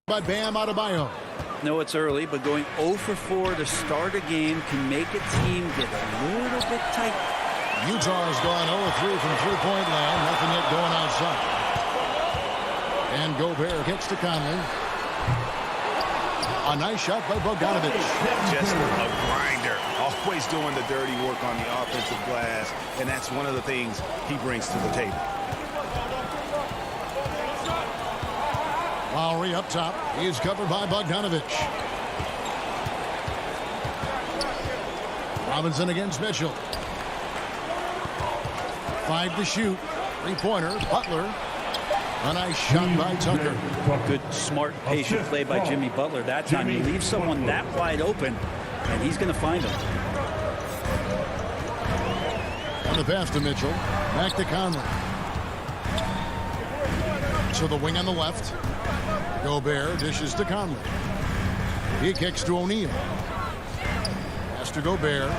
by Bam Adebayo. No, it's early, but going 0 for 4 to start a game can make a team get a little bit tight. Utah has gone 0-3 from three-point land. Nothing yet going outside. And Gobert gets to Conley. A nice shot by Bogdanovic. Just a grinder. Always doing the dirty work on the offensive glass. And that's one of the things he brings to the table. Lowry up top. He's covered by Bogdanovic. Robinson against Mitchell. 5 to shoot. Three-pointer. Butler. A nice shot by Tucker. Good, smart, patient play by Jimmy Butler. That time you leave someone that wide open, and he's going to find him. And the pass to Mitchell. Back to Conley. To the wing on the left. Gobert dishes to Conley. He kicks to O'Neal. Pass to Gobert.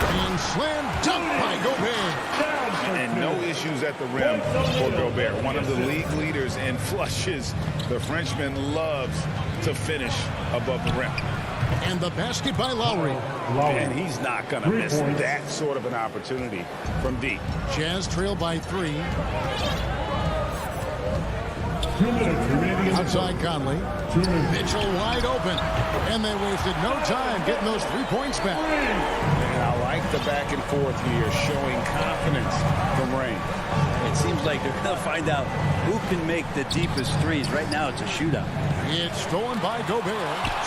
And slam dunk by Gobert. And no issues at the rim for Gobert. One of the league leaders in flushes. The Frenchman loves to finish above the rim. And the basket by Lowry. And he's not going to miss that sort of an opportunity from deep. Jazz trail by 3. Outside Conley. Mitchell wide open. And they wasted no time getting those 3 points back. And I like the back and forth here, showing confidence from Rain. It seems like they're going to find out who can make the deepest threes. Right now it's a shootout. It's stolen by Gobert.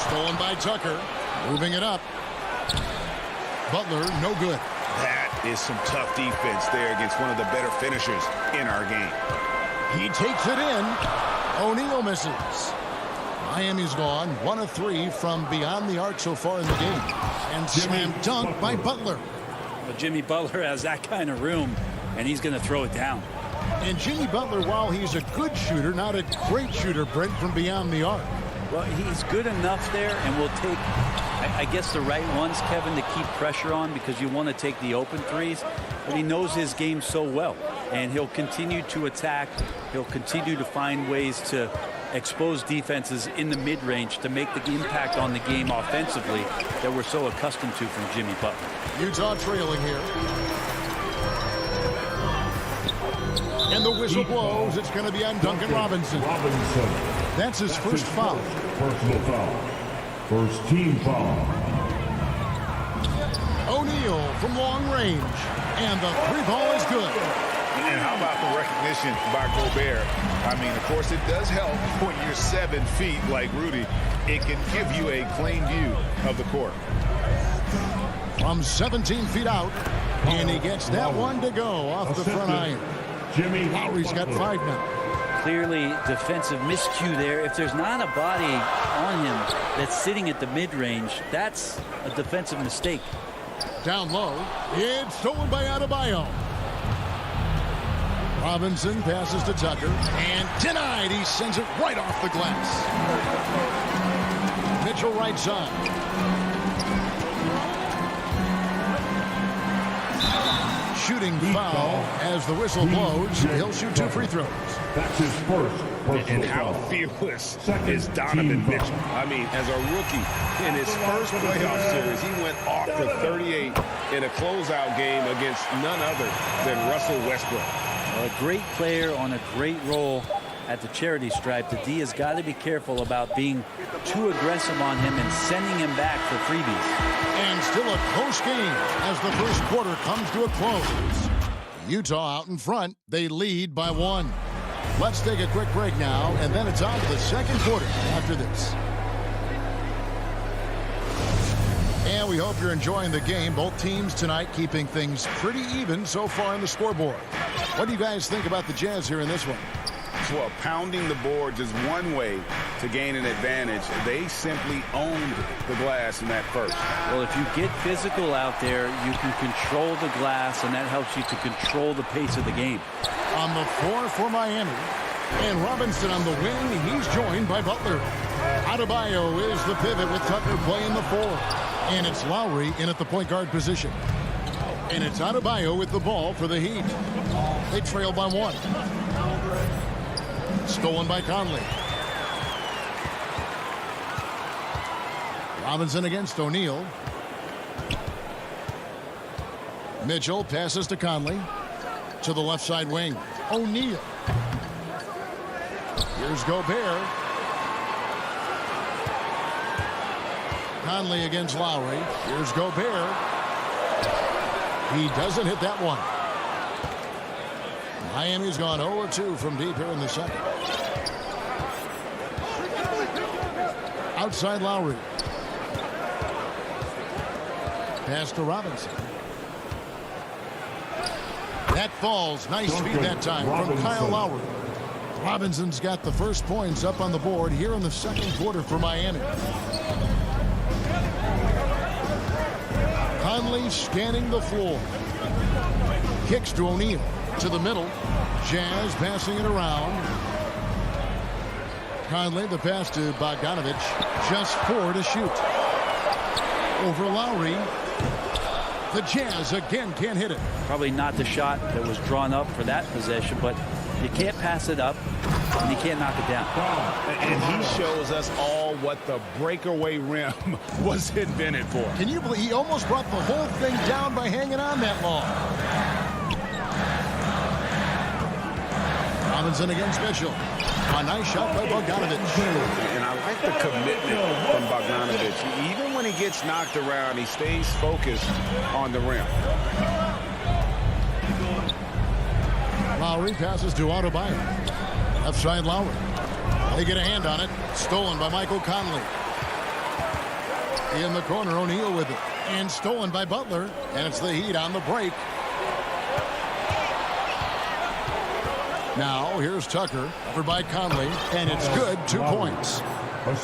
Stolen by Tucker. Moving it up. Butler, no good. That is some tough defense there against one of the better finishers in our game. He takes it in. O'Neal misses. Miami's gone 1 of 3 from beyond the arc so far in the game. And slam dunk by Butler. But Jimmy Butler has that kind of room, and he's going to throw it down. And Jimmy Butler, while he's a good shooter, not a great shooter, Brent, from beyond the arc. Well, he's good enough there, and will take, I guess, the right ones, Kevin, to keep pressure on, because you want to take the open threes. But he knows his game so well, and he'll continue to attack. He'll continue to find ways to expose defenses in the mid-range to make the impact on the game offensively that we're so accustomed to from Jimmy Butler. Utah trailing here. And the whistle blows. It's going to be on Duncan Robinson. That's his first foul. Personal foul. First team foul. O'Neal from long range. And the 3-ball is good. And how about the recognition by Gobert? I mean, of course, it does help when you're 7 feet like Rudy. It can give you a clean view of the court. From 17 feet out. And he gets that one to go off the front iron. Jimmy Lowry's got 5 now. Clearly defensive miscue there. If there's not a body on him that's sitting at the mid-range, that's a defensive mistake. Down low. It's stolen by Adebayo. Robinson passes to Tucker. And denied. He sends it right off the glass. Mitchell right side. Shooting foul as the whistle blows. He'll shoot 2 free throws. That's his first. And how fearless is Donovan Mitchell? I mean, as a rookie in his first playoff series, he went off for 38 in a closeout game against none other than Russell Westbrook. A great player on a great role at the charity stripe. The D has got to be careful about being too aggressive on him and sending him back for freebies. And still a close game as the first quarter comes to a close. Utah out in front. They lead by 1. Let's take a quick break now, and then it's on to the second quarter after this. And we hope you're enjoying the game. Both teams tonight keeping things pretty even so far on the scoreboard. What do you guys think about the Jazz here in this one? Well, pounding the boards is one way to gain an advantage. They simply owned the glass in that first. Well, if you get physical out there, you can control the glass, and that helps you to control the pace of the game. On the floor for Miami. And Robinson on the wing. He's joined by Butler. Adebayo is the pivot with Tucker playing the 4. And it's Lowry in at the point guard position. And it's Adebayo with the ball for the Heat. They trail by 1. Stolen by Conley. Robinson against O'Neal. Mitchell passes to Conley. To the left side wing. O'Neal. Here's Gobert. Conley against Lowry. Here's Gobert. He doesn't hit that one. Miami's gone 0-2 from deep here in the second. Outside Lowry. Pass to Robinson. That falls. Nice feed that time from Kyle Lowry. Robinson's got the first points up on the board here in the second quarter for Miami. Conley scanning the floor. Kicks to O'Neal. To the middle. Jazz passing it around. Conley, the pass to Bogdanovic. Just 4 to shoot. Over Lowry. The Jazz again can't hit it. Probably not the shot that was drawn up for that possession, but you can't pass it up and you can't knock it down. And he shows us all what the breakaway rim was invented for. Can you believe he almost brought the whole thing down by hanging on that long? Robinson against Mitchell. A nice shot by Bogdanovic. And I like the commitment from Bogdanovic. Even when he gets knocked around, he stays focused on the rim. Lowry passes to Adebayo. Left side Lowry. They get a hand on it. Stolen by Michael Conley. In the corner, O'Neal with it. And stolen by Butler. And it's the Heat on the break. Now, here's Tucker, over by Conley, and it's good, 2 points.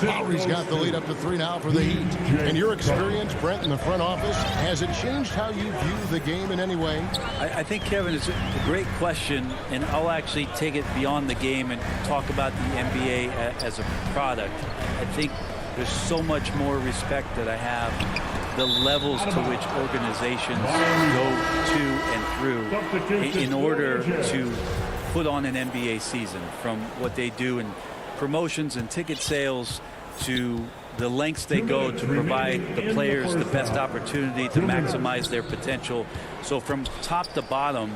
Lowry's got the lead up to 3 now for the Heat. In your experience, Brent, in the front office, has it changed how you view the game in any way? I think, Kevin, it's a great question, and I'll actually take it beyond the game and talk about the NBA as a product. I think there's so much more respect that I have, the levels to which organizations go to and through in order to put on an NBA season, from what they do in promotions and ticket sales to the lengths they go to provide the players the best opportunity to maximize their potential. So from top to bottom,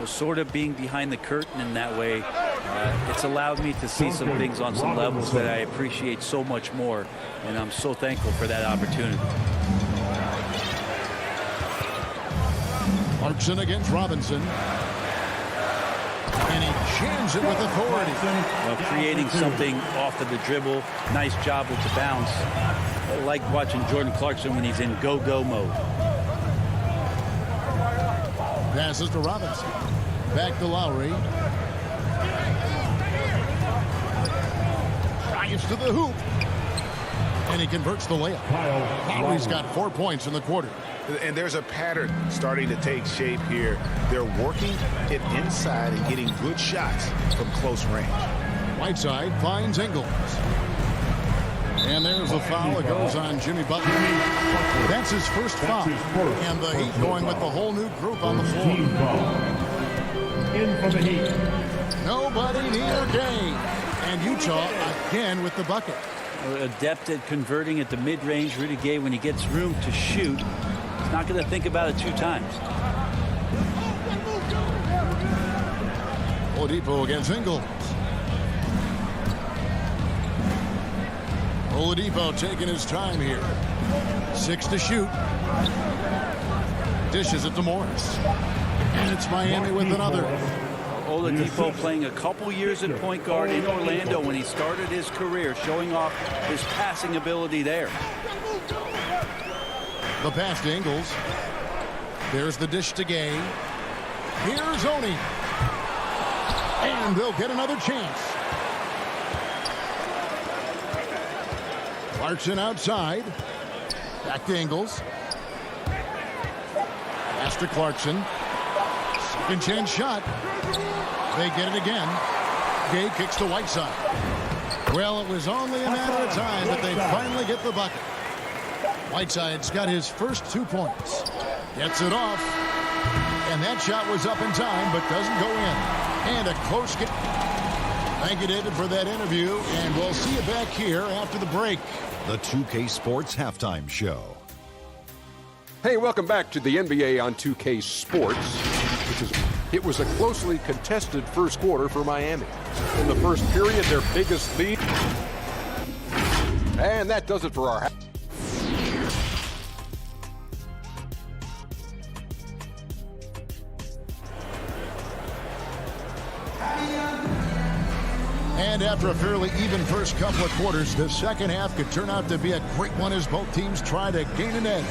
sort of being behind the curtain in that way, it's allowed me to see some things on some levels that I appreciate so much more, and I'm so thankful for that opportunity. Clarkson against Robinson. And he jams it with authority. Creating something off of the dribble. Nice job with the bounce. I like watching Jordan Clarkson when he's in go-go mode. Passes to Robinson. Back to Lowry. Drives to the hoop. And he converts the layup. Lowry's got 4 points in the quarter. And there's a pattern starting to take shape here. They're working it inside and getting good shots from close range. Whiteside finds Ingles. And there's a foul. It goes on Jimmy Butler. That's his first foul. And the Heat going with the whole new group on the floor. In for the Heat. Nobody near Gay. And Utah again with the bucket. Adept at converting at the mid-range. Rudy Gay, when he gets room to shoot, he's not going to think about it 2 times. Oladipo against Ingles. Oladipo taking his time here. 6 to shoot. Dishes it to Morris. And it's Miami with another. Oladipo playing a couple years at point guard in Orlando when he started his career, showing off his passing ability there. The pass to Ingles. There's the dish to Gay. Here's Oni. And they'll get another chance. Clarkson outside. Back to Ingles. Pass to Clarkson. Second chance shot. They get it again. Gay kicks to Whiteside. Well, it was only a matter of time, but they finally get the bucket. Whiteside's got his first 2 points. Gets it off. And that shot was up in time, but doesn't go in. And a close game. Thank you, David, for that interview, and we'll see you back here after the break. The 2K Sports Halftime Show. Hey, welcome back to the NBA on 2K Sports. It was a closely contested first quarter for Miami. In the first period, their biggest lead. And that does it for our half. And after a fairly even first couple of quarters, the second half could turn out to be a great one as both teams try to gain an edge.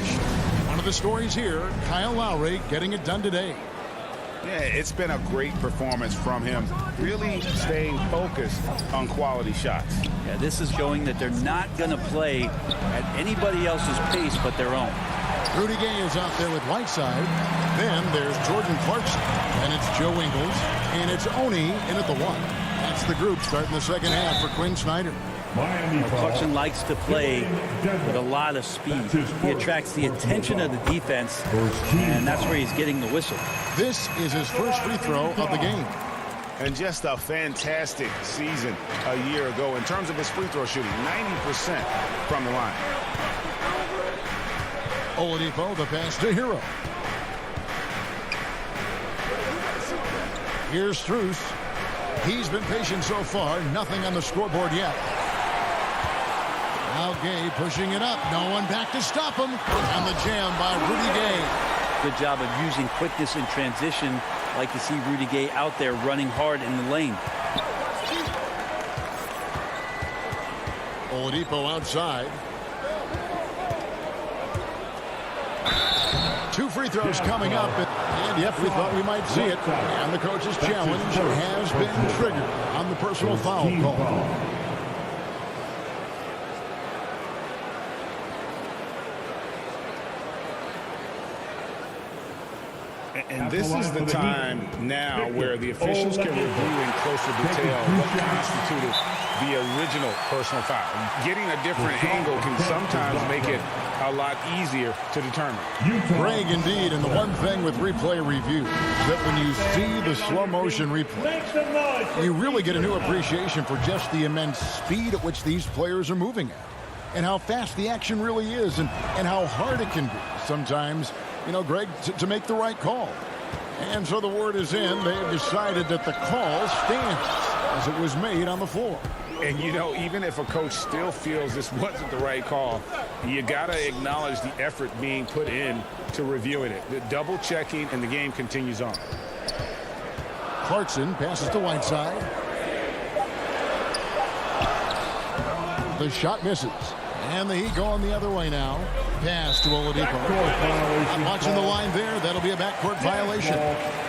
One of the stories here, Kyle Lowry getting it done today. Yeah, it's been a great performance from him, really staying focused on quality shots. Yeah, this is showing that they're not going to play at anybody else's pace but their own. Rudy Gay is out there with Whiteside. Then there's Jordan Clarkson. And it's Joe Ingles. And it's Oni in at the one. That's the group starting the second half for Quinn Snyder. Clarkson likes to play with a lot of speed. He attracts the attention of the defense, and that's where he's getting the whistle. This is his first free throw of the game. And just a fantastic season a year ago in terms of his free throw shooting, 90% from the line. Oladipo, the pass to Hero. Here's Strus. He's been patient so far. Nothing on the scoreboard yet. Now Gay pushing it up. No one back to stop him. And the jam by Rudy Gay. Good job of using quickness in transition. Like to see Rudy Gay out there running hard in the lane. Oladipo outside. Two free throws coming up. And yep, we thought we might see it. And the coach's challenge has been triggered on the personal foul call. And this is the time now where the officials can review in closer detail what constituted the original personal foul. Getting a different angle can sometimes make it a lot easier to determine. Greg, indeed, and the one thing with replay review is that when you see the slow motion replay, you really get a new appreciation for just the immense speed at which these players are moving at, and how fast the action really is, and how hard it can be sometimes, you know, Greg, to make the right call. And so the word is in. They have decided that the call stands as it was made on the floor. And, you know, even if a coach still feels this wasn't the right call, you got to acknowledge the effort being put in to reviewing it. The double checking, and the game continues on. Clarkson passes to Whiteside. The shot misses. And the Heat going the other way now. Pass to Oladipo. Watching the line there. That'll be a backcourt violation.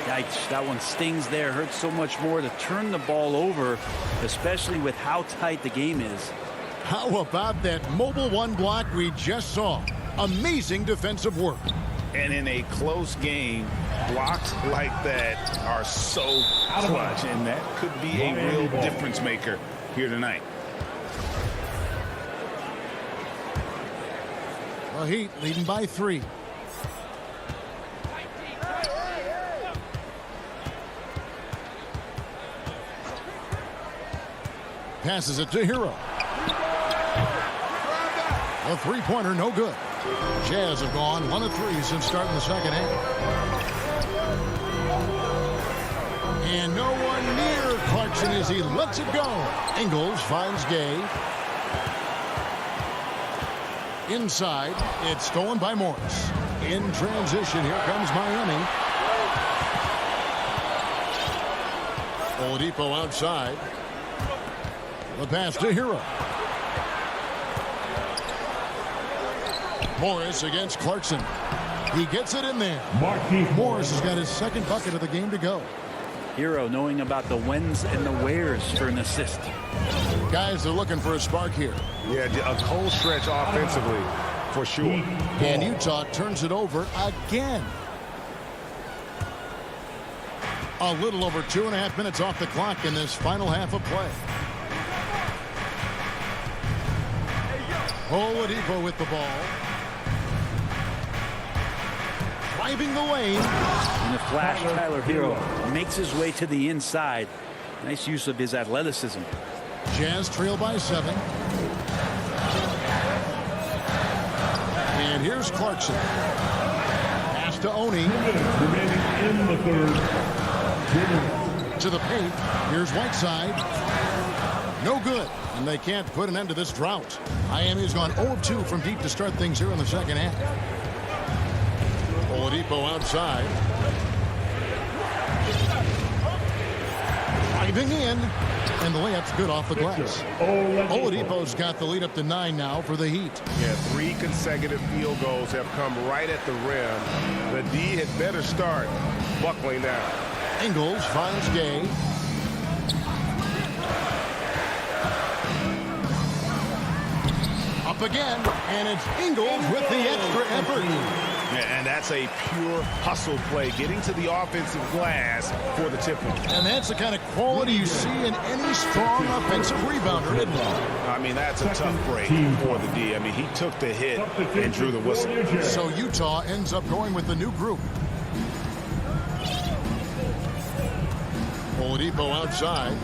Yikes, that one stings there. Hurts so much more to turn the ball over, especially with how tight the game is. How about that mobile one block we just saw? Amazing defensive work. And in a close game, blocks like that are so clutch, and that could be a real difference maker here tonight. The Heat leading by 3. Passes it to Hero. A three-pointer, no good. Jazz have gone 1 of 3 since starting the second half. And no one near Clarkson as he lets it go. Ingles finds Gay. Inside, it's stolen by Morris. In transition, here comes Miami. Oladipo outside. The pass to Hero. Morris against Clarkson. He gets it in there. Morris has got his second bucket of the game to go. Hero knowing about the whens and the wheres for an assist. Guys, they're looking for a spark here. Yeah, a cold stretch offensively for sure. And Utah turns it over again. A little over 2.5 minutes off the clock in this final half of play. Oladipo with the ball. Driving the lane. In the flash, Tyler Hero makes his way to the inside. Nice use of his athleticism. Jazz trail by 7. And here's Clarkson. Pass to Oni. Remaining in the third. To the paint. Here's Whiteside. No good. And they can't put an end to this drought. Miami's gone 0 of 2 from deep to start things here in the second half. Oladipo outside. Driving in. And the layup's good off the glass. Oladipo's got the lead up to 9 now for the Heat. Yeah, 3 consecutive field goals have come right at the rim. The D had better start buckling down. Ingles finds Gay. Up again, and it's Ingles with the extra effort. Yeah, and that's a pure hustle play, getting to the offensive glass for the tip. And that's the kind of quality you see in any strong offensive rebounder, isn't it? I mean, that's a tough break for the D. I mean, he took the hit and drew the whistle. So Utah ends up going with the new group. Oladipo outside.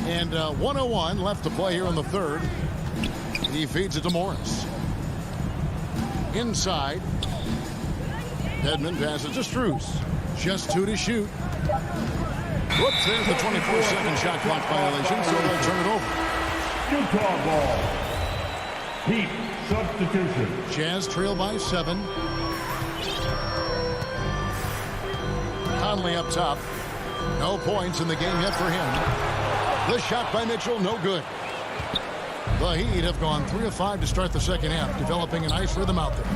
And 1:01 left to play here in the third. He feeds it to Morris. Inside. Edmond passes to Strus. Just 2 to shoot. Whoops, there's the 24-second shot clock violation, so they'll turn it over. Utah ball. Heat substitution. Jazz trail by 7. Conley up top. No points in the game yet for him. The shot by Mitchell, no good. The Heat have gone 3 of 5 to start the second half, developing a nice rhythm out there.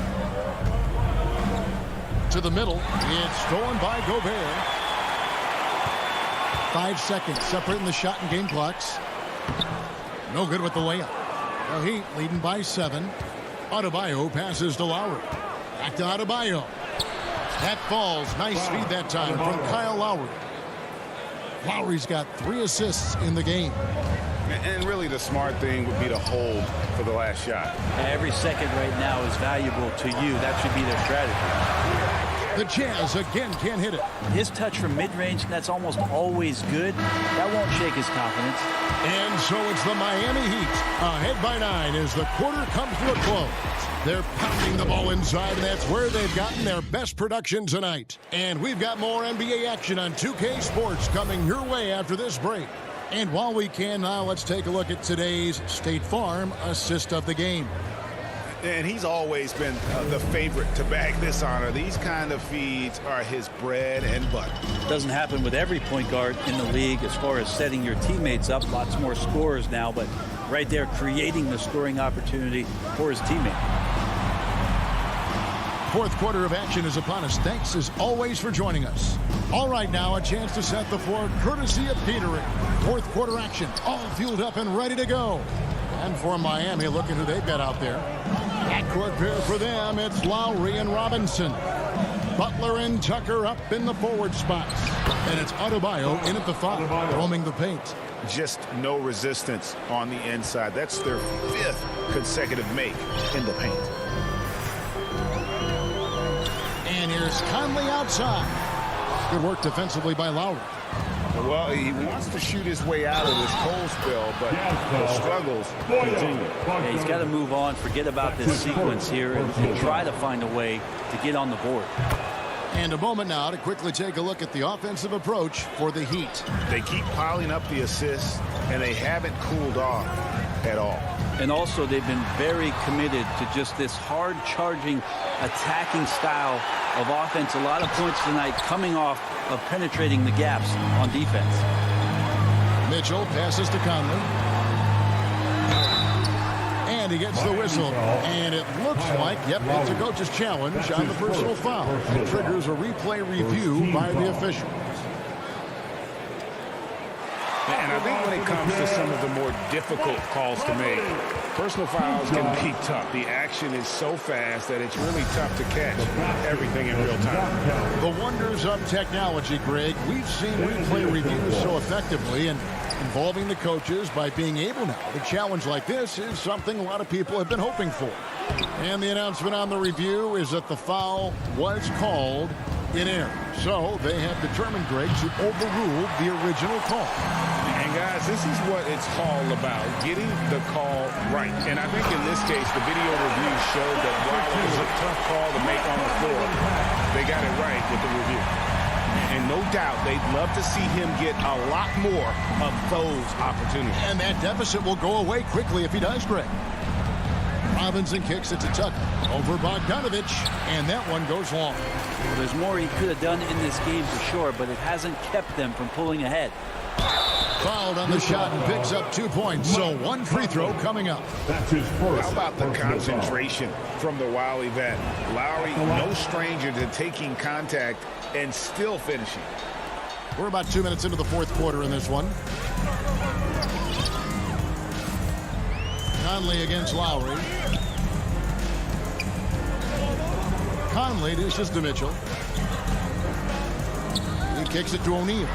To the middle, it's stolen by Gobert. 5 seconds separating the shot and game clocks. No good with the layup. The Heat leading by 7. Adebayo passes to Lowry. Back to Adebayo. That falls. Nice speed that time from Kyle Lowry. Lowry's got 3 assists in the game. And really the smart thing would be to hold for the last shot. Every second right now is valuable to you. That should be their strategy. The Jazz again can't hit it. His touch from mid-range, that's almost always good. That won't shake his confidence. And so it's the Miami Heat ahead by 9 as the quarter comes to a close. They're pounding the ball inside, and that's where they've gotten their best production tonight. And we've got more NBA action on 2K Sports coming your way after this break. And while we can now, let's take a look at today's State Farm assist of the game. And he's always been the favorite to bag this honor. These kind of feeds are his bread and butter. Doesn't happen with every point guard in the league as far as setting your teammates up. Lots more scorers now, but right there creating the scoring opportunity for his teammate. Fourth quarter of action is upon us. Thanks as always for joining us. All right, now a chance to set the floor courtesy of Petering. Fourth quarter action, all fueled up and ready to go. And for Miami, look at who they've got out there. Backcourt pair for them, it's Lowry and Robinson. Butler and Tucker up in the forward spots. And it's Adebayo in at the 5, roaming the paint. Just no resistance on the inside. That's their 5th consecutive make in the paint. And here's Conley outside. Good work defensively by Lowry. Well, he wants to shoot his way out of this cold spell, but the struggles continue. Yeah, he's got to move on, forget about this sequence here, and try to find a way to get on the board. And a moment now to quickly take a look at the offensive approach for the Heat. They keep piling up the assists, and they haven't cooled off at all. And also, they've been very committed to just this hard-charging, attacking style of offense. A lot of points tonight coming off of penetrating the gaps on defense. Mitchell passes to Conley. And he gets the whistle. And it looks like, yep, it's a coach's challenge on the personal foul. It triggers a replay review by the official. And I think when it comes to some of the more difficult calls to make, personal fouls can be tough. The action is so fast that it's really tough to catch everything in real time. The wonders of technology, Greg. We've seen replay reviews so effectively, and involving the coaches by being able now to challenge like this is something a lot of people have been hoping for. And the announcement on the review is that the foul was called in air. So they have determined, Greg, to overrule the original call. And guys, this is what it's all about, getting the call right. And I think in this case, the video review showed that while it was a tough call to make on the floor, they got it right with the review. And no doubt, they'd love to see him get a lot more of those opportunities. And that deficit will go away quickly if he does, Greg. Robinson kicks it to Tucker. Over Bogdanovich, and that one goes long. Well, there's more he could have done in this game for sure, but it hasn't kept them from pulling ahead. Fouled on the shot and picks up 2 points. So one free throw coming up. That's his first. How about the personal foul. concentration from the Wiley vet? Lowry, no stranger to taking contact and still finishing. We're about 2 minutes into the fourth quarter in this one. Conley against Lowry. Conley dishes to Mitchell. He kicks it to O'Neal.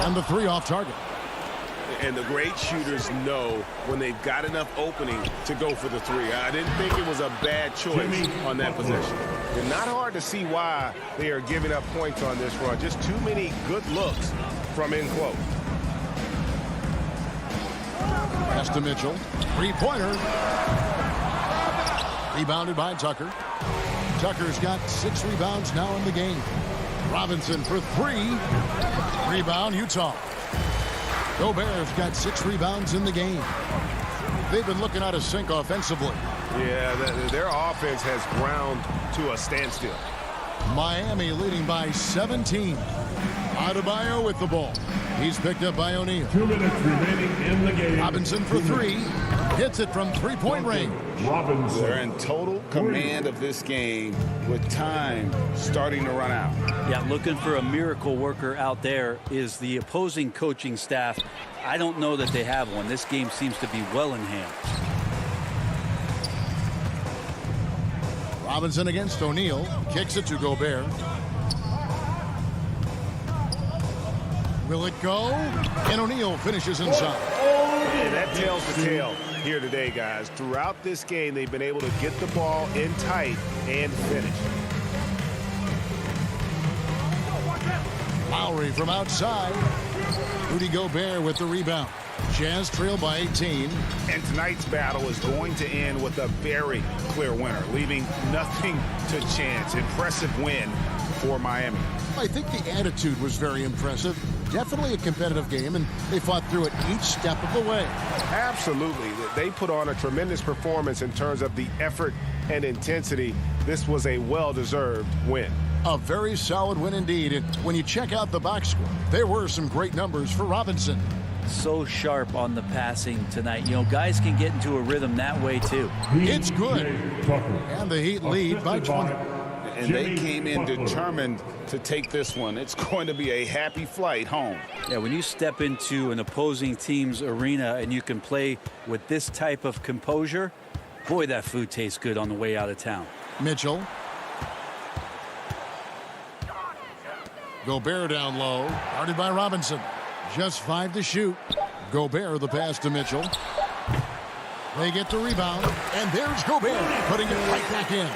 And the three off target. And the great shooters know when they've got enough opening to go for the three. I didn't think it was a bad choice on that possession. And not hard to see why they are giving up points on this run. Just too many good looks from in close. Pass to Mitchell. Three-pointer. Rebounded by Tucker. Tucker's got 6 rebounds now in the game. Robinson for 3. Rebound, Utah. Gobert's got 6 rebounds in the game. They've been looking out of sync offensively. Yeah, their offense has ground to a standstill. Miami leading by 17. Adebayo with the ball. He's picked up by O'Neal. 2 minutes remaining in the game. Robinson for 3. Hits it from three-point range. Robinson. They're in total command of this game with time starting to run out. Yeah, looking for a miracle worker out there is the opposing coaching staff. I don't know that they have one. This game seems to be well in hand. Robinson against O'Neal. Kicks it to Gobert. Will it go? And O'Neal finishes inside. And that tells the tale here today, guys. Throughout this game, they've been able to get the ball in tight and finish. Lowry from outside. Rudy Gobert with the rebound. Jazz trail by 18. And tonight's battle is going to end with a very clear winner, leaving nothing to chance. Impressive win for Miami. I think the attitude was very impressive. Definitely a competitive game, and they fought through it each step of the way. Absolutely. They put on a tremendous performance in terms of the effort and intensity. This was a well-deserved win. A very solid win indeed. And when you check out the box score, there were some great numbers for Robinson. So sharp on the passing tonight. You know, guys can get into a rhythm that way, too. It's good. And the Heat lead by 20. And they came in determined to take this one. It's going to be a happy flight home. Yeah, when you step into an opposing team's arena and you can play with this type of composure, boy, that food tastes good on the way out of town. Mitchell. Gobert down low. Guarded by Robinson. Just 5 to shoot. Gobert the pass to Mitchell. They get the rebound. And there's Gobert putting it right back in.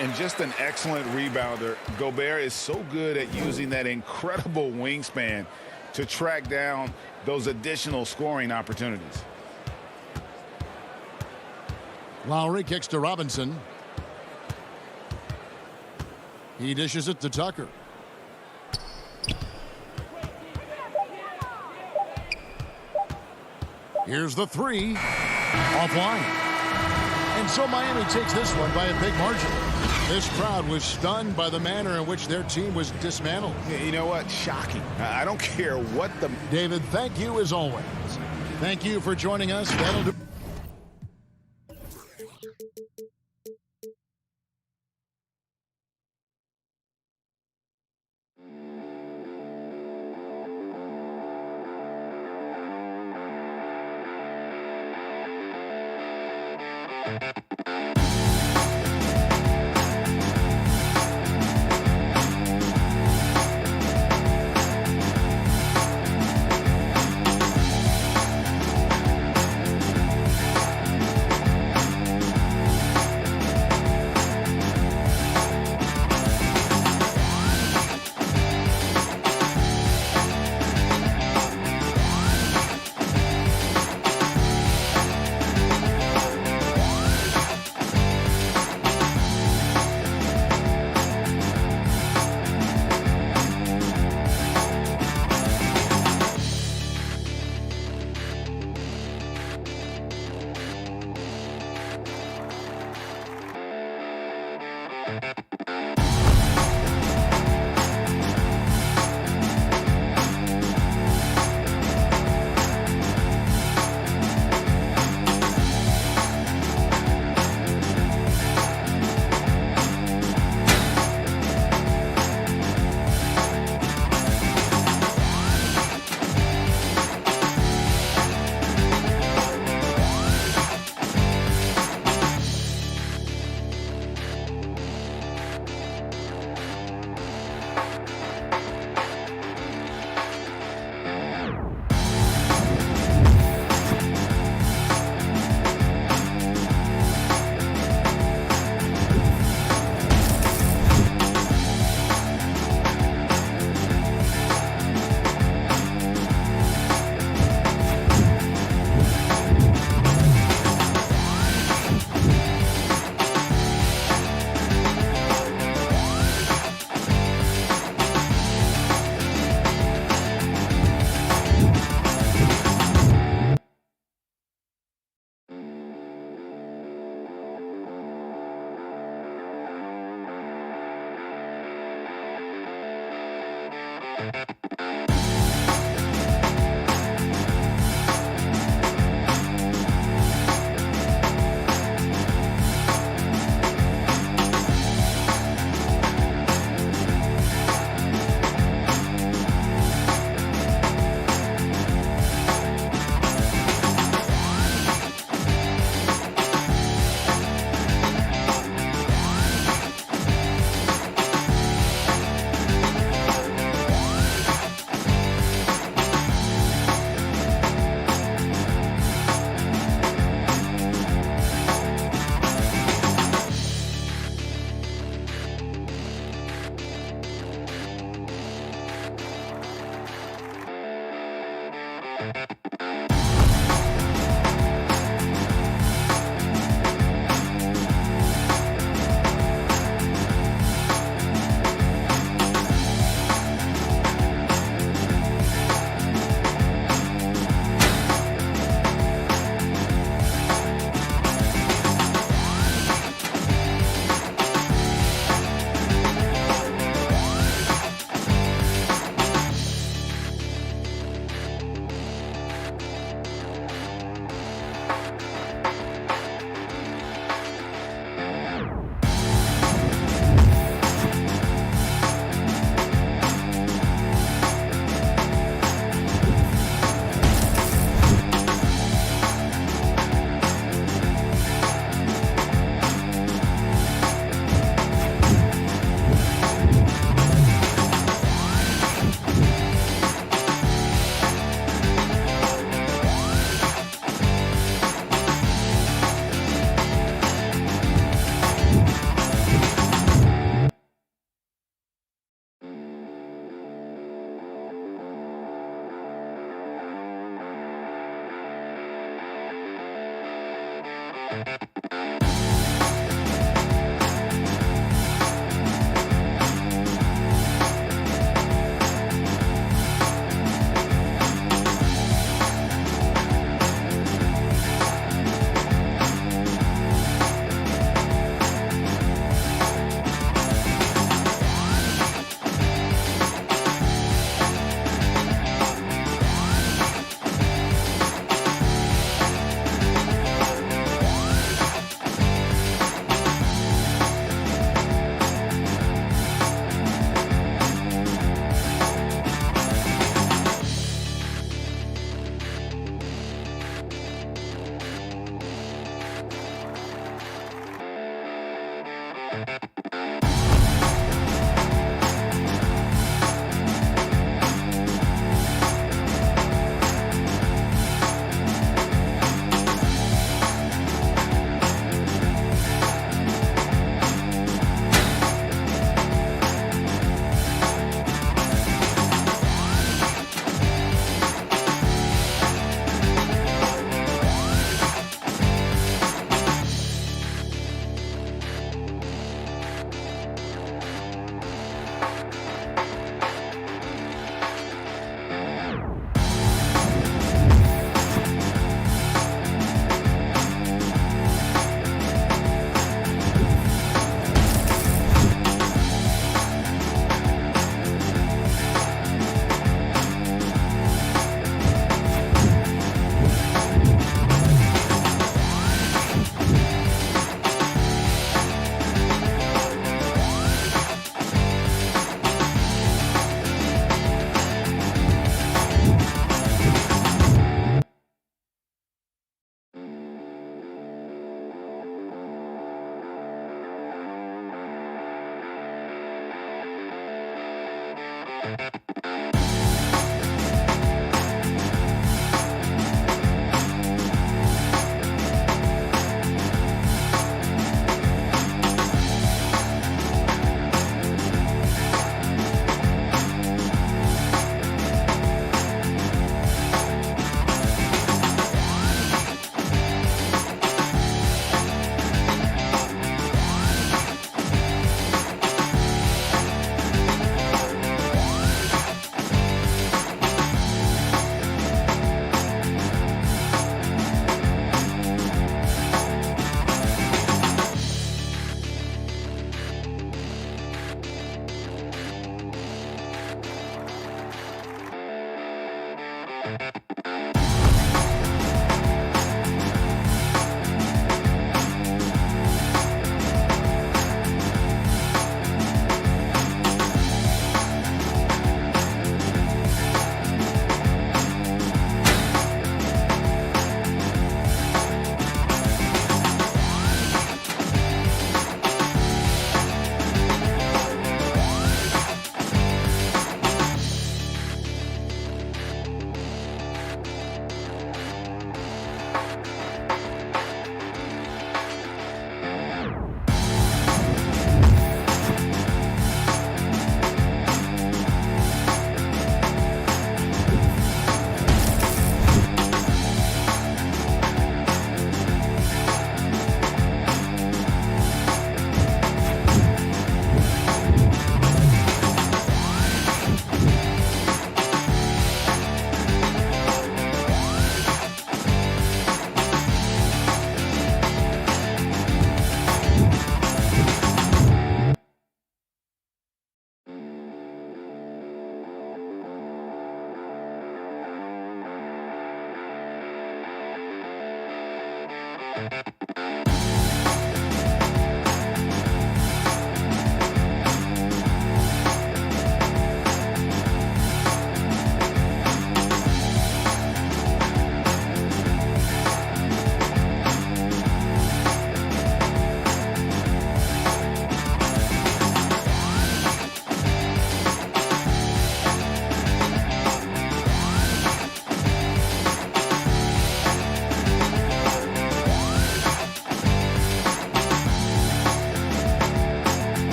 And just an excellent rebounder. Gobert is so good at using that incredible wingspan to track down those additional scoring opportunities. Lowry kicks to Robinson. He dishes it to Tucker. Here's the 3. Offline. And so Miami takes this one by a big margin. This crowd was stunned by the manner in which their team was dismantled. You know what? Shocking. I don't care what the... David, thank you as always. Thank you for joining us. That'll do.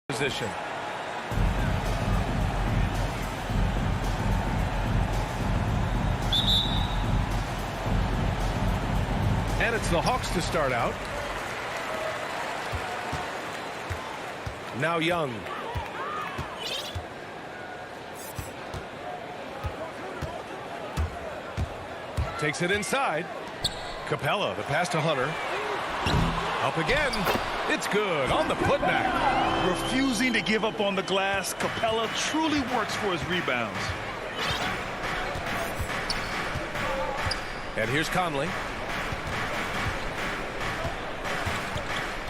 Position. And it's the Hawks to start out. Now Young. Takes it inside. Capella, the pass to Hunter. Up again. It's good on the putback. Refusing to give up on the glass, Capella truly works for his rebounds. And here's Conley.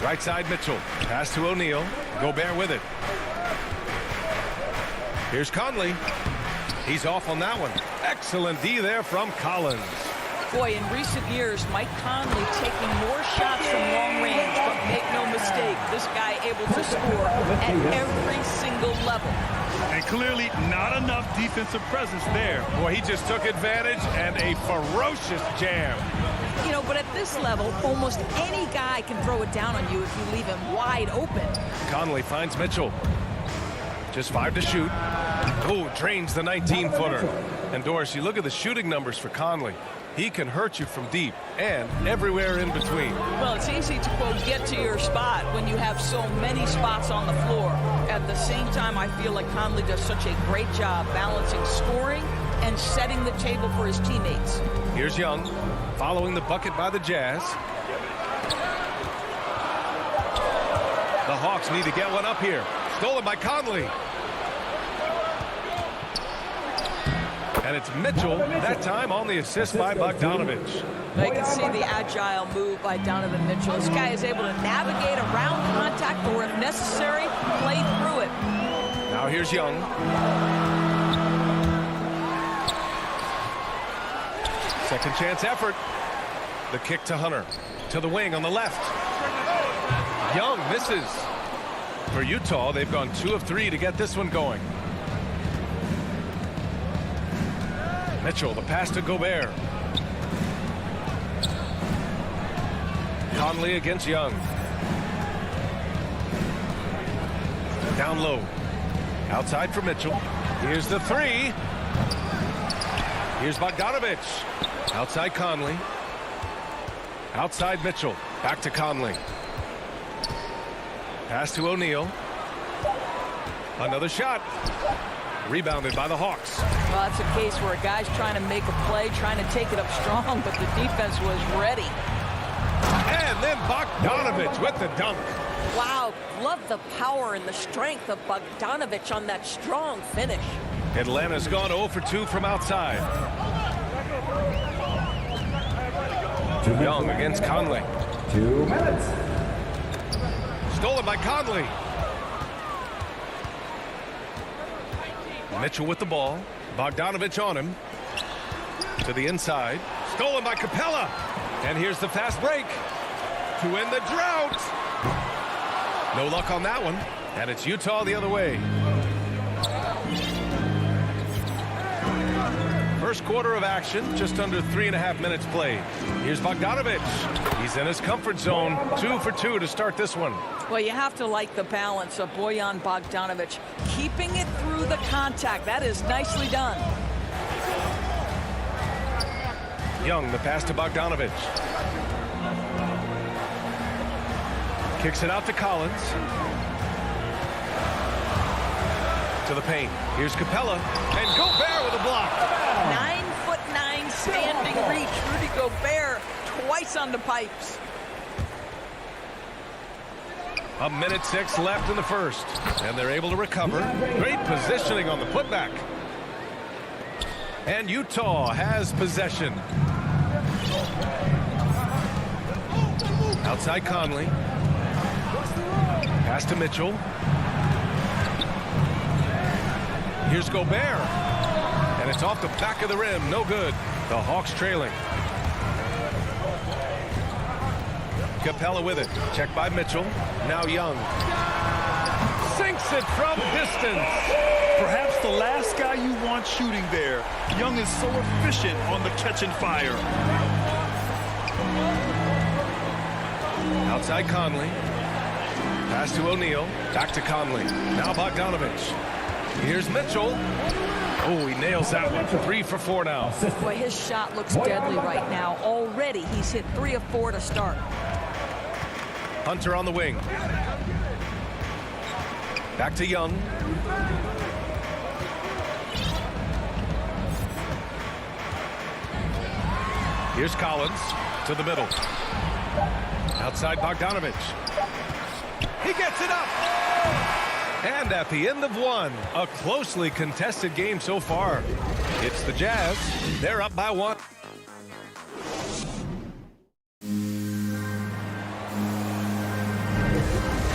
Right side Mitchell. Pass to O'Neal. Gobert with it. Here's Conley. He's off on that one. Excellent D there from Collins. Boy, in recent years, Mike Conley taking more shots from long range, but make no mistake, this guy able to score at every single level. And clearly not enough defensive presence there. Boy, he just took advantage and a ferocious jam. You know, but at this level, almost any guy can throw it down on you if you leave him wide open. Conley finds Mitchell. Just 5 to shoot. Oh, drains the 19-footer. And Doris, you look at the shooting numbers for Conley. He can hurt you from deep and everywhere in between. Well, it's easy to, quote, get to your spot when you have so many spots on the floor. At the same time, I feel like Conley does such a great job balancing scoring and setting the table for his teammates. Here's Young, following the bucket by the Jazz. The Hawks need to get one up here. Stolen by Conley. And it's Mitchell, that time on the assist by Bogdanovich. Now you can see the agile move by Donovan Mitchell. This guy is able to navigate around contact or, if necessary, play through it. Now here's Young. Second chance effort. The kick to Hunter. To the wing on the left. Young misses. For Utah, they've gone 2 of 3 to get this one going. Mitchell, the pass to Gobert. Conley against Young. Down low. Outside for Mitchell. Here's the three. Here's Bogdanovich. Outside Conley. Outside Mitchell. Back to Conley. Pass to O'Neal. Another shot. Rebounded by the Hawks. Well, that's a case where a guy's trying to make a play, trying to take it up strong, but the defense was ready. And then Bogdanovich with the dunk. Wow, love the power and the strength of Bogdanovich on that strong finish. Atlanta's gone 0 for 2 from outside. Young against Conley. 2 minutes. Stolen by Conley. Mitchell with the ball. Bogdanovich on him. To the inside. Stolen by Capella. And here's the fast break. To end the drought. No luck on that one. And it's Utah the other way. First quarter of action, just under 3.5 minutes played. Here's Bogdanovich. He's in his comfort zone. 2 for 2 to start this one. Well, you have to like the balance of Bojan Bogdanovich. Keeping it through the contact. That is nicely done. Young, the pass to Bogdanovich. Kicks it out to Collins. To the paint. Here's Capella. And Gobert with a block. 9'9" standing reach. Rudy Gobert twice on the pipes. 1:06 left in the first. And they're able to recover. Great positioning on the putback. And Utah has possession. Outside Conley. Pass to Mitchell. Here's Gobert. And it's off the back of the rim. No good. The Hawks trailing. Capella with it. Checked by Mitchell. Now Young. Sinks it from distance. Perhaps the last guy you want shooting there. Young is so efficient on the catch and fire. Outside Conley. Pass to O'Neal. Back to Conley. Now Bogdanovich. Here's Mitchell. Oh, he nails that one. 3 for 4 now. Boy, his shot looks deadly right now. Already, he's hit 3 of 4 to start. Hunter on the wing. Back to Young. Here's Collins to the middle. Outside Bogdanovich. He gets it up. And at the end of one, a closely contested game so far. It's the Jazz. They're up by 1.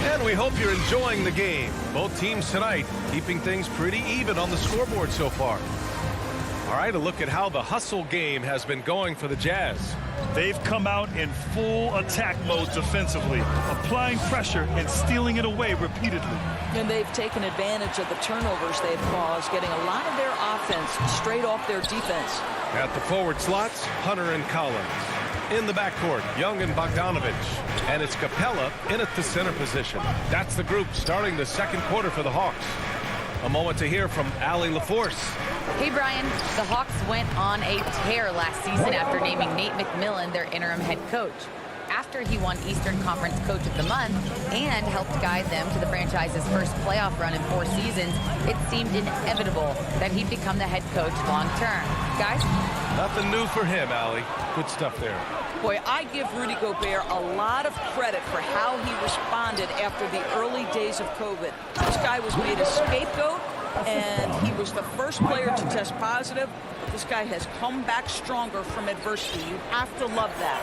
And we hope you're enjoying the game. Both teams tonight keeping things pretty even on the scoreboard so far. All right, a look at how the hustle game has been going for the Jazz. They've come out in full attack mode defensively, applying pressure and stealing it away repeatedly. And they've taken advantage of the turnovers they've caused, getting a lot of their offense straight off their defense. At the forward slots, Hunter and Collins. In the backcourt, Young and Bogdanovich. And it's Capella in at the center position. That's the group starting the second quarter for the Hawks. A moment to hear from Allie LaForce. Hey, Brian. The Hawks went on a tear last season after naming Nate McMillan their interim head coach. After he won Eastern Conference Coach of the Month and helped guide them to the franchise's first playoff run in 4 seasons, it seemed inevitable that he'd become the head coach long term. Guys? Nothing new for him, Allie. Good stuff there. Boy, I give Rudy Gobert a lot of credit for how he responded after the early days of COVID. This guy was made a scapegoat, and he was the first player to test positive. But this guy has come back stronger from adversity. You have to love that.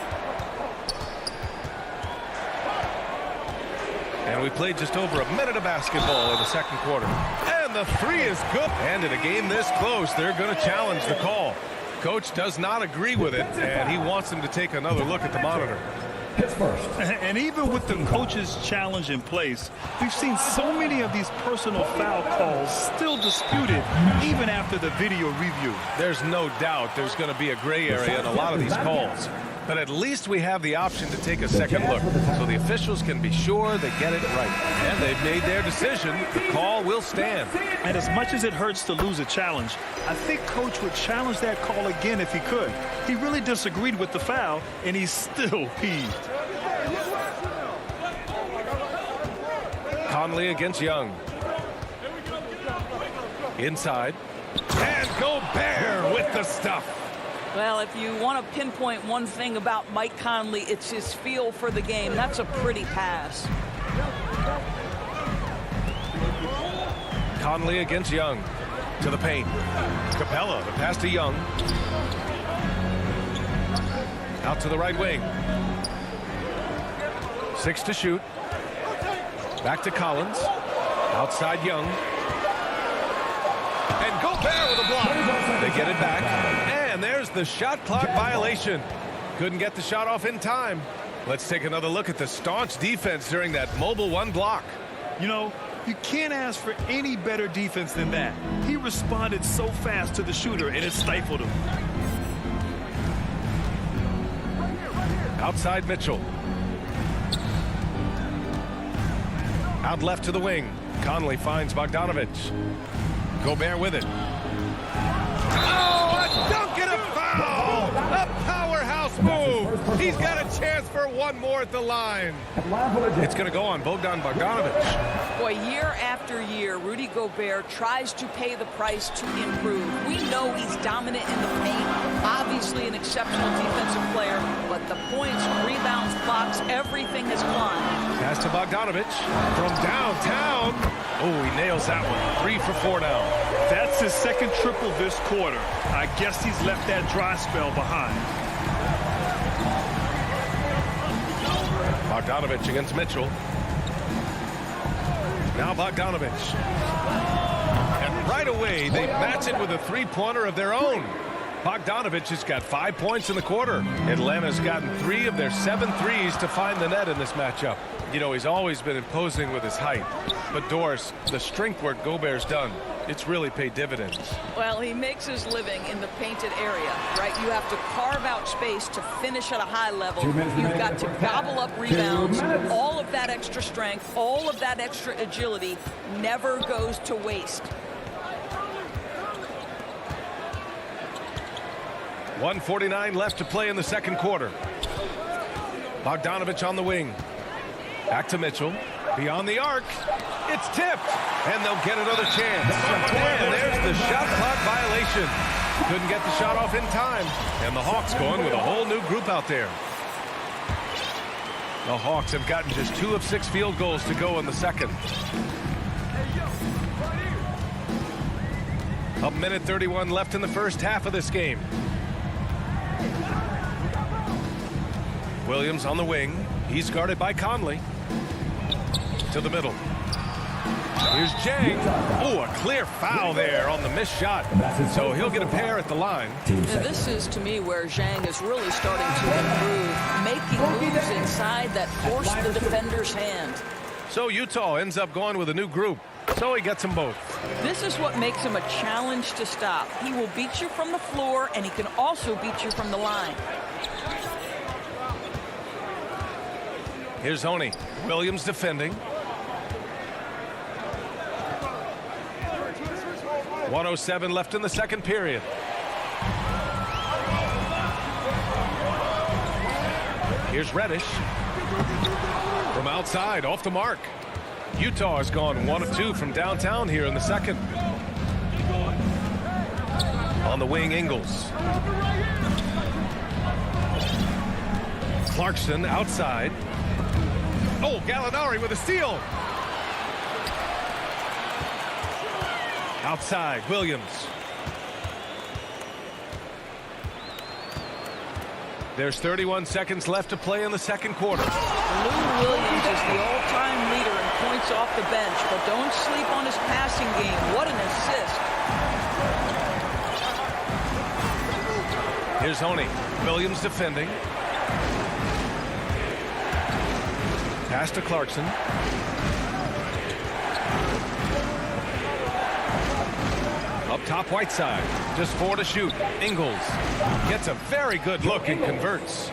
And we played just over a minute of basketball in the second quarter. And the three is good. And in a game this close, they're going to challenge the call. Coach does not agree with it, and he wants him to take another look at the monitor. Hits first. And even with the coach's challenge in place, we've seen so many of these personal foul calls still disputed even after the video review. There's no doubt there's going to be a gray area in a lot of these calls. But at least we have the option to take a second look, so the officials can be sure they get it right. And they've made their decision. The call will stand. And as much as it hurts to lose a challenge, I think Coach would challenge that call again if he could. He really disagreed with the foul, and he's still peeved. Conley against Young. Inside. And Gobert with the stuff. Well, if you want to pinpoint one thing about Mike Conley, it's his feel for the game. That's a pretty pass. Conley against Young. To the paint. Capella, the pass to Young. Out to the right wing. 6 to shoot. Back to Collins. Outside Young. And Gobert with a block. They get it back. And there's the shot clock violation. Couldn't get the shot off in time. Let's take another look at the staunch defense during that mobile 1 block. You know, you can't ask for any better defense than that. He responded so fast to the shooter, and it stifled him. Outside Mitchell. Out left to the wing. Conley finds Bogdanovich. Gobert with it. Oh, a dunk and a foul! A powerhouse move. He's got a chance for one more at the line. It's going to go on Bogdanovich. Boy, year after year, Rudy Gobert tries to pay the price to improve. We know he's dominant in the paint, obviously an exceptional defensive player, but the points, rebounds, blocks, everything has climbed. Pass to Bogdanovich from downtown. Oh, he nails that one. 3 for 4 now. That's his second triple this quarter. I guess he's left that dry spell behind. Bogdanovich against Mitchell. Now Bogdanovich. And right away, they match it with a three-pointer of their own. Bogdanovich has got 5 points in the quarter. Atlanta's gotten 3 of their 7 threes to find the net in this matchup. You know, he's always been imposing with his height. But Doris, the strength work Gobert's done, it's really paid dividends. Well, he makes his living in the painted area, right? You have to carve out space to finish at a high level. You've got to gobble up rebounds. All of that extra strength, all of that extra agility never goes to waste. 1:49 left to play in the second quarter. Bogdanovich on the wing. Back to Mitchell. Beyond the arc. It's tipped. And they'll get another chance. And there's the shot clock violation. Couldn't get the shot off in time. And the Hawks going with a whole new group out there. The Hawks have gotten just 2 of 6 field goals to go in the second. A minute 31 left in the first half of this game. Williams on the wing. He's guarded by Conley. To the middle. Here's Jang. Oh, a clear foul there on the missed shot. So he'll get a pair at the line. Now, this is, to me, where Zhang is really starting to improve, making moves inside that force the defender's hand. So Utah ends up going with a new group. So he gets them both. This is what makes him a challenge to stop. He will beat you from the floor, and he can also beat you from the line. Here's Oni. Williams defending. 1:07 left in the second period. Here's Reddish. From outside, off the mark. Utah has gone 1 of 2 from downtown here in the second. On the wing, Ingles. Clarkson outside. Oh, Gallinari with a steal. Outside, Williams. There's 31 seconds left to play in the second quarter. Lou Williams is the all-time leader in points off the bench, but don't sleep on his passing game. What an assist. Here's Oni. Williams defending. Pass to Clarkson. Up top, Whiteside. Just 4 to shoot. Ingles gets a very good look and converts.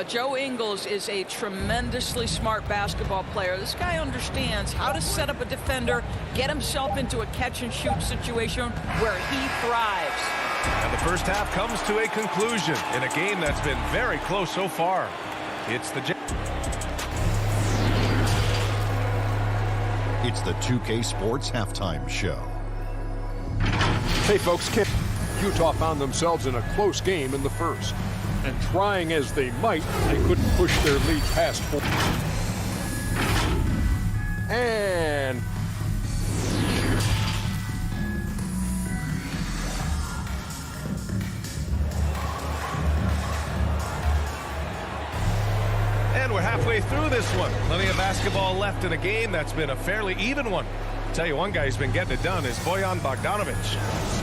Joe Ingles is a tremendously smart basketball player. This guy understands how to set up a defender, get himself into a catch-and-shoot situation where he thrives. And the first half comes to a conclusion in a game that's been very close so far. It's the 2K Sports Halftime Show. Hey folks, Utah found themselves in a close game in the first. And trying as they might, they couldn't push their lead past 4. And we're halfway through this one. Plenty of basketball left in a game that's been a fairly even one. Tell you one guy who's been getting it done is Bojan Bogdanovic.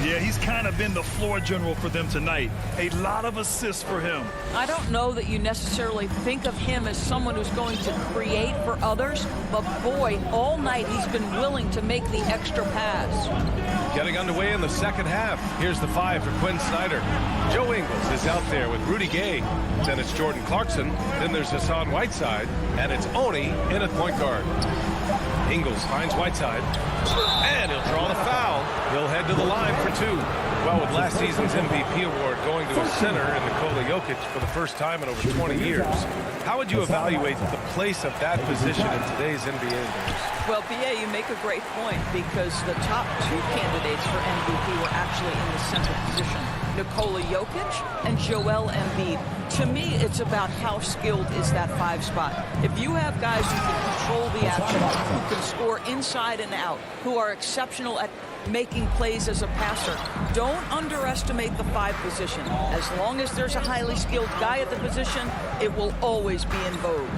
Yeah, he's kind of been the floor general for them tonight. A lot of assists for him. I don't know that you necessarily think of him as someone who's going to create for others, but boy, all night he's been willing to make the extra pass. Getting underway in the second half. Here's the 5 for Quinn Snyder. Joe Ingles is out there with Rudy Gay. Then it's Jordan Clarkson. Then there's Hassan Whiteside. And it's Oni in at point guard. Ingles finds Whiteside. And he'll draw the foul. He'll head to the line for 2. Well, with last season's MVP award going to a center in Nikola Jokic for the first time in over 20 years, how would you evaluate the place of that position in today's NBA games? Well, B.A., you make a great point because the top 2 candidates for MVP were actually in the center position. Nikola Jokic and Joel Embiid. To me, it's about how skilled is that 5 spot. If you have guys who can control the action, who can score inside and out, who are exceptional at making plays as a passer, don't underestimate the 5 position. As long as there's a highly skilled guy at the position, it will always be in vogue.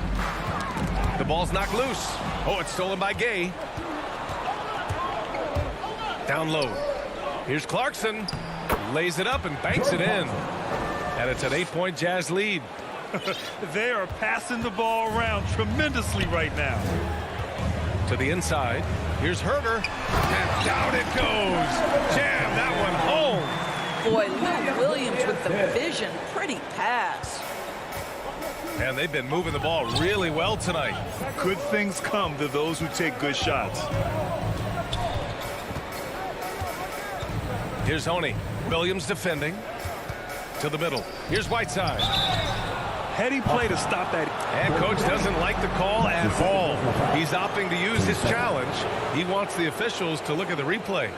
The ball's knocked loose. Oh, it's stolen by Gay. Down low. Here's Clarkson. Lays it up and banks it in. And it's an 8-point Jazz lead. They are passing the ball around tremendously right now. To the inside. Here's Herter. And down it goes. Jam that one home. Boy, Lou Williams with the vision. Pretty pass. And they've been moving the ball really well tonight. Good things come to those who take good shots. Here's Oni. Williams defending. To the middle. Here's Whiteside. Heady play to stop that. And coach doesn't like the call at all. He's opting to use his challenge. He wants the officials to look at the replay.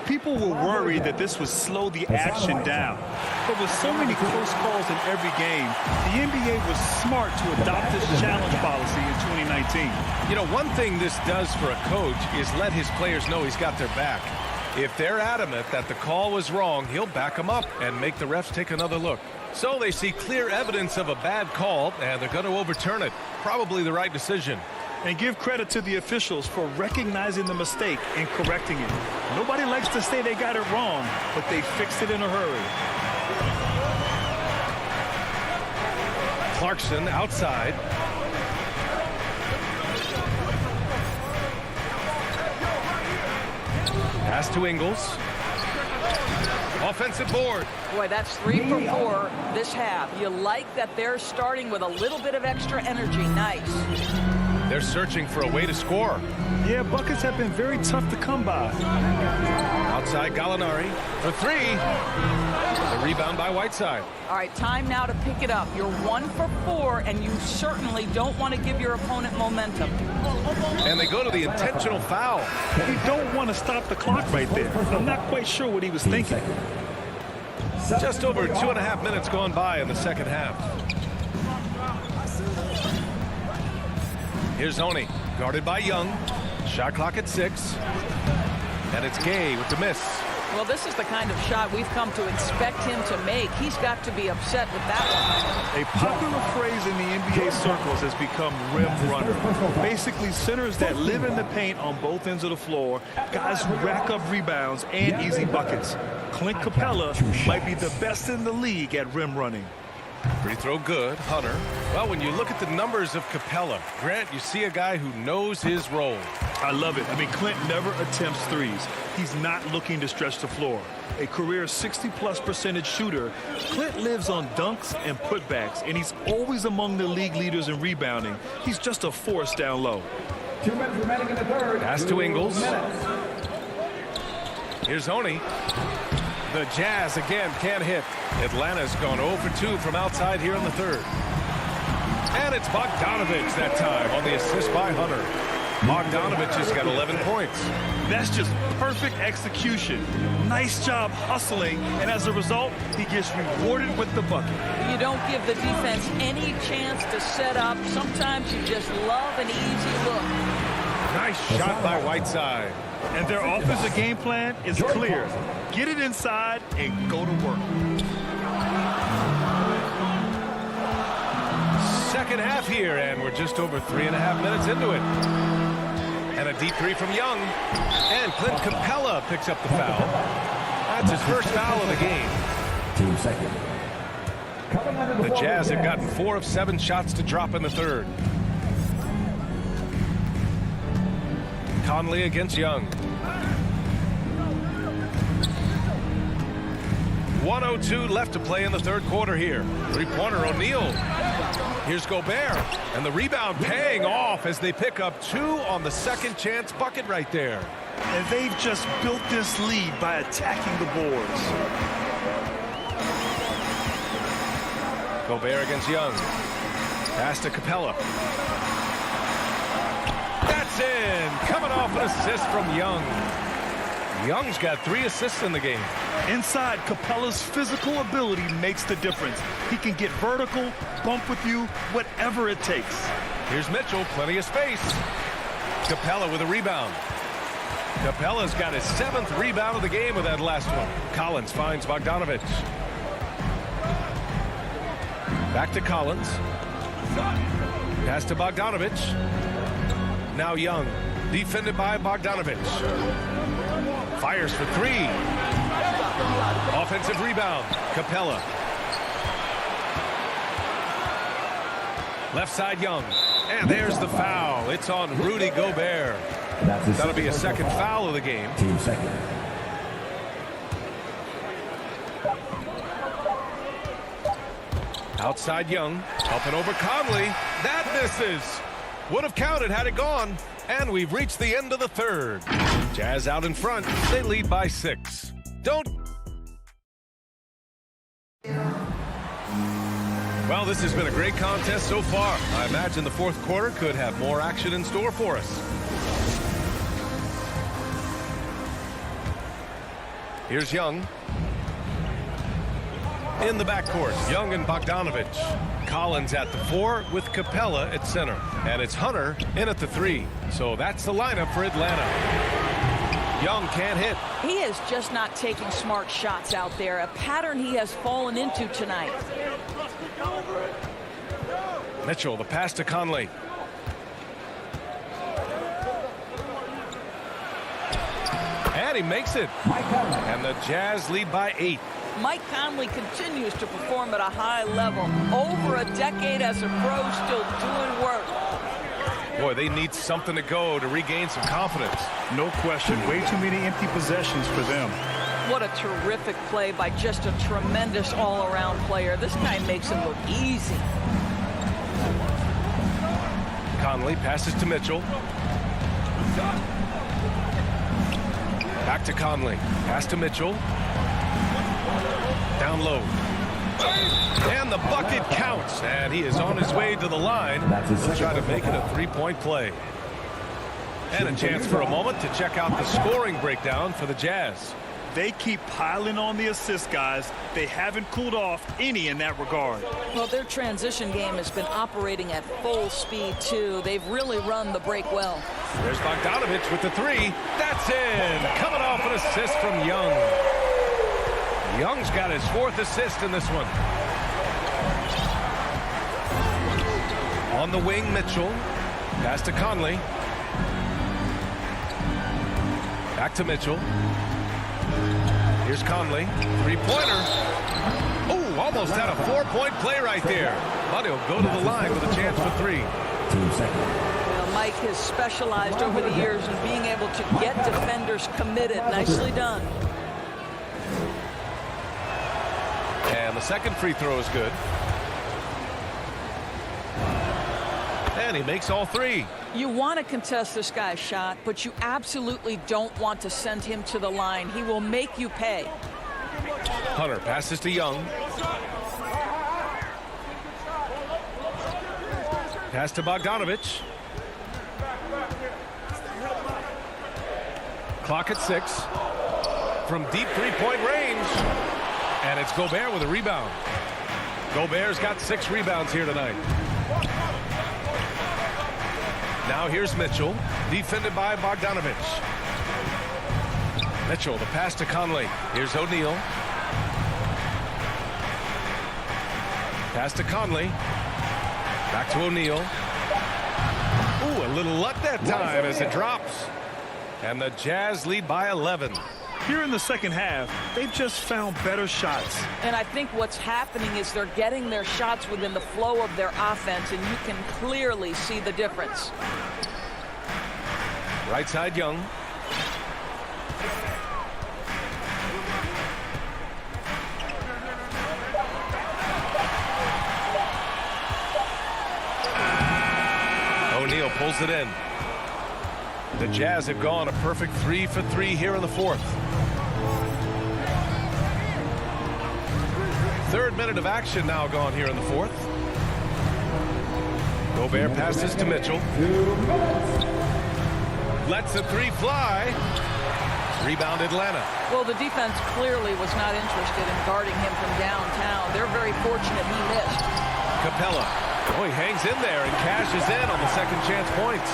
People were worried that this would slow the action down. But with so many close calls in every game, the NBA was smart to adopt this challenge policy in 2019. You know, one thing this does for a coach is let his players know he's got their back. If they're adamant that the call was wrong, he'll back them up and make the refs take another look. So they see clear evidence of a bad call, and they're going to overturn it. Probably the right decision. And give credit to the officials for recognizing the mistake and correcting it. Nobody likes to say they got it wrong, but they fixed it in a hurry. Clarkson outside. Pass to Ingles. Offensive board. Boy, that's 3 for 4 this half. You like that they're starting with a little bit of extra energy. Nice. They're searching for a way to score. Yeah, buckets have been very tough to come by. Outside Gallinari for 3. The rebound by Whiteside. All right, time now to pick it up. You're 1 for 4, and you certainly don't want to give your opponent momentum. And they go to the intentional foul. You don't want to stop the clock right there. I'm not quite sure what he was thinking. Just over 2.5 minutes gone by in the second half. Here's Oni, guarded by Young. Shot clock at 6. And it's Gay with the miss. Well, this is the kind of shot we've come to expect him to make. He's got to be upset with that one. A popular phrase in the NBA circles has become rim runner. Basically, centers that live in the paint on both ends of the floor, guys who rack up rebounds and easy buckets. Clint Capella might be the best in the league at rim running. Free throw good. Hunter. Well, when you look at the numbers of Capella, Grant, you see a guy who knows his role. I love it. I mean, Clint never attempts threes. He's not looking to stretch the floor. A career 60+% shooter, Clint lives on dunks and putbacks, and he's always among the league leaders in rebounding. He's just a force down low. 2 minutes remaining in the third. Pass to Ingles. Here's Oni. The Jazz again can't hit. Atlanta's gone 0 for 2 from outside here in the third. And it's Bogdanovich that time on the assist by Hunter. Bogdanovich has got 11 points. That's just perfect execution. Nice job hustling, and as a result, he gets rewarded with the bucket. You don't give the defense any chance to set up. Sometimes you just love an easy look. Nice shot by Whiteside. And their offensive game plan is clear. Get it inside and go to work. Second half here, and we're just over 3.5 minutes into it. And a deep three from Young. And Clint Capella picks up the foul. That's his first foul of the game. Team second. The Jazz have gotten 4 of 7 shots to drop in the third. Conley against Young. 1:02 left to play in the third quarter here. Three-pointer O'Neal. Here's Gobert. And the rebound paying off as they pick up 2 on the second chance bucket right there. And they've just built this lead by attacking the boards. Gobert against Young. Pass to Capella. That's in. Coming off an assist from Young. Young's got 3 assists in the game. Inside, Capella's physical ability makes the difference. He can get vertical, bump with you, whatever it takes. Here's Mitchell, plenty of space. Capella with a rebound. Capella's got his 7th rebound of the game with that last one. Collins finds Bogdanovich. Back to Collins. Pass to Bogdanovich. Now Young, defended by Bogdanovich. Fires for 3. Offensive rebound, Capella. Left side Young. And there's the foul. It's on Rudy Gobert. That'll be a second foul of the game. Team second. Outside Young, helping over Conley. That misses. Would have counted had it gone. And we've reached the end of the third. Jazz out in front. They lead by 6. Well, this has been a great contest so far. I imagine the fourth quarter could have more action in store for us. Here's Young. In the backcourt, Young and Bogdanovich. Collins at the 4 with Capella at center. And it's Hunter in at the 3. So that's the lineup for Atlanta. Young can't hit. He is just not taking smart shots out there, a pattern he has fallen into tonight. Mitchell, the pass to Conley. And he makes it. And the Jazz lead by 8. Mike Conley continues to perform at a high level. Over a decade as a pro, still doing work. Boy, they need something to go to regain some confidence. No question. Way too many empty possessions for them. What a terrific play by just a tremendous all-around player. This guy makes it look easy. Conley passes to Mitchell. Back to Conley. Pass to Mitchell. Down low. And the bucket counts. And he is on his way to the line to try to make it a three-point play. And a chance for a moment to check out the scoring breakdown for the Jazz. They keep piling on the assists, guys. They haven't cooled off any in that regard. Well, their transition game has been operating at full speed, too. They've really run the break well. There's Bogdanovich with the 3. That's in. Coming off an assist from Young. Young's got his 4th assist in this one. On the wing, Mitchell. Pass to Conley. Back to Mitchell. Here's Conley. Three-pointer. Oh, almost almost had a 4-point play right there. But he'll go to the line with a chance for 3. 2 seconds. Well, Mike has specialized over the years in being able to get defenders committed. Nicely done. And the second free throw is good. And he makes all 3. You want to contest this guy's shot, but you absolutely don't want to send him to the line. He will make you pay. Hunter passes to Young. Pass to Bogdanovich. Clock at 6. From deep three-point range. And it's Gobert with a rebound. Gobert's got 6 rebounds here tonight. Now here's Mitchell, defended by Bogdanovich. Mitchell, the pass to Conley. Here's O'Neal. Pass to Conley. Back to O'Neal. Ooh, a little luck that time as it drops. And the Jazz lead by 11. Here in the second half, they've just found better shots. And I think what's happening is they're getting their shots within the flow of their offense, and you can clearly see the difference. Right side, Young. O'Neal pulls it in. The Jazz have gone a perfect 3 for 3 here in the 4th. 3rd minute of action now gone here in the 4th. Gobert passes to Mitchell. Lets the 3 fly. Rebound Atlanta. Well, the defense clearly was not interested in guarding him from downtown. They're very fortunate he missed. Capella. Oh, he hangs in there and cashes in on the second chance points.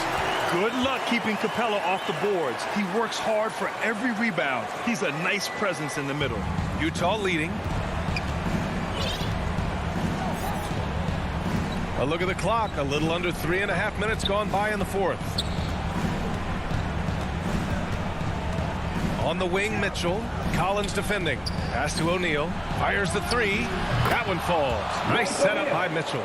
Good luck keeping Capella off the boards. He works hard for every rebound. He's a nice presence in the middle. Utah leading. A look at the clock. A little under 3.5 minutes gone by in the 4th. On the wing, Mitchell. Collins defending. Pass to O'Neal. Fires the 3. That one falls. Nice setup by Mitchell.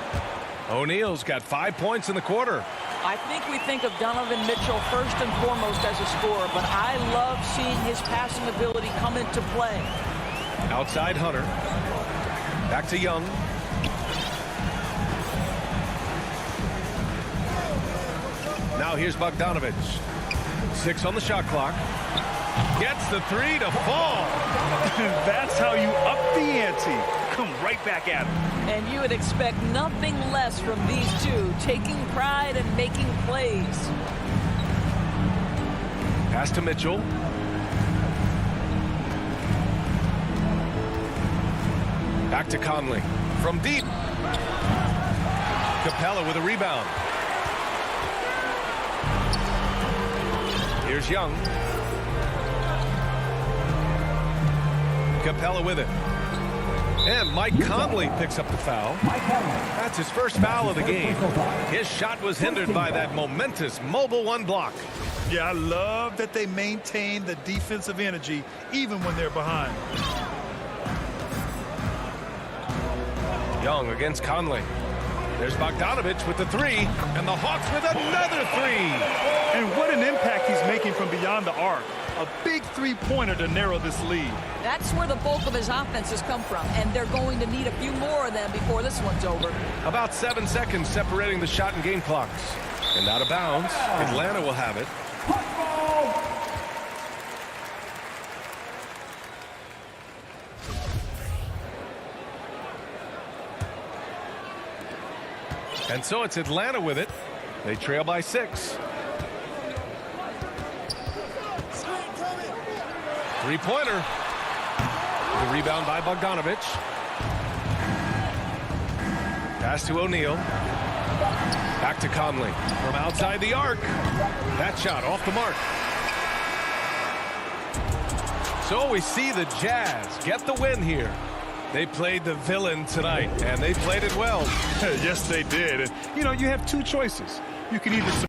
O'Neal's got 5 points in the quarter. I think we think of Donovan Mitchell first and foremost as a scorer, but I love seeing his passing ability come into play. Outside Hunter. Back to Young. Now here's Bogdanovich. 6 on the shot clock. Gets the 3 to fall. That's how you up the ante. Come right back at him. And you would expect nothing less from these two, taking pride and making plays. Pass to Mitchell. Back to Conley. From deep. Capella with a rebound. Here's Young. Capella with it. And Mike Conley picks up the foul. That's his first foul of the game. His shot was hindered by that momentous mobile 1 block. Yeah, I love that they maintain the defensive energy even when they're behind. Young against Conley. There's Bogdanovich with the 3, and the Hawks with another 3. And what an impact he's making from beyond the arc. A big three-pointer to narrow this lead. That's where the bulk of his offense has come from, and they're going to need a few more of them before this one's over. About 7 seconds separating the shot and game clocks. And out of bounds, Atlanta will have it. And so it's Atlanta with it. They trail by 6. Three-pointer. The rebound by Bogdanovich. Pass to O'Neal. Back to Conley. From outside the arc. That shot off the mark. So we see the Jazz get the win here. They played the villain tonight, and they played it well. Yes, they did. And, you know, you have 2 choices. You can either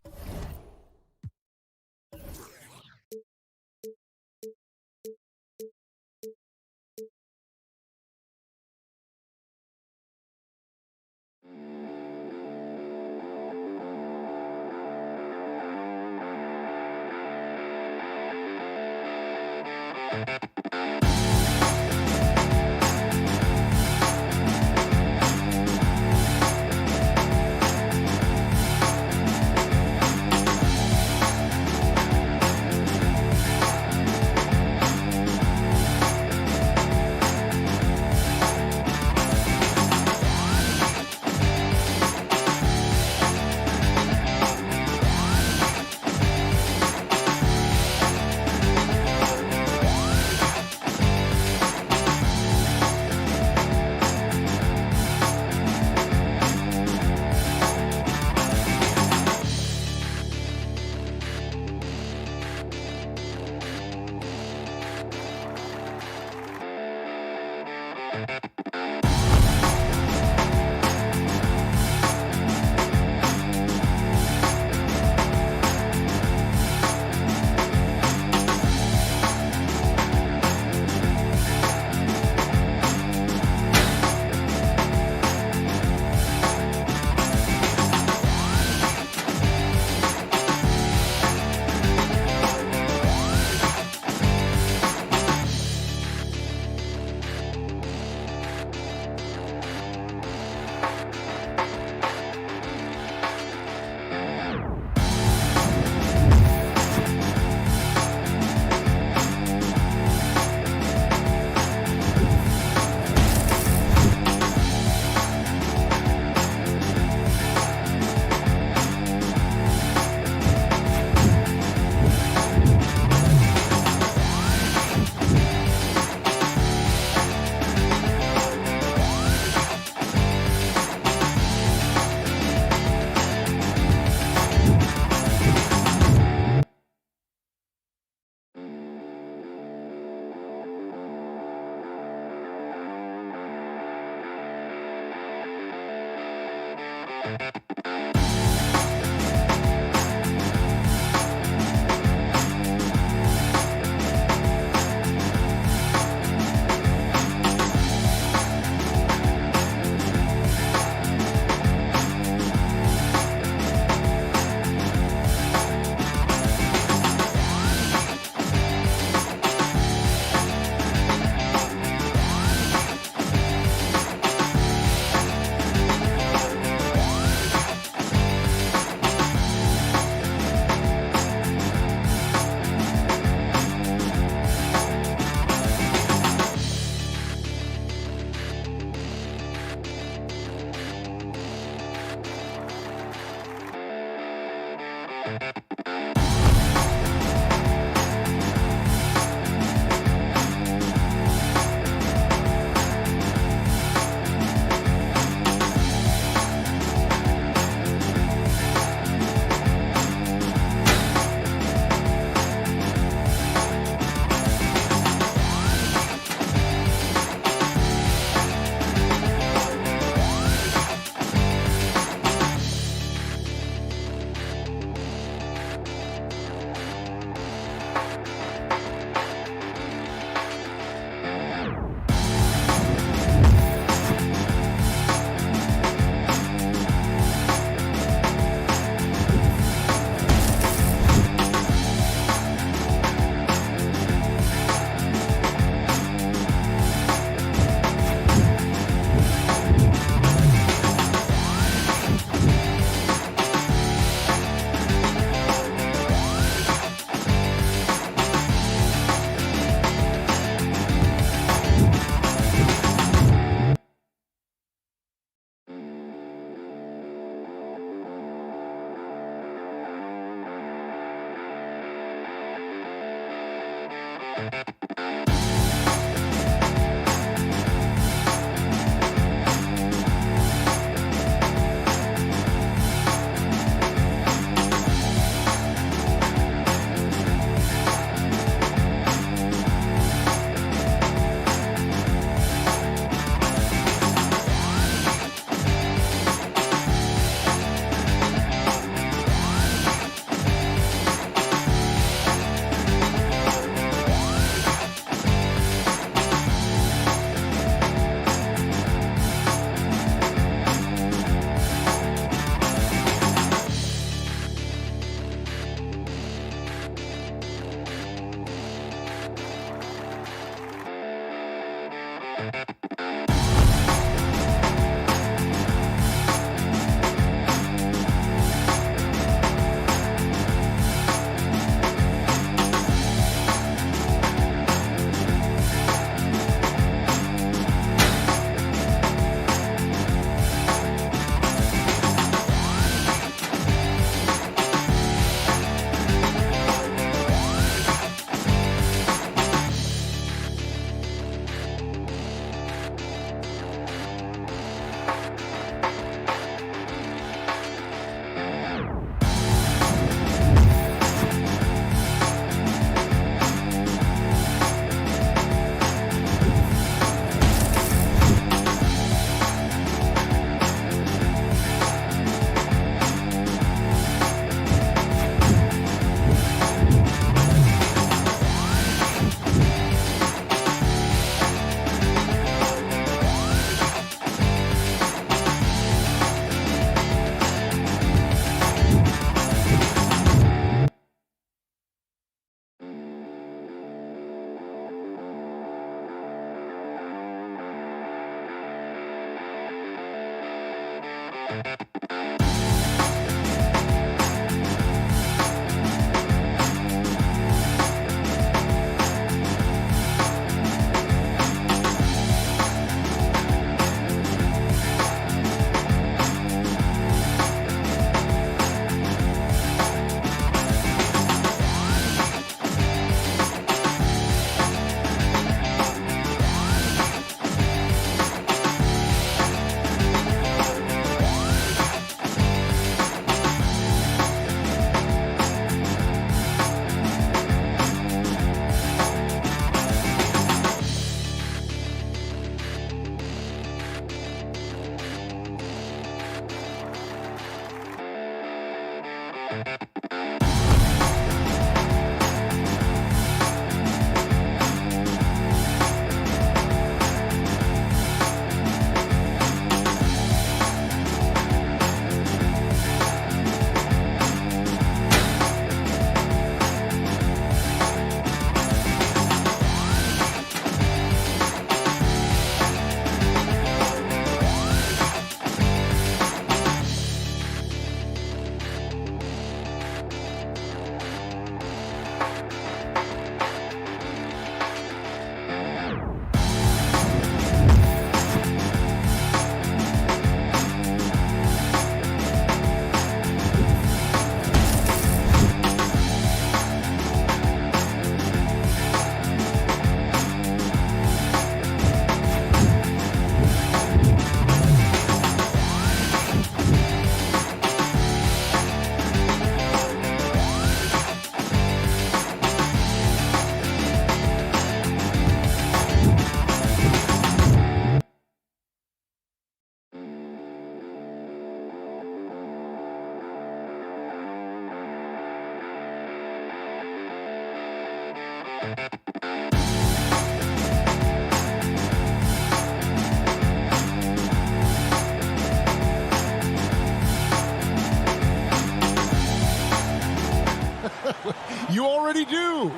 You already do.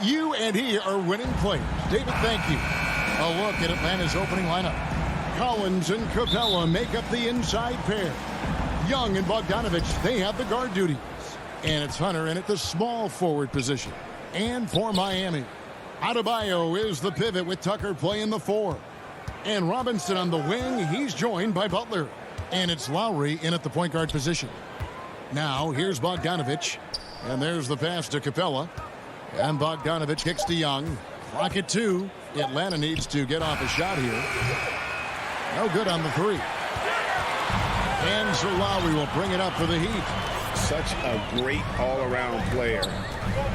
You and he are winning players. David, thank you. A look at Atlanta's opening lineup. Collins and Capella make up the inside pair. Young and Bogdanovich, they have the guard duties. And it's Hunter in at the small forward position. And for Miami, Adebayo is the pivot with Tucker playing the 4. And Robinson on the wing, he's joined by Butler. And it's Lowry in at the point guard position. Now, here's Bogdanovich. And there's the pass to Capella. And Bogdanovich kicks to Young. Clock at 2. Atlanta needs to get off a shot here. No good on the 3. And so Lowry will bring it up for the Heat. Such a great all-around player,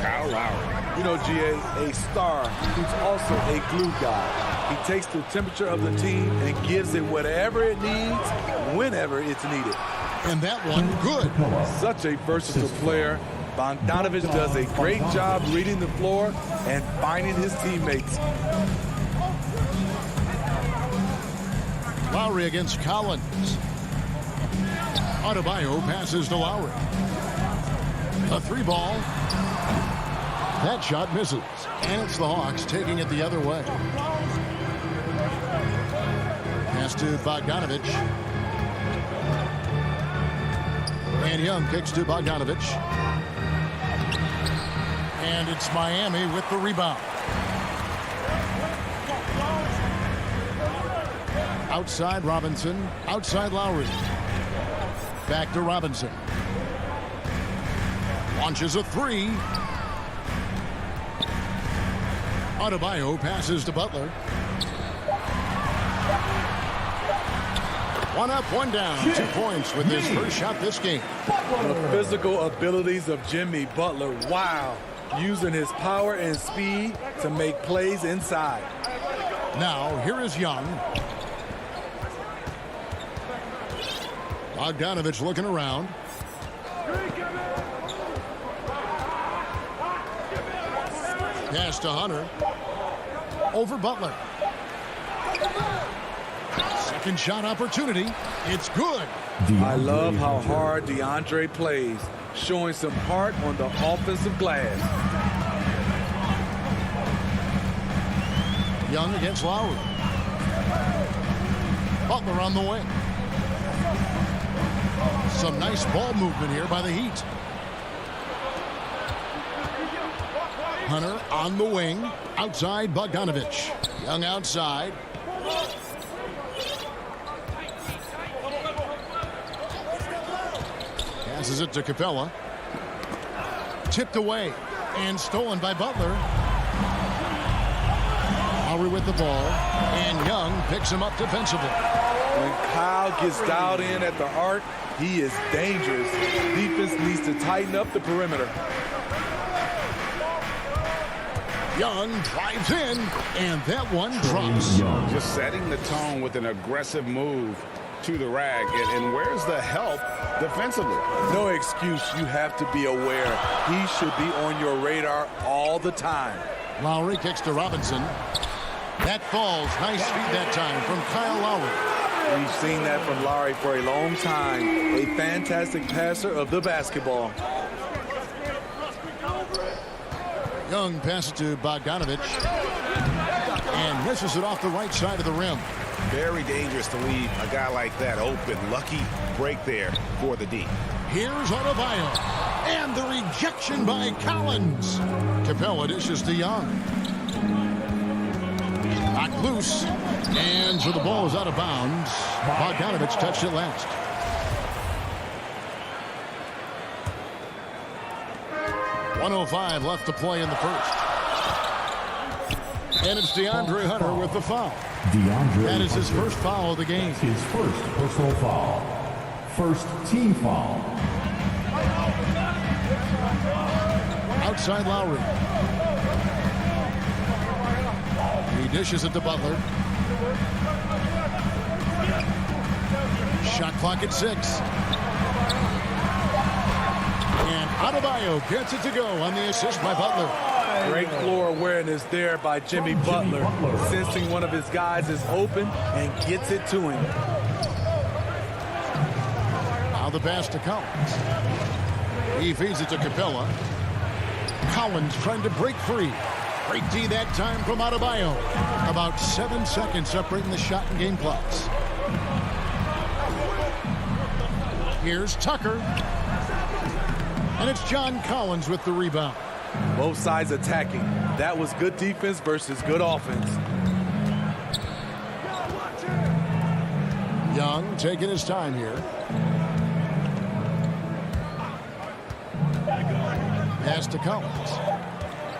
Kyle Lowry. You know, GA, a star who's also a glue guy. He takes the temperature of the team and gives it whatever it needs, whenever it's needed. And that one, good. Such a versatile player. Bogdanovich does a great job reading the floor and finding his teammates. Lowry against Collins. Adebayo passes to Lowry. A 3-ball. That shot misses. And it's the Hawks taking it the other way. Pass to Bogdanovich. And Young kicks to Bogdanovich. And it's Miami with the rebound. Outside Robinson. Outside Lowry. Back to Robinson. Launches a 3. Adebayo passes to Butler. One up, one down. 2 points with his first shot this game. The physical abilities of Jimmy Butler. Wow. Using his power and speed to make plays inside. Now, here is Young. Bogdanovich looking around. Pass to Hunter. Over Butler. Second shot opportunity. It's good. I love how hard DeAndre plays, showing some heart on the offensive glass. Young against Lowry. Butler on the wing. Some nice ball movement here by the Heat. Hunter on the wing. Outside Bogdanovich. Young outside. Passes it to Capella. Tipped away and stolen by Butler. Lowry with the ball, and Young picks him up defensively. When Kyle gets dialed in at the arc, he is dangerous. Defense needs to tighten up the perimeter. Young drives in, and that one drops. Just setting the tone with an aggressive move to the rack. And where's the help defensively? No excuse. You have to be aware. He should be on your radar all the time. Lowry kicks to Robinson. That falls. Nice feed that time from Kyle Lowry. We've seen that from Lowry for a long time. A fantastic passer of the basketball. Young passes to Bogdanovich. And misses it off the right side of the rim. Very dangerous to leave a guy like that open. Lucky break there for the D. Here's Adebayo. And the rejection by Collins. Capella dishes to Young. Knocked loose. And so the ball is out of bounds. Bogdanovich touched it last. .105 left to play in the first. And it's DeAndre Hunter with the foul. That is his first foul of the game. His first personal foul. First team foul. Outside Lowry. He dishes it to Butler. Shot clock at 6. And Adebayo gets it to go on the assist by Butler. Great floor awareness there by Jimmy Butler. Sensing one of his guys is open and gets it to him. Now the pass to Collins. He feeds it to Capella. Collins trying to break free. Great D that time from Adebayo. About 7 seconds separating the shot and game clocks. Here's Tucker. And it's John Collins with the rebound. Both sides attacking. That was good defense versus good offense. Young taking his time here. Pass to Collins.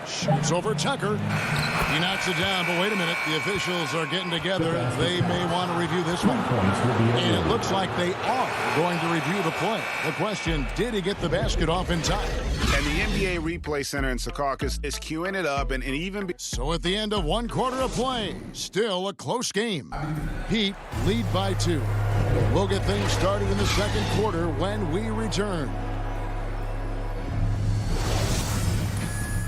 Shoots over Tucker. He knocks it down, but wait a minute. The officials are getting together. They may want to review this one. And it looks like they are going to review the play. The question, did he get the basket off in time? And the NBA Replay Center in Secaucus is queuing it up and even... So at the end of 1 quarter of play, still a close game. Heat lead by 2. We'll get things started in the second quarter when we return.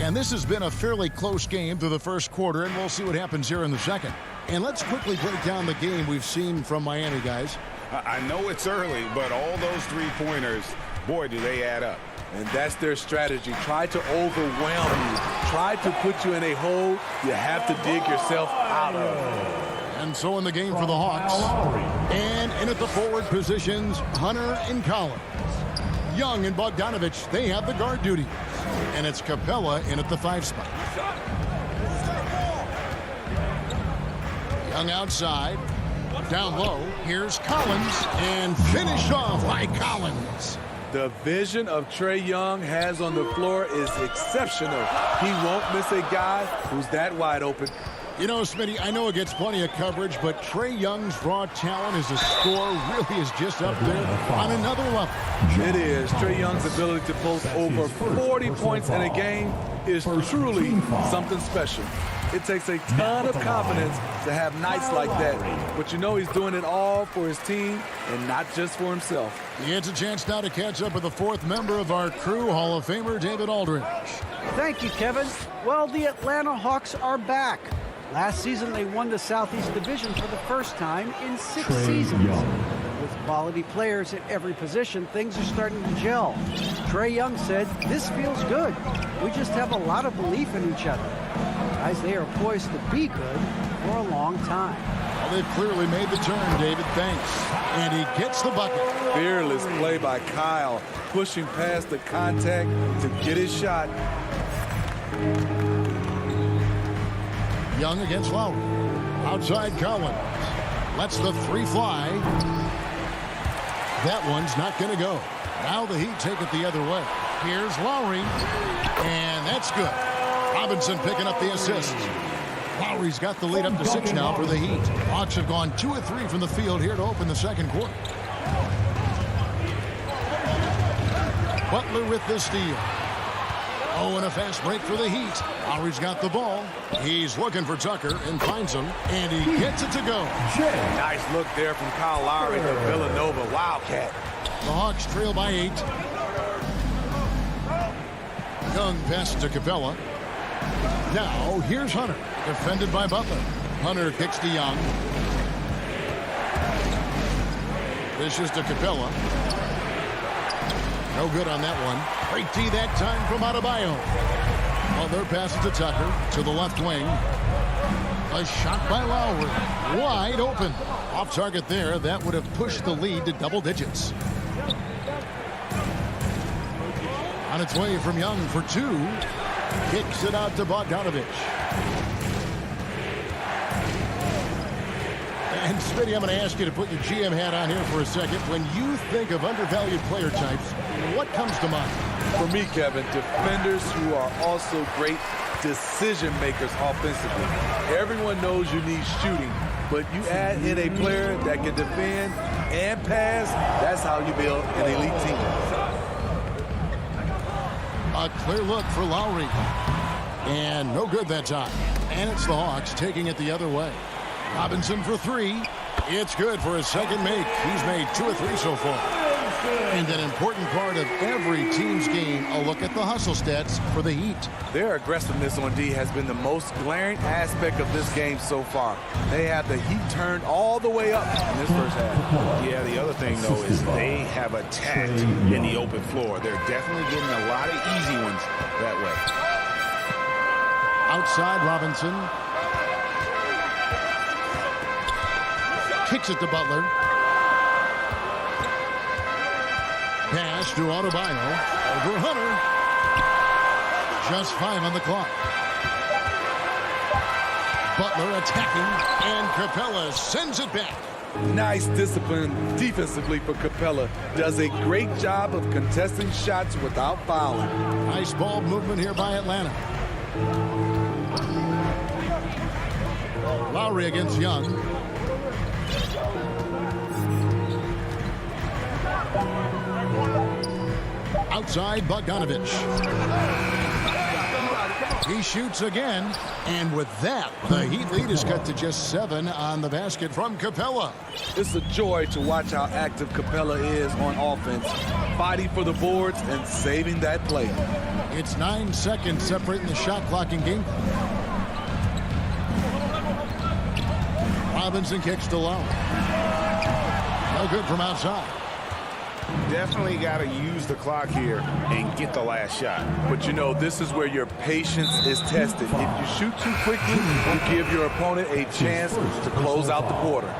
And this has been a fairly close game through the first quarter, and we'll see what happens here in the second. And let's quickly break down the game we've seen from Miami, guys. I know it's early, but all those three-pointers, boy, do they add up. And that's their strategy. Try to overwhelm you. Try to put you in a hole you have to dig yourself out of. And so in the game for the Hawks. And in at the forward positions, Hunter and Collins. Young and Bogdanovich, they have the guard duty. And it's Capella in at the 5 spot. Young outside. Down low. Here's Collins. And finished off by Collins. The vision of Trae Young has on the floor is exceptional. He won't miss a guy who's that wide open. You know, Smitty, I know it gets plenty of coverage, but Trae Young's raw talent as a scorer really is just up there on another level. It is. Trae Young's ability to post over 40 points in a game is truly something special. It takes a ton of confidence to have nights like that. But you know he's doing it all for his team and not just for himself. He gets a chance now to catch up with the 4th member of our crew, Hall of Famer David Aldridge. Thank you, Kevin. Well, the Atlanta Hawks are back. Last season, they won the Southeast Division for the first time in 6 seasons. With quality players at every position, things are starting to gel. Trae Young said, "This feels good. We just have a lot of belief in each other." Guys, they are poised to be good for a long time. Well, they've clearly made the turn, David. Thanks. And he gets the bucket. Fearless play by Kyle, pushing past the contact to get his shot. Young against Lowry. Outside Collins. Lets the three fly. That one's not going to go. Now the Heat take it the other way. Here's Lowry. And that's good. Robinson picking up the assist. Lowry's got the lead up to 6 now for the Heat. Hawks have gone 2 of 3 from the field here to open the second quarter. Butler with the steal. Oh, and a fast break for the Heat. Lowry's got the ball. He's looking for Tucker and finds him, and he gets it to go. Nice look there from Kyle Lowry to Villanova. Wildcat. The Hawks trail by 8. Young passes to Capella. Now, here's Hunter. Defended by Butler. Hunter kicks to Young. Dishes to Capella. No good on that one. Great D that time from Adebayo. Butler passes to Tucker to the left wing. A shot by Lowry. Wide open. Off target there. That would have pushed the lead to double digits. On its way from Young for 2. Kicks it out to Bogdanovich. And Smitty, I'm going to ask you to put your GM hat on here for a second. When you think of undervalued player types, what comes to mind? For me, Kevin, defenders who are also great decision makers offensively. Everyone knows you need shooting, but you add in a player that can defend and pass, that's how you build an elite team. A clear look for Lowry. And no good that time. And it's the Hawks taking it the other way. Robinson for 3. It's good for his second make. He's made 2 of 3 so far. And an important part of every team's game, a look at the hustle stats for the Heat. Their aggressiveness on D has been the most glaring aspect of this game so far. They have the Heat turned all the way up in this first half. Yeah, the other thing, though, is they have attacked in the open floor. They're definitely getting a lot of easy ones that way. Outside Robinson. Kicks it to Butler. Pass to Adebayo. Over Hunter. Just 5 on the clock. Butler attacking, and Capella sends it back. Nice discipline defensively for Capella. Does a great job of contesting shots without fouling. Nice ball movement here by Atlanta. Lowry against Young. Outside Bogdanovich. He shoots again, and with that, the Heat lead is cut to just 7 on the basket from Capella. It's a joy to watch how active Capella is on offense, fighting for the boards and saving that play. It's 9 seconds separating the shot clock and game clock. Robinson kicks to Lowe. No good from outside. Definitely got to use the clock here and get the last shot. But you know, this is where your patience is tested. If you shoot too quickly, you give your opponent a chance to close out the quarter.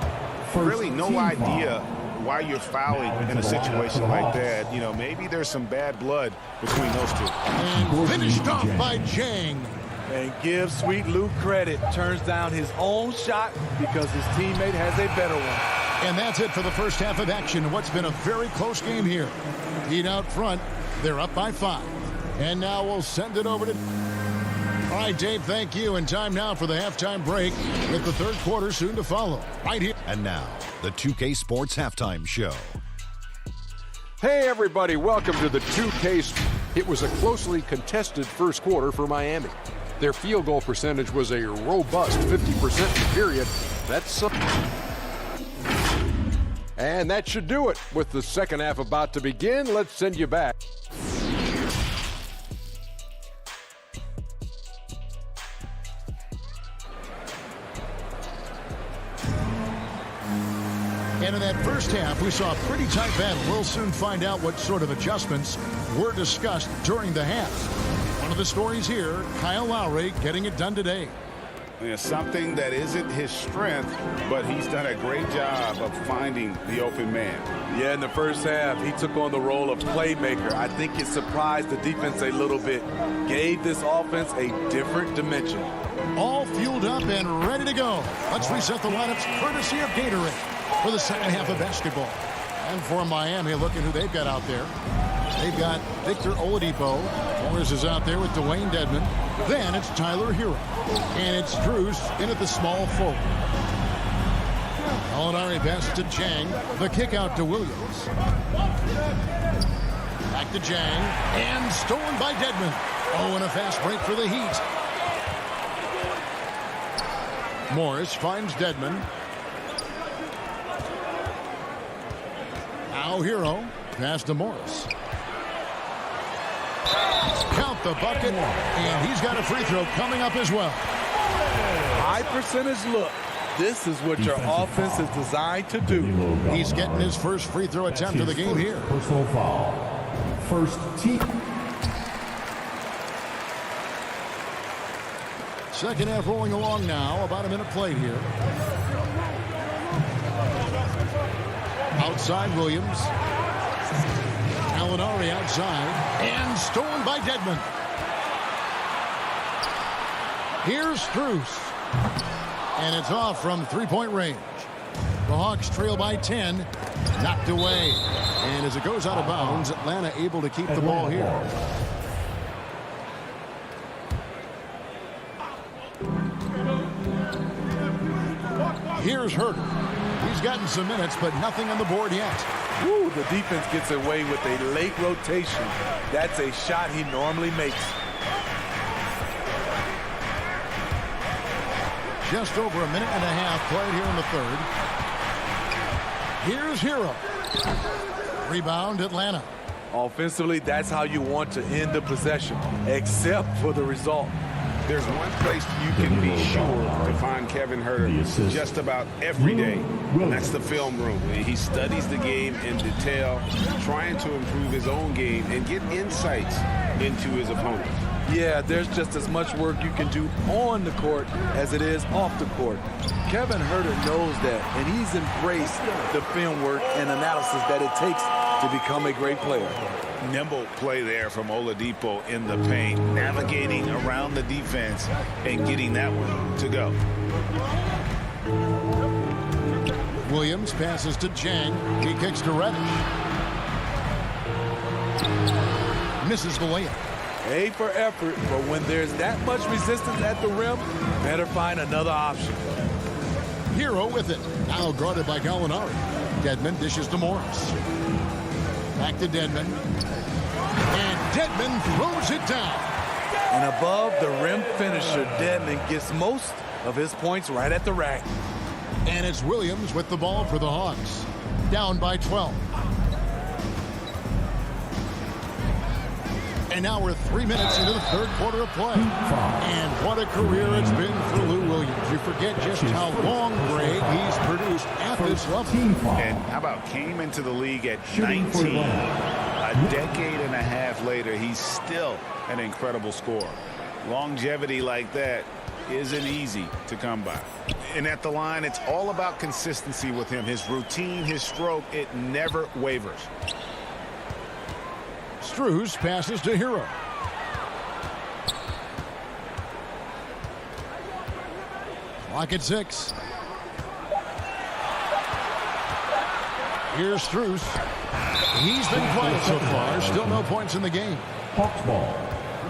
Really no idea why you're fouling in a situation like that. You know, maybe there's some bad blood between those two. And finished off by Jang. And give Sweet Luke credit. Turns down his own shot because his teammate has a better one. And that's it for the first half of action. What's been a very close game here. Heat out front. They're up by 5. And now we'll send it over to... All right, Dave, thank you. And time now for the halftime break with the third quarter soon to follow. Right here. And now, the 2K Sports Halftime Show. Hey, everybody. Welcome to the 2K. It was a closely contested first quarter for Miami. Their field goal percentage was a robust 50% in the period. That's something. And that should do it. With the second half about to begin, let's send you back. And in that first half, we saw a pretty tight battle. We'll soon find out what sort of adjustments were discussed during the half. One of the stories here, Kyle Lowry getting it done today. Something that isn't his strength, but he's done a great job of finding the open man. Yeah, in the first half, he took on the role of playmaker. I think it surprised the defense a little bit, gave this offense a different dimension. All fueled up and ready to go. Let's reset the lineups courtesy of Gatorade for the second half of basketball. And for Miami, look at who they've got out there. They've got Victor Oladipo. Morris is out there with Dwayne Dedmon. Then it's Tyler Hero. And it's Drews in at the small forward. Alinari passes to Chang. The kick out to Williams. Back to Chang. And stolen by Dedmon. Oh, and a fast break for the Heat. Morris finds Dedmon. Now Hero. Pass to Morris. Count the bucket, and he's got a free throw coming up as well. High percentage look. This is what your offense is designed to do. He's getting his first free throw attempt of the game here. Personal foul. First team. Second half rolling along now. About a minute played here. Outside Williams. Alinari outside. And stolen by Dedmon. Here's Strus. And it's off from three-point range. The Hawks trail by 10. Knocked away. And as it goes out of bounds, Atlanta able to keep the ball here. Here's Herter. He's gotten some minutes, but nothing on the board yet. Woo, the defense gets away with a late rotation. That's a shot he normally makes. Just over a minute and a half played here in the third. Here's Hero. Rebound, Atlanta. Offensively, that's how you want to end the possession, except for the result. There's one place you can be sure to find Kevin Herter just about every day, and that's the film room. He studies the game in detail, trying to improve his own game and get insights into his opponent. Yeah, there's just as much work you can do on the court as it is off the court. Kevin Herter knows that, and he's embraced the film work and analysis that it takes to become a great player. Nimble play there from Oladipo in the paint, navigating around the defense and getting that one to go. Williams passes to Chang. He kicks to Reddish. Misses the layup. A for effort, but when there's that much resistance at the rim, better find another option. Hero with it. Now guarded by Gallinari. Dedmon dishes to Morris. Back to Dedmon. And Dedmon throws it down. And above the rim finisher, Dedmon gets most of his points right at the rack. And it's Williams with the ball for the Hawks. Down by 12. And now we're 3 minutes into the third quarter of play. And what a career it's been for Lou Williams. You forget just how long, Greg, he's produced at this level. And how about came into the league at 19? A decade and a half later, he's still an incredible scorer. Longevity like that isn't easy to come by. And at the line, it's all about consistency with him. His routine, his stroke, it never wavers. Strus passes to Hero. Clock at 6. Here's Strus. He's been quiet so far. Still no points in the game. Hawks ball.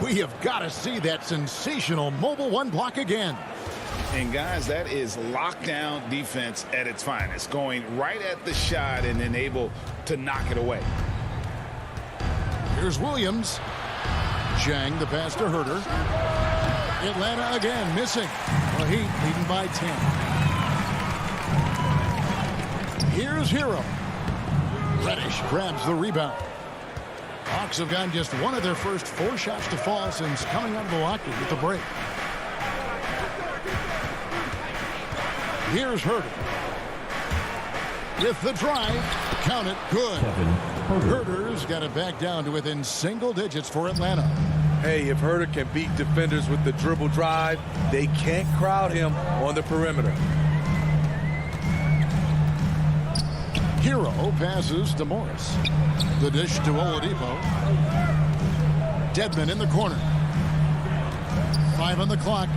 We have got to see that sensational mobile one block again. And guys, that is lockdown defense at its finest. Going right at the shot and then able to knock it away. Here's Williams. Chang, the pass to Herter. Atlanta again missing. The Heat leading by 10. Here's Hero. Reddish grabs the rebound. Hawks have gotten just one of their first 4 shots to fall since coming out of the locker with the break. Here's Herter. With the drive. Count it. Good. Herter's got it back down to within single digits for Atlanta. Hey, if Herter can beat defenders with the dribble drive, they can't crowd him on the perimeter. Hero passes to Morris. The dish to Oladipo. Dedmon in the corner. 5 on the clock.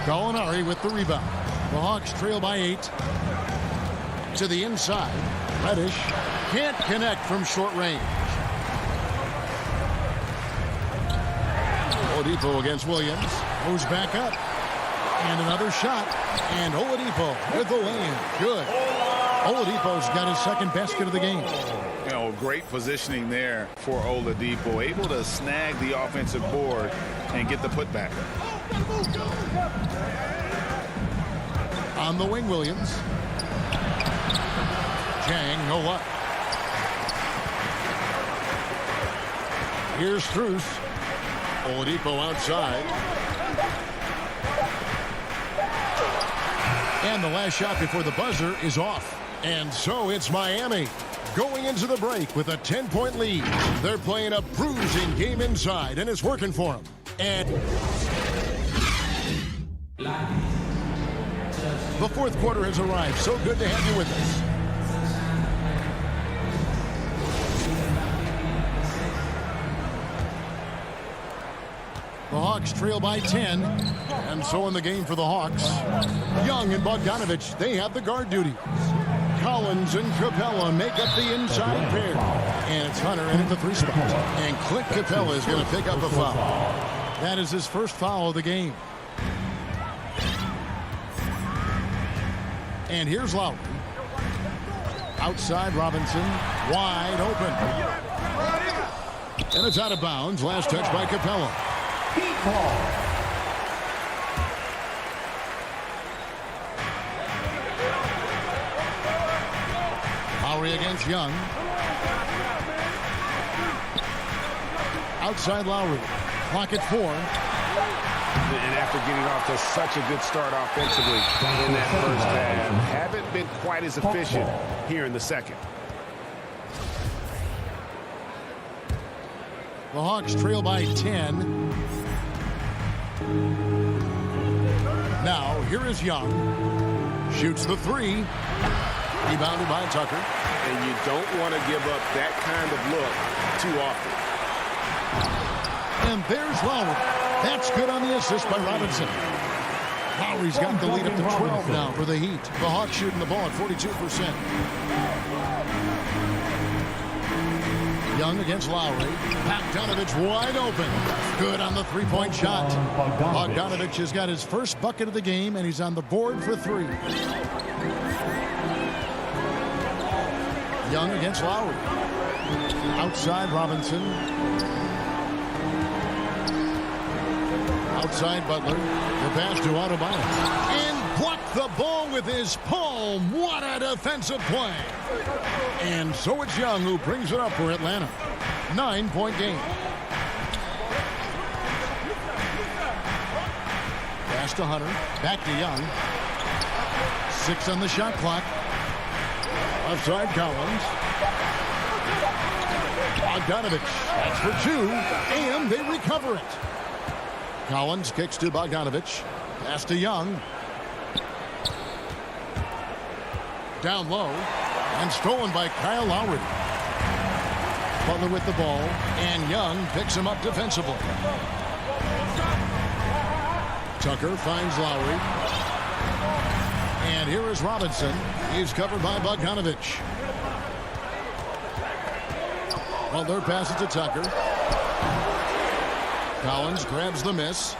Gallinari with the rebound. The Hawks trail by 8. To the inside. Reddish can't connect from short range. Oladipo against Williams. Moves back up. And another shot. And Oladipo with the lane. Good. Oladipo's got his second basket of the game. You know, great positioning there for Oladipo. Able to snag the offensive board and get the putback. On the wing, Williams. Jang, no luck. Here's Strus. Oladipo outside. And the last shot before the buzzer is off. And so it's Miami going into the break with a 10-point lead. They're playing a bruising game inside, and it's working for them. And the fourth quarter has arrived. So good to have you with us. The Hawks trail by 10. And so in the game for the Hawks, Young and Bogdanovich, they have the guard duty. Collins and Capella make up the inside pair. And it's Hunter in at the 3 spot. And Clint Capella is going to pick up a foul. That is his first foul of the game. And here's Lowry. Outside Robinson, wide open. And it's out of bounds. Last touch by Capella. Lowry against Young. Outside Lowry. Clock at 4. And after getting off to such a good start offensively in that first half, haven't been quite as efficient here in the second. The Hawks trail by 10. Now, here is Young. Shoots the 3. Rebounded by Tucker. And you don't want to give up that kind of look too often. And there's Lowry. That's good on the assist by Robinson. Lowry's got the lead up to 12 now for the Heat. The Hawks shooting the ball at 42%. Young against Lowry. Bogdanovich wide open. Good on the 3-point shot. Bogdanovich has got his first bucket of the game, and he's on the board for 3. Young against Lowry. Outside Robinson. Outside Butler. The pass to Adebayo. And blocked the ball with his palm. What a defensive play. And so it's Young who brings it up for Atlanta. 9-point game. Pass to Hunter. Back to Young. 6 on the shot clock. Offside Collins. Bogdanovich. That's for 2. And they recover it. Collins kicks to Bogdanovich. Pass to Young. Down low. And stolen by Kyle Lowry. Butler with the ball. And Young picks him up defensively. Tucker finds Lowry. And here is Robinson. He's covered by Bogdanovich. Butler passes to Tucker. Collins grabs the miss.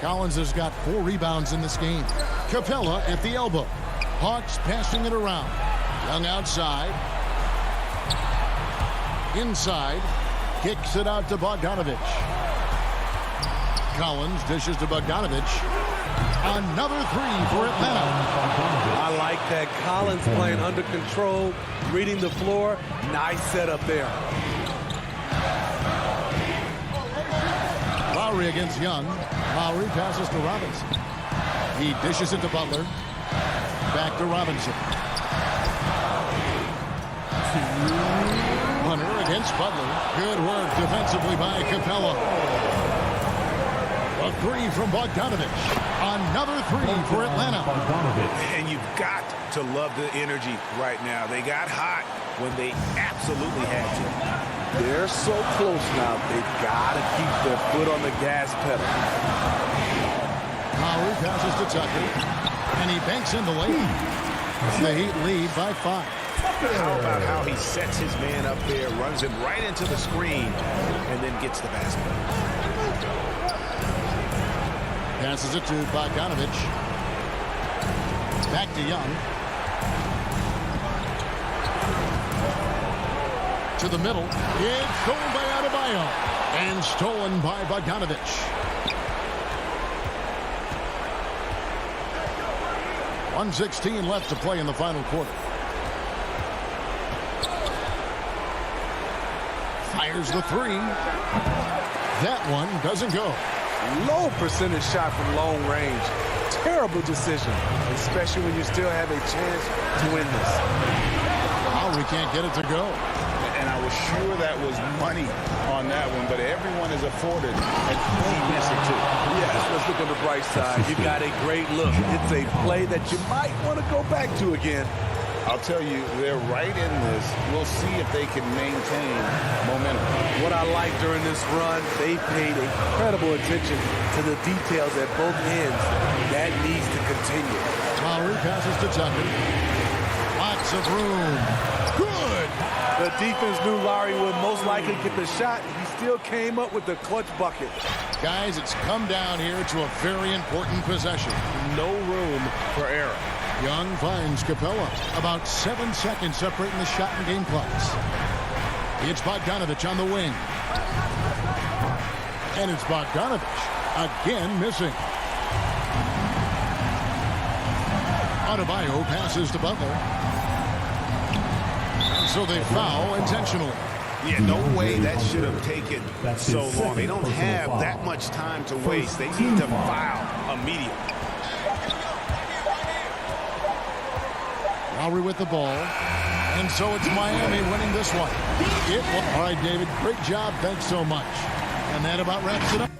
Collins has got 4 rebounds in this game. Capella at the elbow. Hawks passing it around. Young outside. Inside. Kicks it out to Bogdanovich. Collins dishes to Bogdanovich. Another 3 for Atlanta. I like that. Collins playing under control, reading the floor. Nice setup there. Lowry against Young. Lowry passes to Robinson. He dishes it to Butler. Back to Robinson. Hunter against Butler. Good work defensively by Capella. A three from Bogdanovich. Another three for Atlanta. And you've got to love the energy right now. They got hot when they absolutely had to. They're so close now. They've got to keep their foot on the gas pedal. Lowry passes to Tucker, and he banks in the lane. The Heat lead by 5. How about how he sets his man up there, runs him right into the screen, and then gets the basket. Passes it to Bogdanovich. Back to Young. To the middle. It's stolen by Adebayo. And stolen by Bogdanovich. 1:16 left to play in the final quarter. Fires the three. That one doesn't go. Low percentage shot from long range. Terrible decision, especially when you still have a chance to win this. Lowry can't get it to go. And I was sure that was money on that one, but everyone is afforded an easy miss or two. Yes, let's look on the bright side. You got a great look. It's a play that you might want to go back to again. I'll tell you, they're right in this. We'll see if they can maintain momentum. What I like during this run, they paid incredible attention to the details at both ends. That needs to continue. Lowry passes to Tucker. Lots of room. Good. The defense knew Lowry would most likely get the shot. He still came up with the clutch bucket. Guys, it's come down here to a very important possession. No room for error. Young finds Capella. About 7 seconds separating the shot and game clocks. It's Bogdanovich on the wing. And it's Bogdanovich again missing. Adebayo passes to Butler. So they foul intentionally. Yeah, no way that should have taken so long. They don't have that much time to waste. They need to foul immediately. Lowry with the ball. And so it's Miami winning this one. All right, David, great job. Thanks so much. And that about wraps it up.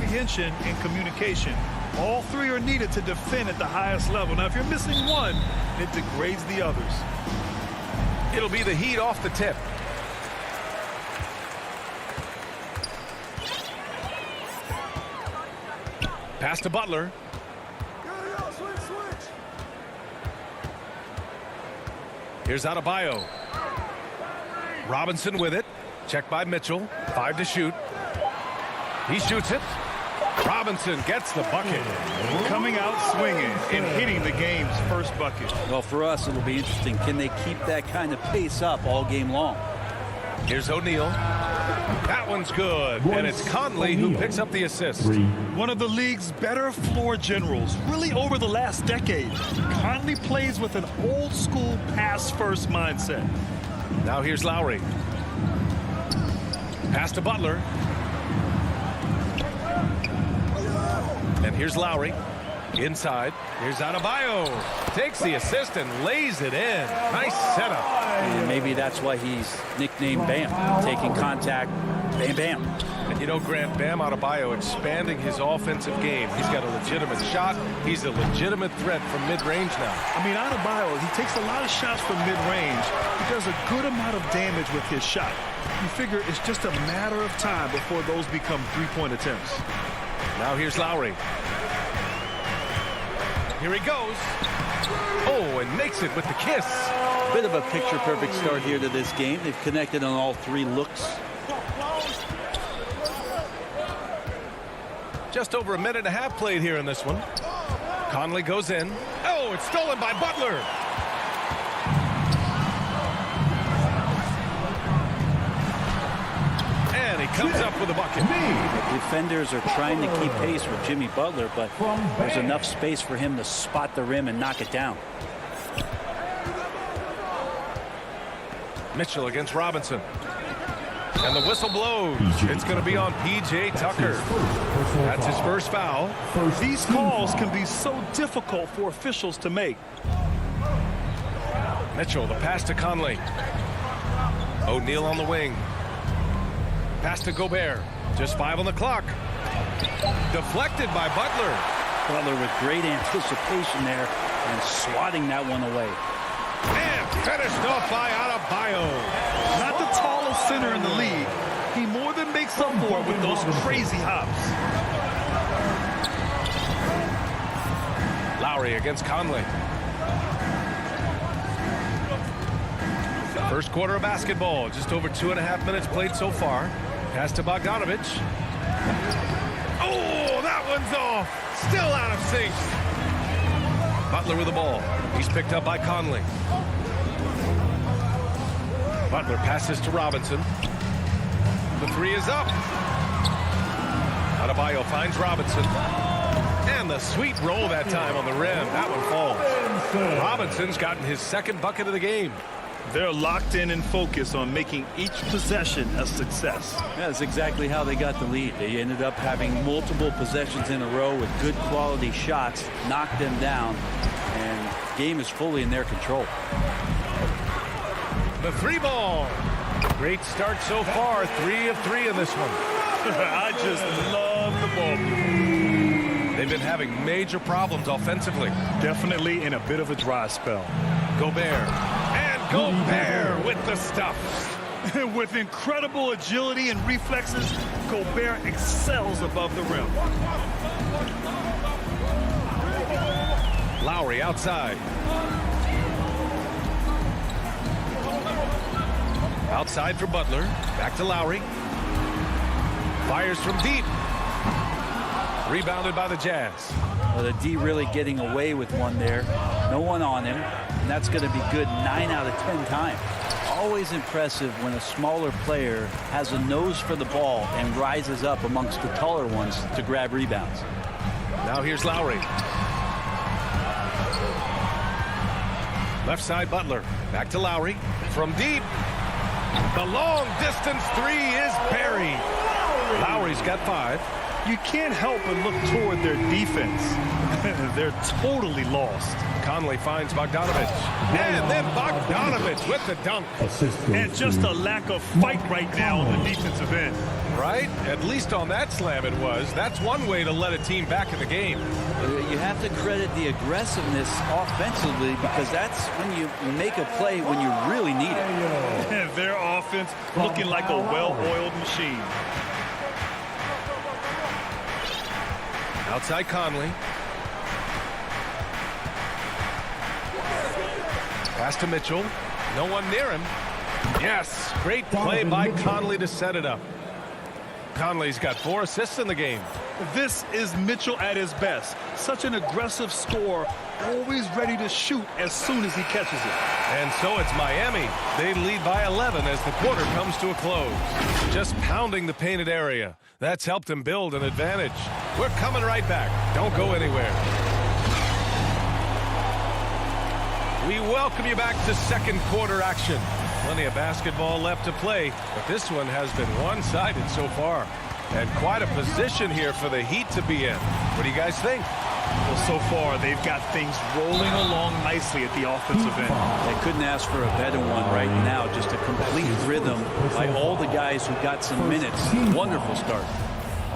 Comprehension and communication. All three are needed to defend at the highest level. Now, if you're missing one, it degrades the others. It'll be the Heat off the tip. Pass to Butler. Here's Adebayo. Robinson with it. Checked by Mitchell. 5 to shoot. He shoots it. Robinson gets the bucket. Coming out swinging and hitting the game's first bucket. Well, for us, it'll be interesting. Can they keep that kind of pace up all game long? Here's O'Neal. That one's good. And it's Conley who picks up the assist. One of the league's better floor generals, really over the last decade. Conley plays with an old-school pass-first mindset. Now here's Lowry. Pass to Butler. And here's Lowry. Inside. Here's Adebayo. Takes the assist and lays it in. Nice setup. And maybe that's why he's nicknamed Bam. Taking contact, bam, bam. And you know, Grant, Bam Adebayo expanding his offensive game. He's got a legitimate shot. He's a legitimate threat from mid-range now. I mean, Adebayo, he takes a lot of shots from mid-range. He does a good amount of damage with his shot. You figure it's just a matter of time before those become three-point attempts. Now here's Lowry. Here he goes. Oh, and makes it with the kiss. Bit of a picture-perfect start here to this game. They've connected on all three looks. Just over a minute and a half played here in this one. Conley goes in. Oh, it's stolen by Butler. And he comes up with a bucket. The defenders are trying to keep pace with Jimmy Butler, but there's enough space for him to spot the rim and knock it down. Mitchell against Robinson. And the whistle blows. It's going to be on P.J. Tucker. That's his first foul. These calls can be so difficult for officials to make. Mitchell, the pass to Conley. O'Neal on the wing. Pass to Gobert. Just 5 on the clock. Deflected by Butler. Butler with great anticipation there and swatting that one away. And finished off by Adebayo. Not the tallest center in the league. He more than makes up for it with those crazy hops. Lowry against Conley. First quarter of basketball. Just over 2.5 minutes played so far. Pass to Bogdanovich. Oh, that one's off. Still out of sync. Butler with the ball. He's picked up by Conley. Butler passes to Robinson. The three is up. Adebayo finds Robinson. And the sweet roll that time on the rim. That one falls. Robinson's gotten his second bucket of the game. They're locked in and focused on making each possession a success. That's exactly how they got the lead. They ended up having multiple possessions in a row with good quality shots, knocked them down, and the game is fully in their control. The three ball. Great start so far. 3 of 3 in this one. I just love the ball. They've been having major problems offensively. Definitely in a bit of a dry spell. Gobert. Gobert with the stuff. With incredible agility and reflexes, Gobert excels above the rim. Lowry outside. Outside for Butler. Back to Lowry. Fires from deep. Rebounded by the Jazz. Well, the D really getting away with one there. No one on him. And that's going to be good 9 out of 10 times. Always impressive when a smaller player has a nose for the ball and rises up amongst the taller ones to grab rebounds. Now here's Lowry. Left side Butler. Back to Lowry. From deep. The long distance three is buried. Lowry's got 5. You can't help but look toward their defense. They're totally lost. Conley finds Bogdanovich. And then Bogdanovich with the dunk. And just a lack of fight right now on the defensive end. Right? At least on that slam it was. That's one way to let a team back in the game. You have to credit the aggressiveness offensively because that's when you make a play when you really need it. Their offense looking like a well-oiled machine. Outside Conley. Pass to Mitchell. No one near him. Yes, great play by Conley to set it up. Conley's got 4 assists in the game. This is Mitchell at his best. Such an aggressive scorer, always ready to shoot as soon as he catches it. And so it's Miami. They lead by 11 as the quarter comes to a close. Just pounding the painted area. That's helped him build an advantage. We're coming right back. Don't go anywhere. We welcome you back to second quarter action. Plenty of basketball left to play, but this one has been one-sided so far. And quite a position here for the Heat to be in. What do you guys think? Well, so far, they've got things rolling along nicely at the offensive end. They couldn't ask for a better one right now. Just a complete rhythm by all the guys who got some minutes. Wonderful start.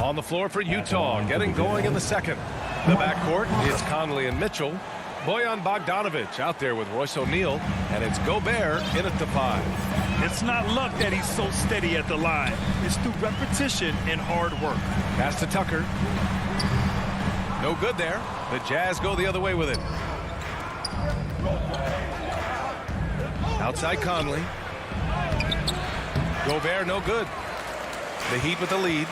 On the floor for Utah, getting going in the second. The backcourt is Conley and Mitchell. Bojan Bogdanovich out there with Royce O'Neal, and it's Gobert in at the 5. It's not luck that he's so steady at the line. It's through repetition and hard work. Pass to Tucker. No good there. The Jazz go the other way with it. Outside Conley. Gobert no good. The Heat with the lead.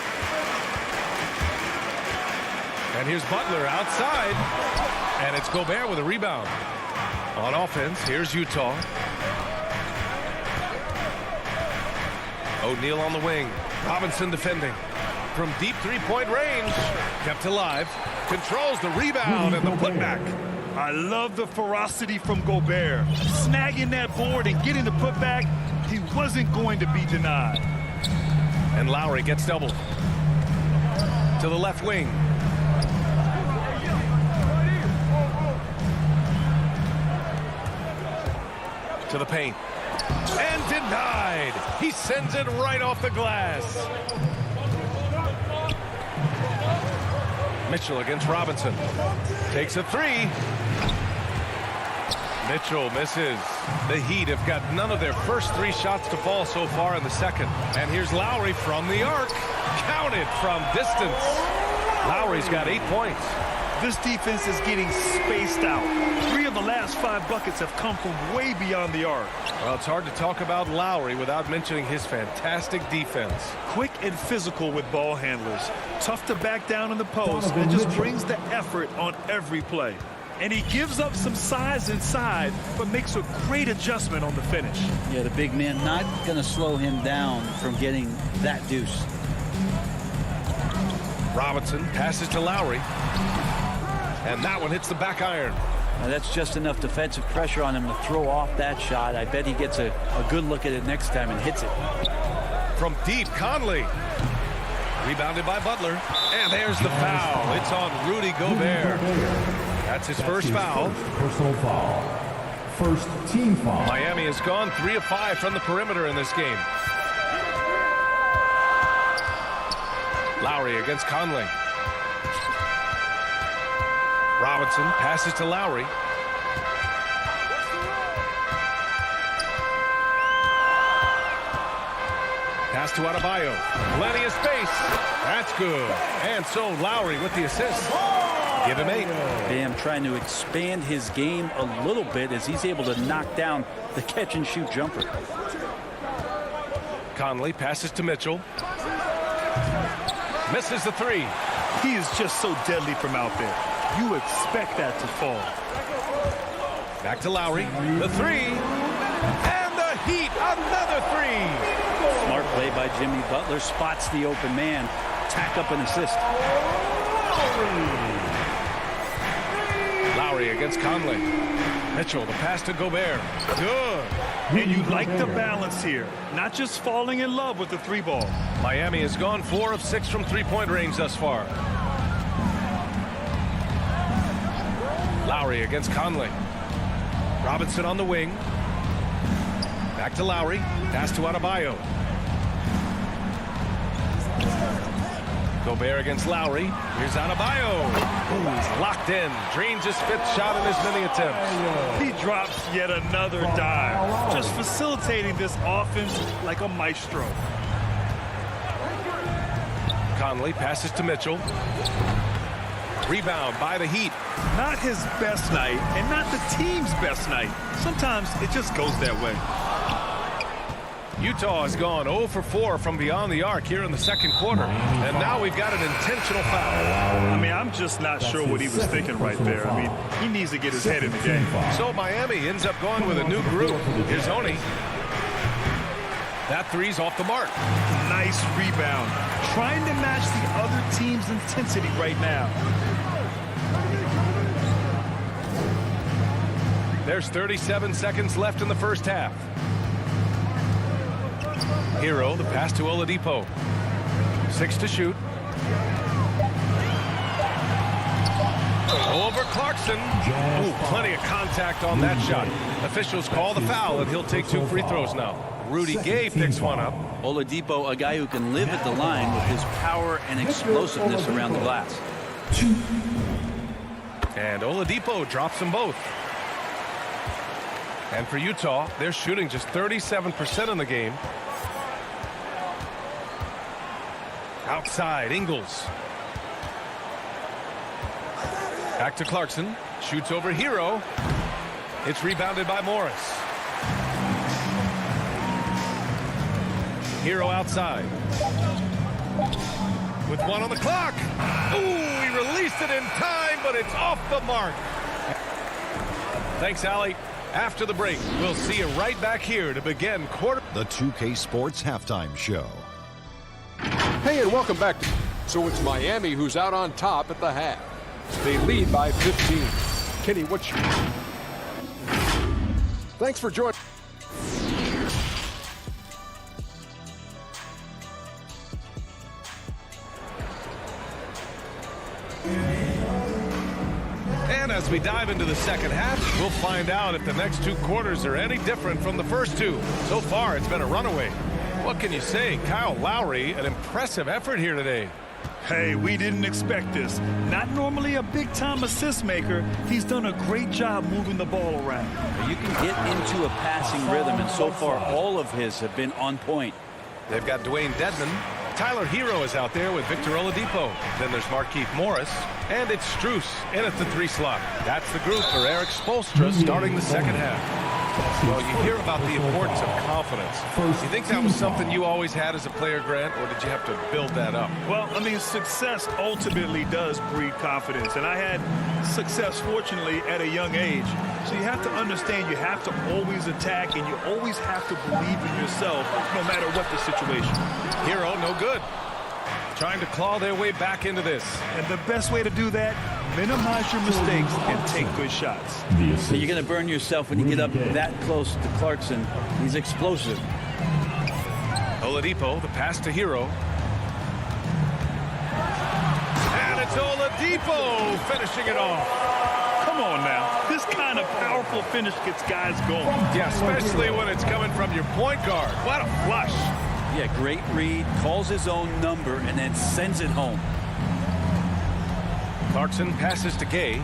And here's Butler outside. And it's Gobert with a rebound. On offense, here's Utah. O'Neal on the wing. Robinson defending. From deep three-point range. Kept alive. Controls the rebound and the putback. I love the ferocity from Gobert. Snagging that board and getting the putback, he wasn't going to be denied. And Lowry gets doubled. To the left wing. To the paint. And denied. He sends it right off the glass. Mitchell against Robinson. Takes a 3. Mitchell misses. The Heat have got none of their first 3 shots to fall so far in the second. And here's Lowry from the arc. Counted from distance. Lowry's got 8 points. This defense is getting spaced out. 3 of the last 5 buckets have come from way beyond the arc. Well, it's hard to talk about Lowry without mentioning his fantastic defense. Quick and physical with ball handlers. Tough to back down in the post and just brings the effort on every play. And he gives up some size inside, but makes a great adjustment on the finish. Yeah, the big man not going to slow him down from getting that deuce. Robinson passes to Lowry. And that one hits the back iron. Now that's just enough defensive pressure on him to throw off that shot. I bet he gets a good look at it next time and hits it. From deep, Conley. Rebounded by Butler. And there's the foul. It's on Rudy Gobert. That's his first foul. Personal foul. First team foul. Miami has gone 3 of 5 from the perimeter in this game. Lowry against Conley. Robinson passes to Lowry. Pass to Adebayo. Plenty of space. That's good. And so Lowry with the assist. Give him 8. Bam trying to expand his game a little bit as he's able to knock down the catch-and-shoot jumper. Conley passes to Mitchell. Misses the 3. He is just so deadly from out there. You expect that to fall. Back to Lowry. The 3. And the Heat, another 3. Smart play by Jimmy Butler. Spots the open man. Tack up an assist. Lowry against Conley. Mitchell, the pass to Gobert. Good. And you like the balance here, not just falling in love with the 3-ball. Miami has gone 4 of 6 from three-point range thus far. Lowry against Conley. Robinson on the wing. Back to Lowry. Pass to Adebayo. Gobert against Lowry. Here's Adebayo. Ooh, he's locked in. Drains his 5th shot in as many attempts. He drops yet another dive, just facilitating this offense like a maestro. Conley passes to Mitchell. Rebound by the Heat. Not his best night, and not the team's best night. Sometimes it just goes that way. Utah has gone 0 for 4 from beyond the arc here in the second quarter. And now we've got an intentional foul. I mean, I'm just not sure what he was thinking right there. I mean, he needs to get his head in the game. So Miami ends up going with a new group. Here's Oni. That three's off the mark. Nice rebound. Trying to match the other team's intensity right now. There's 37 seconds left in the first half. Hero, the pass to Oladipo. 6 to shoot. Over Clarkson. Ooh, plenty of contact on that shot. Officials call the foul, and he'll take 2 free throws now. Rudy Gay picks one up. Oladipo, a guy who can live at the line with his power and explosiveness around the glass. And Oladipo drops them both. And for Utah, they're shooting just 37% in the game. Outside, Ingles. Back to Clarkson. Shoots over Hero. It's rebounded by Morris. Hero outside. With 1 on the clock. Ooh, he released it in time, but it's off the mark. Thanks, Allie. After the break, we'll see you right back here to begin quarter. The 2K Sports Halftime Show. Hey, and welcome back. So it's Miami who's out on top at the half. They lead by 15. Kenny, what's your... Thanks for joining. And as we dive into the second half, we'll find out if the next 2 quarters are any different from the first 2. So far, it's been a runaway. What can you say? Kyle Lowry, an impressive effort here today. Hey, we didn't expect this. Not normally a big-time assist maker. He's done a great job moving the ball around. You can get into a passing rhythm, and so far all of his have been on point. They've got Dwayne Dedmon. Tyler Hero is out there with Victor Oladipo. Then there's Markieff Morris. And it's Strus in at the 3 slot. That's the group for Eric Spoelstra starting the second half. Well, you hear about the importance of confidence. You think that was something you always had as a player, Grant, or did you have to build that up? Well, I mean, success ultimately does breed confidence. And I had success, fortunately, at a young age. So you have to understand you have to always attack, and you always have to believe in yourself no matter what the situation. Hero, no good. Trying to claw their way back into this. And the best way to do that, minimize your mistakes and take good shots. So you're going to burn yourself when you get up that close to Clarkson. He's explosive. Oladipo, the pass to Hero. And it's Oladipo finishing it off. Come on now. This kind of powerful finish gets guys going. Yeah, especially when it's coming from your point guard. What a flush. Yeah, great read, calls his own number, and then sends it home. Clarkson passes to Gay.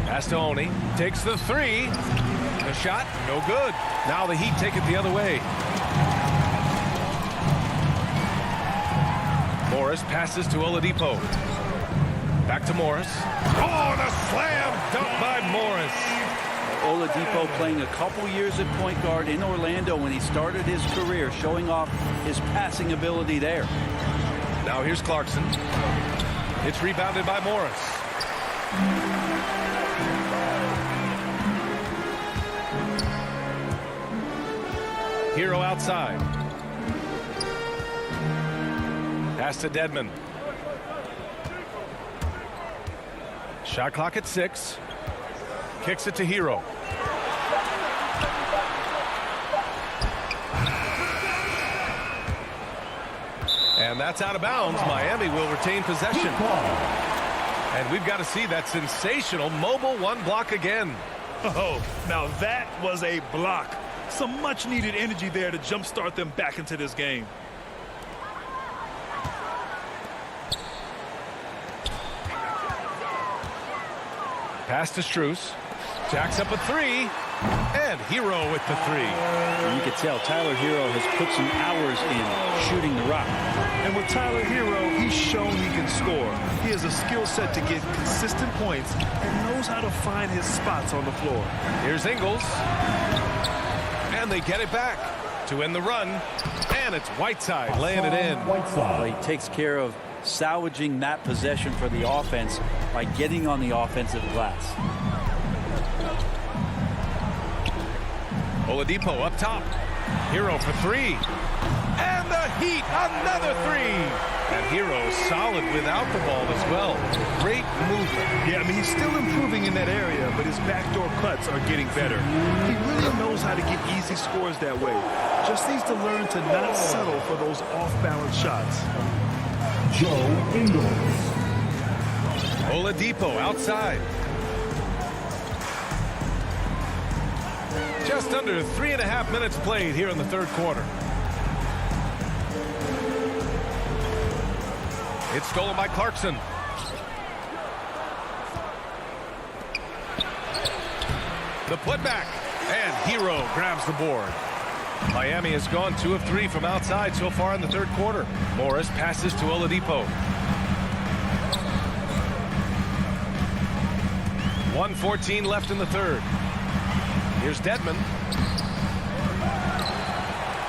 Pass to Oni. Takes the 3. The shot, no good. Now the Heat take it the other way. Morris passes to Oladipo. Back to Morris. Oh, the slam dunk by Morris. Oladipo playing a couple years at point guard in Orlando when he started his career, showing off his passing ability there. Now here's Clarkson. It's rebounded by Morris. Hero outside. Pass to Dedmon. Shot clock at 6. kicks it to Hero. And that's out of bounds. Miami will retain possession. And we've got to see that sensational mobile one block again. Oh, now that was a block. Some much needed energy there to jumpstart them back into this game. Pass to Strus. Jacks up a three. And Hero with the three. You can tell Tyler Hero has put some hours in shooting the rock. And with Tyler Hero, he's shown he can score. He has a skill set to get consistent points and knows how to find his spots on the floor. Here's Ingles. And they get it back to end the run. And it's Whiteside laying it in. Well, he takes care of salvaging that possession for the offense by getting on the offensive glass. Oladipo up top. Hero for three. And the Heat, another three. And Hero solid without the ball as well. Great movement. Yeah, I mean, he's still improving in that area, but his backdoor cuts are getting better. He really knows how to get easy scores that way. Just needs to learn to not settle for those off-balance shots. Joe Ingles. Oladipo outside. Just under 3.5 minutes played here in the third quarter. It's stolen by Clarkson. The putback. And Hero grabs the board. Miami has gone 2 of 3 from outside so far in the third quarter. Morris passes to Oladipo. 1:14 left in the third. Here's Dedmon.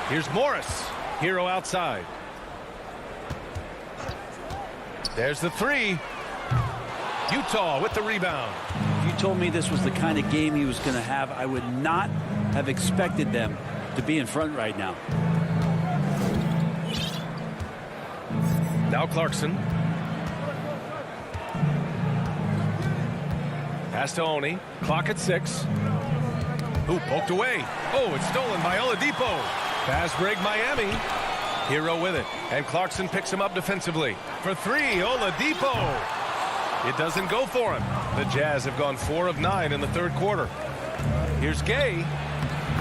Here's Morris. Hero outside. There's the three. Utah with the rebound. If you told me this was the kind of game he was going to have, I would not have expected them to be in front right now. Now Clarkson. Pass to Oni. Clock at 6. Who poked away? Oh, it's stolen by Oladipo. Pass break Miami. Hero with it. And Clarkson picks him up defensively. For 3, Oladipo. It doesn't go for him. The Jazz have gone 4 of 9 in the third quarter. Here's Gay.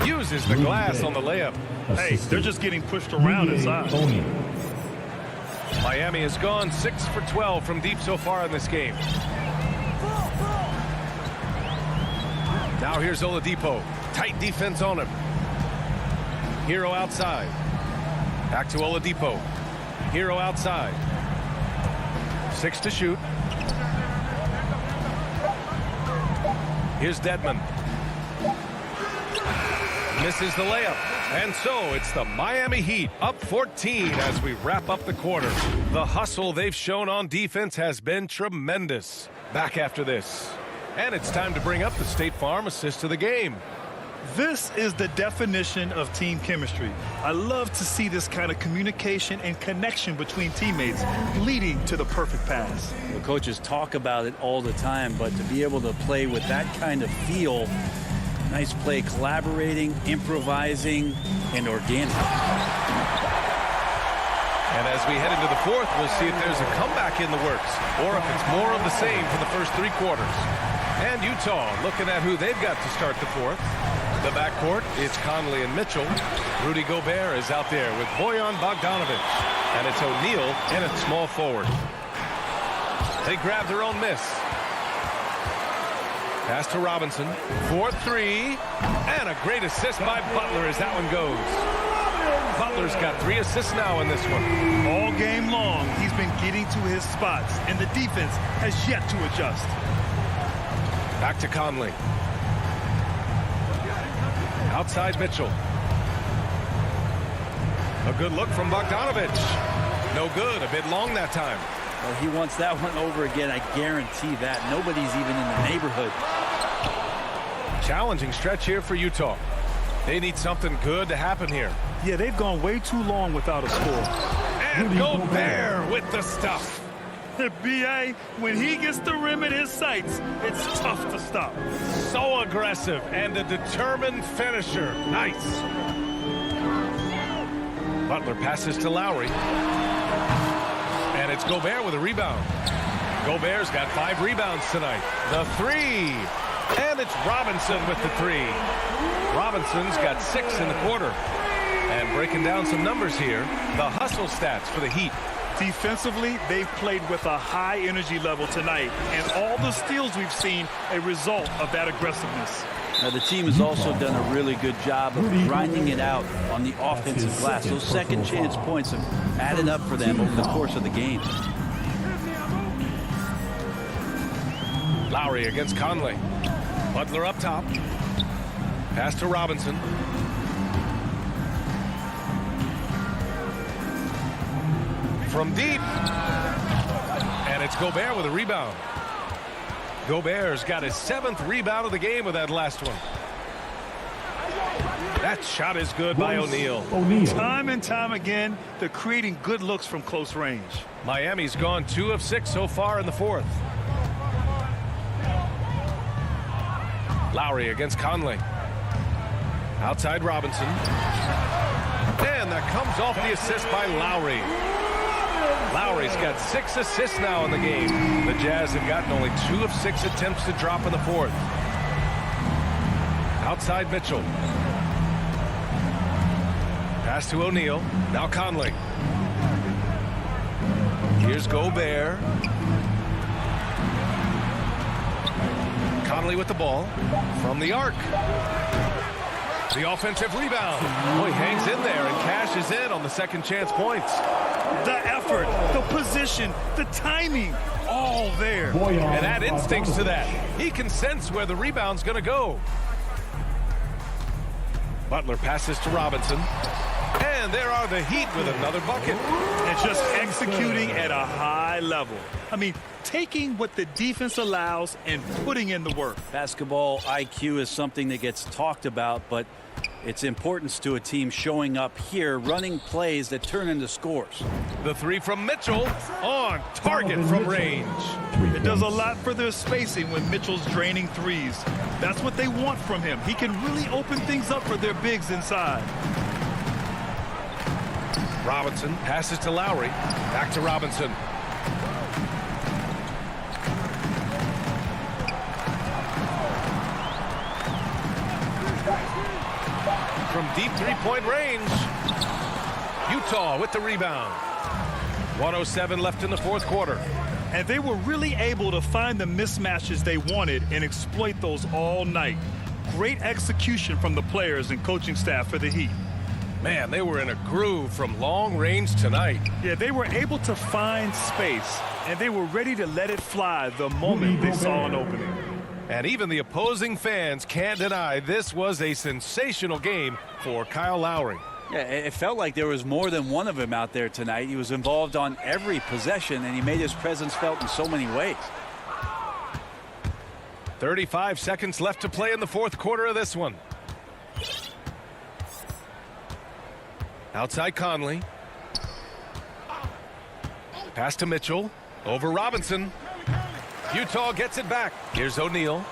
Uses the glass on the layup. Hey, they're just getting pushed around inside. Miami has gone 6 for 12 from deep so far in this game. Now here's Oladipo. Tight defense on him. Hero outside. Back to Oladipo. Hero outside. 6 to shoot. Here's Dedmon. Misses the layup. And so it's the Miami Heat up 14 as we wrap up the quarter. The hustle they've shown on defense has been tremendous. Back after this. And it's time to bring up the State Farm assist of the game. This is the definition of team chemistry. I love to see this kind of communication and connection between teammates leading to the perfect pass. The coaches talk about it all the time, but to be able to play with that kind of feel, nice play, collaborating, improvising, and organic. And as we head into the fourth, we'll see if there's a comeback in the works or if it's more of the same for the first 3 quarters. And Utah looking at who they've got to start the fourth. The backcourt, it's Conley and Mitchell. Rudy Gobert is out there with Bojan Bogdanovic. And it's O'Neal in at small forward. They grab their own miss. Pass to Robinson. 4-3. And a great assist by Butler as that one goes. Butler's got 3 assists now in this one. All game long, he's been getting to his spots, and the defense has yet to adjust. Back to Conley. Outside Mitchell. A good look from Bogdanovic. No good. A bit long that time. Well, he wants that one over again. I guarantee that. Nobody's even in the neighborhood. Challenging stretch here for Utah. They need something good to happen here. Yeah, they've gone way too long without a score. And Gobert with the stuff. B.A., when he gets the rim in his sights, it's tough to stop. So aggressive and a determined finisher. Nice. Butler passes to Lowry. And it's Gobert with a rebound. Gobert's got 5 rebounds tonight. The 3. And it's Robinson with the 3. Robinson's got 6 in the quarter. And breaking down some numbers here, the hustle stats for the Heat. Defensively, they've played with a high energy level tonight, and all the steals we've seen a result of that aggressiveness. Now, the team has also done a really good job of grinding it out on the offensive glass. Those second chance points have added up for them over the course of the game. Lowry against Conley. Butler up top. Pass to Robinson. From deep. And it's Gobert with a rebound. Gobert's got his 7th rebound of the game with that last one. That shot is good by O'Neal. Time and time again, they're creating good looks from close range. Miami's gone 2 of 6 so far in the 4th. Lowry against Conley. Outside Robinson. And that comes off the assist by Lowry. Lowry's got 6 assists now in the game. The Jazz have gotten only 2 of 6 attempts to drop in the 4th. Outside Mitchell. Pass to O'Neal. Now Conley. Here's Gobert. Conley with the ball from the arc. The offensive rebound. Boy, he hangs in there and cashes in on the second chance points. The effort, the position, the timing, all there. And add instincts to that. He can sense where the rebound's going to go. Butler passes to Robinson. And there are the Heat with another bucket. And just executing at a high level. I mean, taking what the defense allows and putting in the work. Basketball IQ is something that gets talked about, but its importance to a team showing up here, running plays that turn into scores. The 3 from Mitchell on target from range. It does a lot for their spacing when Mitchell's draining threes. That's what they want from him. He can really open things up for their bigs inside. Robinson passes to Lowry. Back to Robinson. From deep three-point range. Utah with the rebound. 1:07 left in the 4th quarter. And they were really able to find the mismatches they wanted and exploit those all night. Great execution from the players and coaching staff for the Heat. Man, they were in a groove from long range tonight. Yeah, they were able to find space, and they were ready to let it fly the moment they saw an opening. And even the opposing fans can't deny this was a sensational game for Kyle Lowry. Yeah, it felt like there was more than one of him out there tonight. He was involved on every possession, and he made his presence felt in so many ways. 35 seconds left to play in the 4th quarter of this one. Outside Conley. Pass to Mitchell. Over Robinson. Utah gets it back. Here's O'Neal.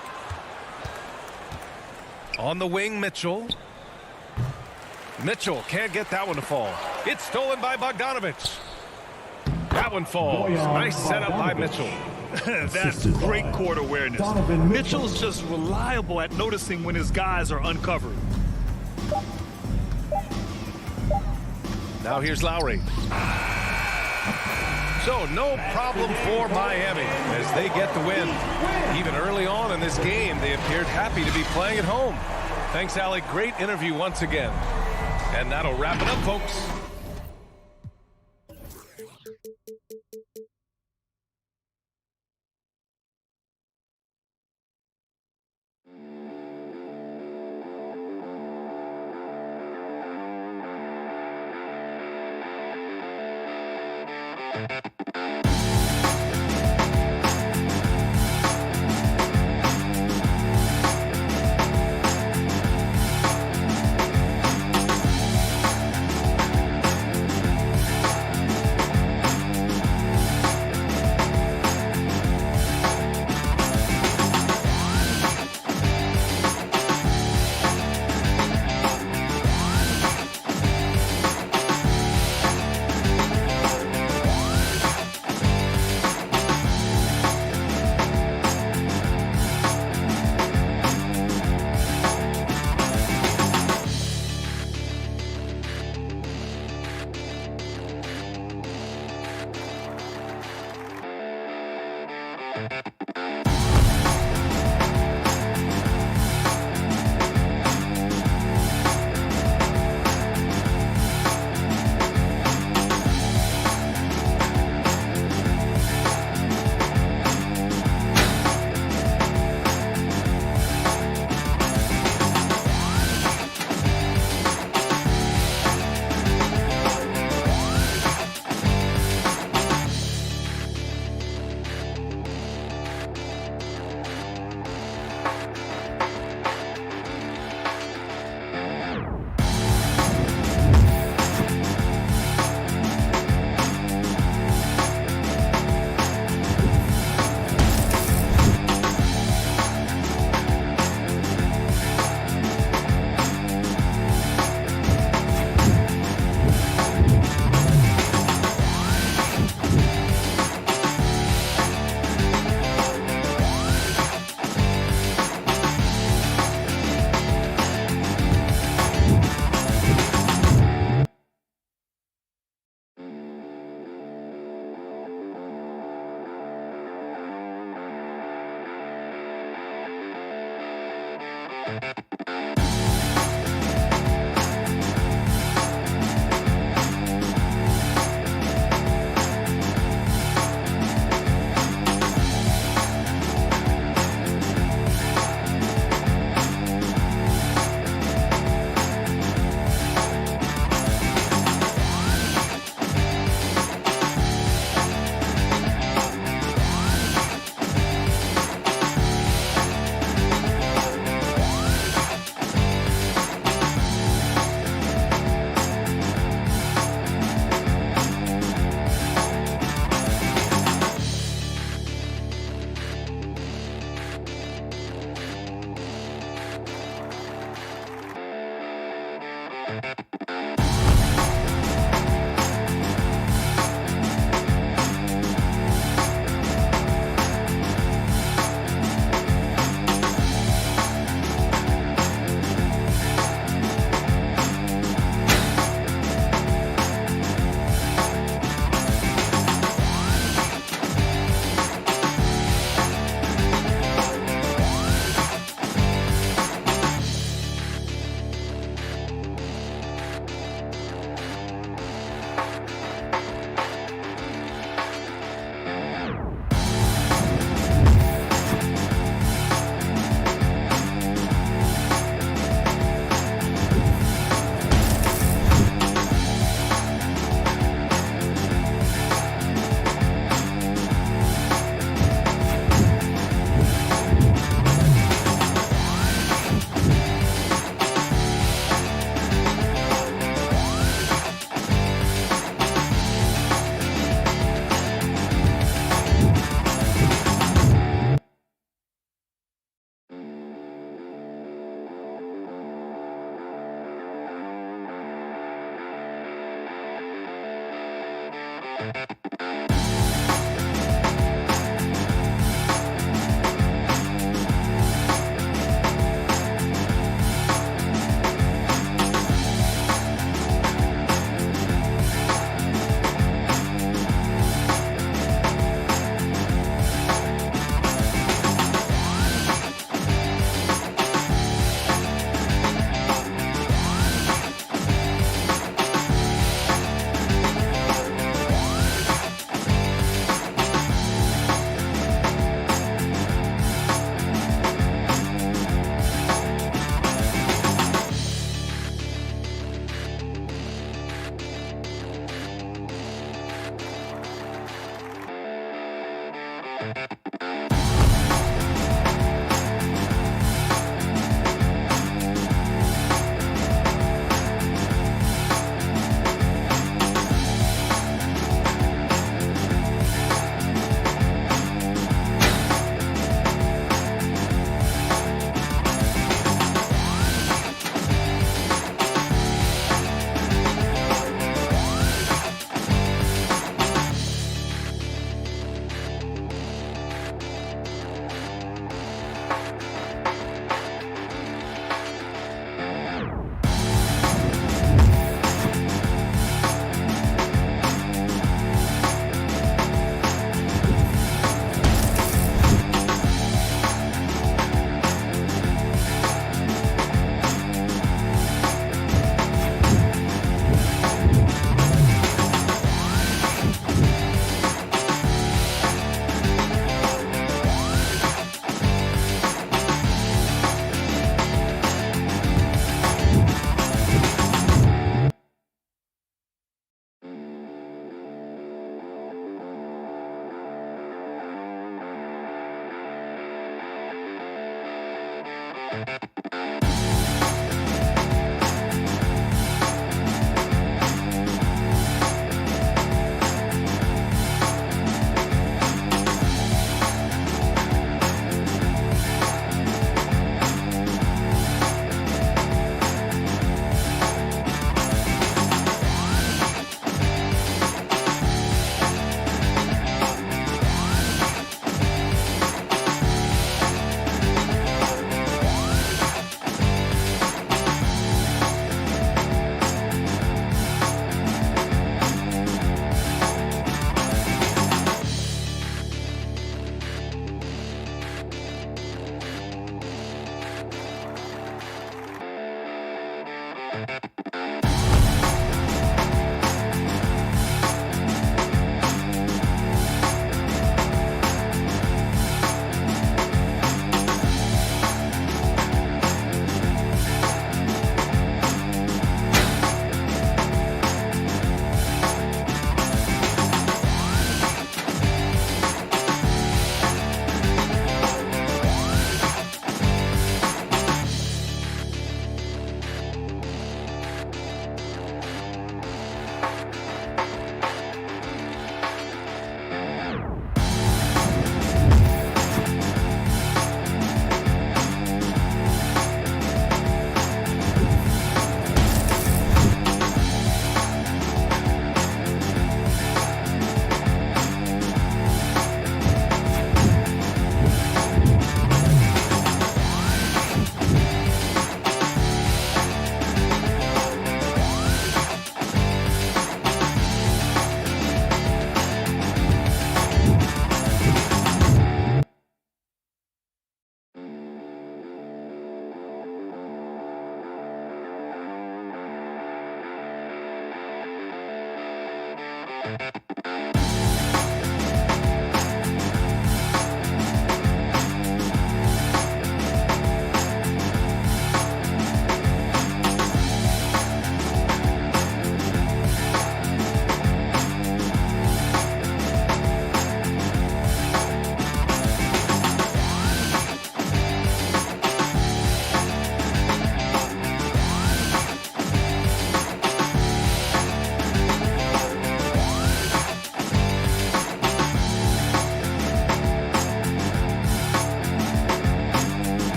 On the wing, Mitchell. Mitchell can't get that one to fall. It's stolen by Bogdanovich. That one falls. Nice setup by Mitchell. That's great court awareness. Mitchell's just reliable at noticing when his guys are uncovered. Now here's Lowry. So no problem for Miami as they get the win. Even early on in this game, they appeared happy to be playing at home. Thanks, Alec. Great interview once again. And that'll wrap it up, folks.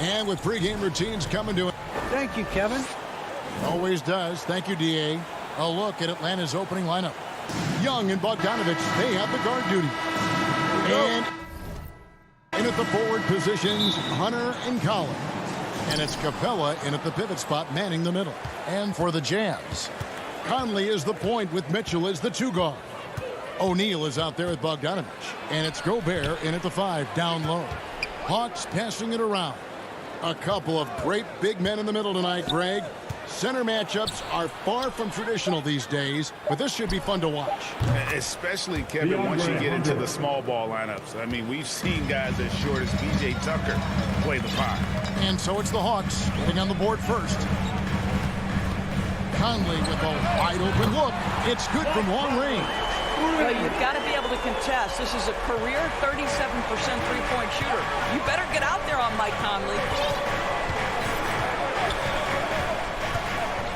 And with pregame routines coming to it. Thank you, Kevin. Always does. Thank you, D.A. A look at Atlanta's opening lineup. Young and Bogdanovich, they have the guard duty. And in at the forward positions, Hunter and Collins. And it's Capella in at the pivot spot, manning the middle. And for the Jazz, Conley is the point with Mitchell as the two guard. O'Neal is out there with Bogdanovich. And it's Gobert in at the 5, down low. Hawks passing it around. A couple of great big men in the middle tonight, Greg. Center matchups are far from traditional these days, but this should be fun to watch. Especially, Kevin, once you get into the small ball lineups. I mean, we've seen guys as short as P.J. Tucker play the 5. And so it's the Hawks getting on the board first. Conley with a wide open look. It's good from long range. Well, you've got to be able to contest. This is a career 37% three-point shooter. You better get out there on Mike Conley.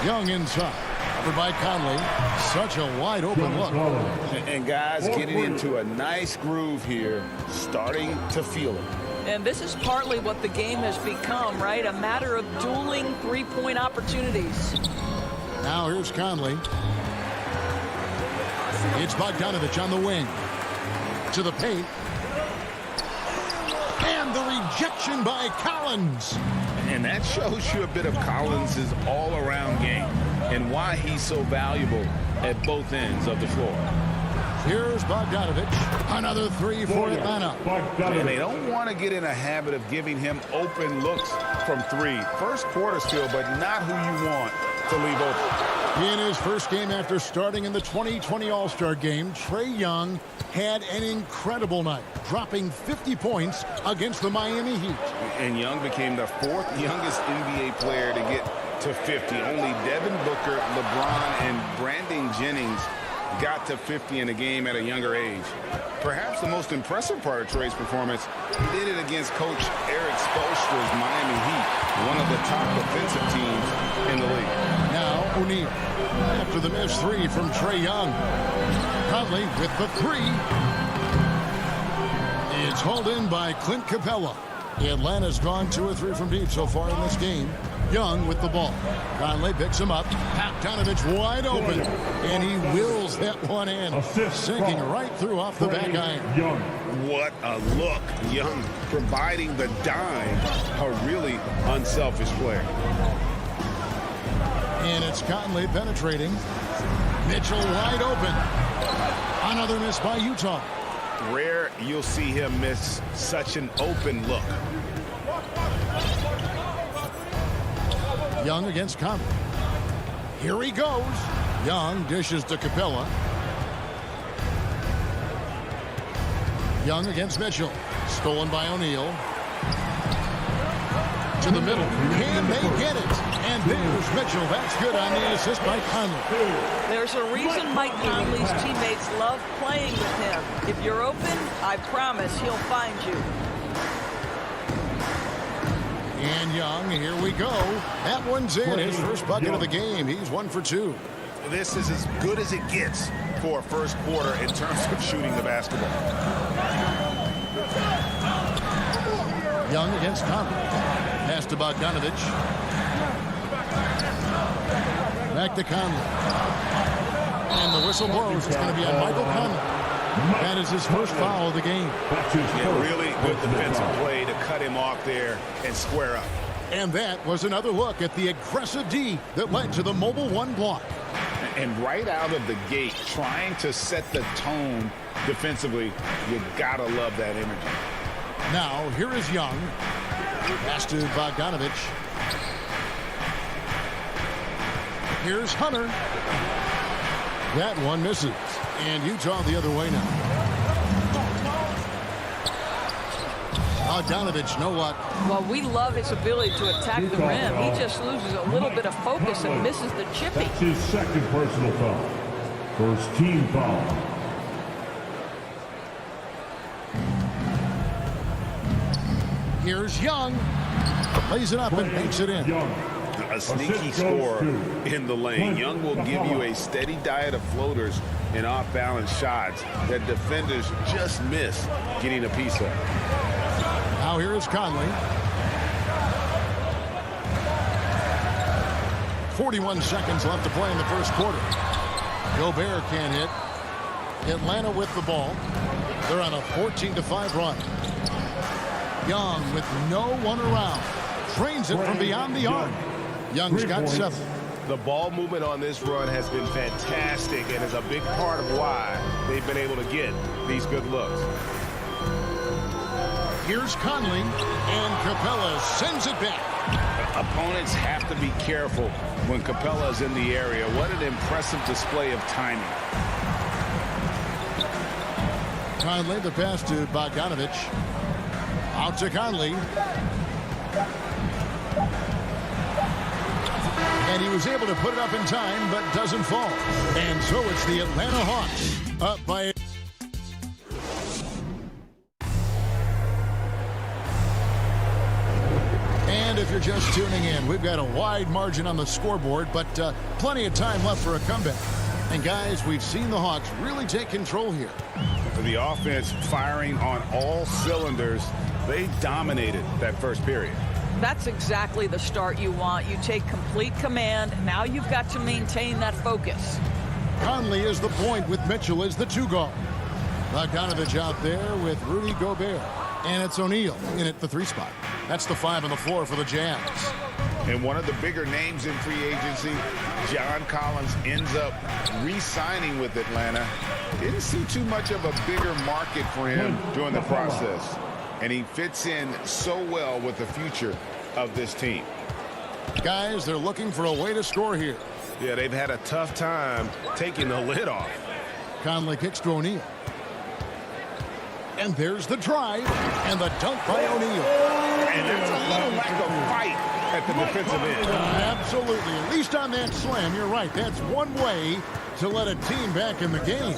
Young inside. Covered by Conley. Such a wide open look. And guys getting into a nice groove here, starting to feel it. And this is partly what the game has become, right? A matter of dueling three-point opportunities. Now here's Conley. It's Bogdanovich on the wing. To the paint. And the rejection by Collins. And that shows you a bit of Collins' all-around game and why he's so valuable at both ends of the floor. Here's Bogdanovich. Another 3 for Atlanta. And they don't want to get in a habit of giving him open looks from 3. First quarter still, but not who you want to leave open. In his first game after starting in the 2020 All-Star game, Trae Young had an incredible night, dropping 50 points against the Miami Heat. And Young became the 4th youngest NBA player to get to 50. Only Devin Booker, LeBron, and Brandon Jennings got to 50 in a game at a younger age. Perhaps the most impressive part of Trae's performance, he did it against Coach Eric Spoelstra's Miami Heat, one of the top defensive teams in the league. Now O'Neal after the missed 3 from Trae Young. Conley with the 3. It's hauled in by Clint Capella. Atlanta's gone 2 or 3 from deep so far in this game. Young with the ball. Conley picks him up. Bogdanovich wide open. And he wills that one in. Sinking right through off the back iron. What a look. Young providing the dime. A really unselfish player. And it's Conley penetrating. Mitchell wide open. Another miss by Utah. Rare you'll see him miss such an open look. Young against Conley. Here he goes. Young dishes to Capella. Young against Mitchell. Stolen by O'Neal. To the middle. Can they get it? And there's Mitchell. That's good on the assist by Conley. There's a reason Mike Conley's teammates love playing with him. If you're open, I promise he'll find you. And Young, here we go. That one's in. His first bucket of the game. He's 1 for 2. This is as good as it gets for a first quarter in terms of shooting the basketball. Young against Conley. Pass to Bogdanovich. Back to Conley. And the whistle blows. It's going to be on Michael Conley. That is his first foul of the game. Yeah, really good defensive play to cut him off there and square up. And that was another look at the aggressive D that led to the mobile 1 block. And right out of the gate, trying to set the tone defensively, you gotta love that energy. Now, here is Young. Pass to Bogdanovich. Here's Hunter. That one misses. And Utah the other way now. Bogdanovich, no luck. Well, we love his ability to attack the rim. He just loses a little bit of focus and misses the chipping. That's his second personal foul. First team foul. Here's Young. Plays it up and makes it in. A sneaky score in the lane. Young will give you a steady diet of floaters and off-balance shots that defenders just miss getting a piece of. Now here is Conley. 41 seconds left to play in the first quarter. Gobert can't hit. Atlanta with the ball. They're on a 14-5 run. Young with no one around. Trains it from beyond the arc. Young's got 7. The ball movement on this run has been fantastic and is a big part of why they've been able to get these good looks. Here's Conley, and Capella sends it back. Opponents have to be careful when Capella is in the area. What an impressive display of timing. Conley, the pass to Bogdanovich. Out to Conley. And he was able to put it up in time, but doesn't fall. And so it's the Atlanta Hawks up by... And if you're just tuning in, we've got a wide margin on the scoreboard, but plenty of time left for a comeback. And guys, we've seen the Hawks really take control here. The offense firing on all cylinders. They dominated that first period. That's exactly the start you want. You take complete command. Now you've got to maintain that focus. Conley is the point with Mitchell as the 2-guard. Bogdanovich out there with Rudy Gobert. And it's O'Neal in at the 3 spot. That's the 5 on the floor for the Jazz. And one of the bigger names in free agency, John Collins, ends up re-signing with Atlanta. Didn't see too much of a bigger market for him during the process. And he fits in so well with the future of this team. Guys, they're looking for a way to score here. Yeah, they've had a tough time taking the lid off. Conley kicks to O'Neal. And there's the drive and the dunk by O'Neal. And that's a little lack of fight at the defensive end. Absolutely. At least on that slam, you're right. That's one way to let a team back in the game.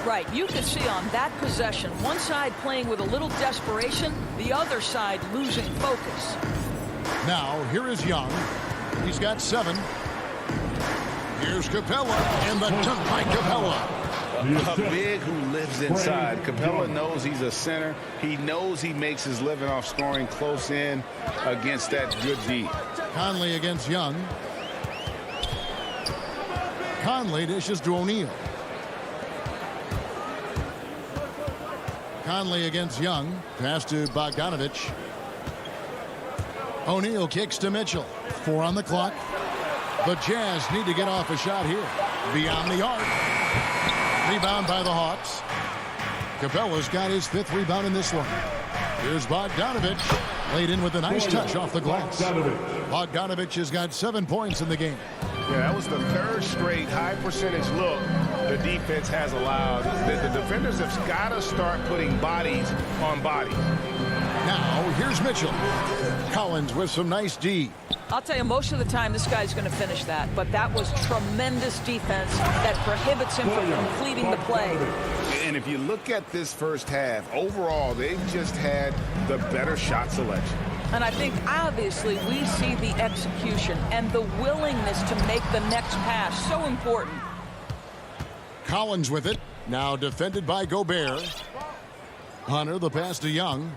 Right. You could see on that possession, one side playing with a little desperation, the other side losing focus. Now, here is Young. He's got 7. Here's Capella, and the dunk by Capella. A big who lives inside. Capella knows he's a center. He knows he makes his living off scoring close in against that good D. Conley against Young. Conley dishes to O'Neal. Conley against Young. Pass to Bogdanovich. O'Neal kicks to Mitchell. 4 on the clock. The Jazz need to get off a shot here. Beyond the arc. Rebound by the Hawks. Capella's got his 5th rebound in this one. Here's Bogdanovich. Laid in with a nice touch off the glass. Bogdanovich has got 7 points in the game. Yeah, that was the 3rd straight high percentage look the defense has allowed. The defenders have got to start putting bodies on bodies. Now, here's Mitchell. Collins with some nice D. I'll tell you, most of the time this guy's going to finish that, but that was tremendous defense that prohibits him from completing the play. And if you look at this first half, overall, they've just had the better shot selection. And I think, obviously, we see the execution and the willingness to make the next pass so important. Collins with it. Now defended by Gobert. Hunter, the pass to Young.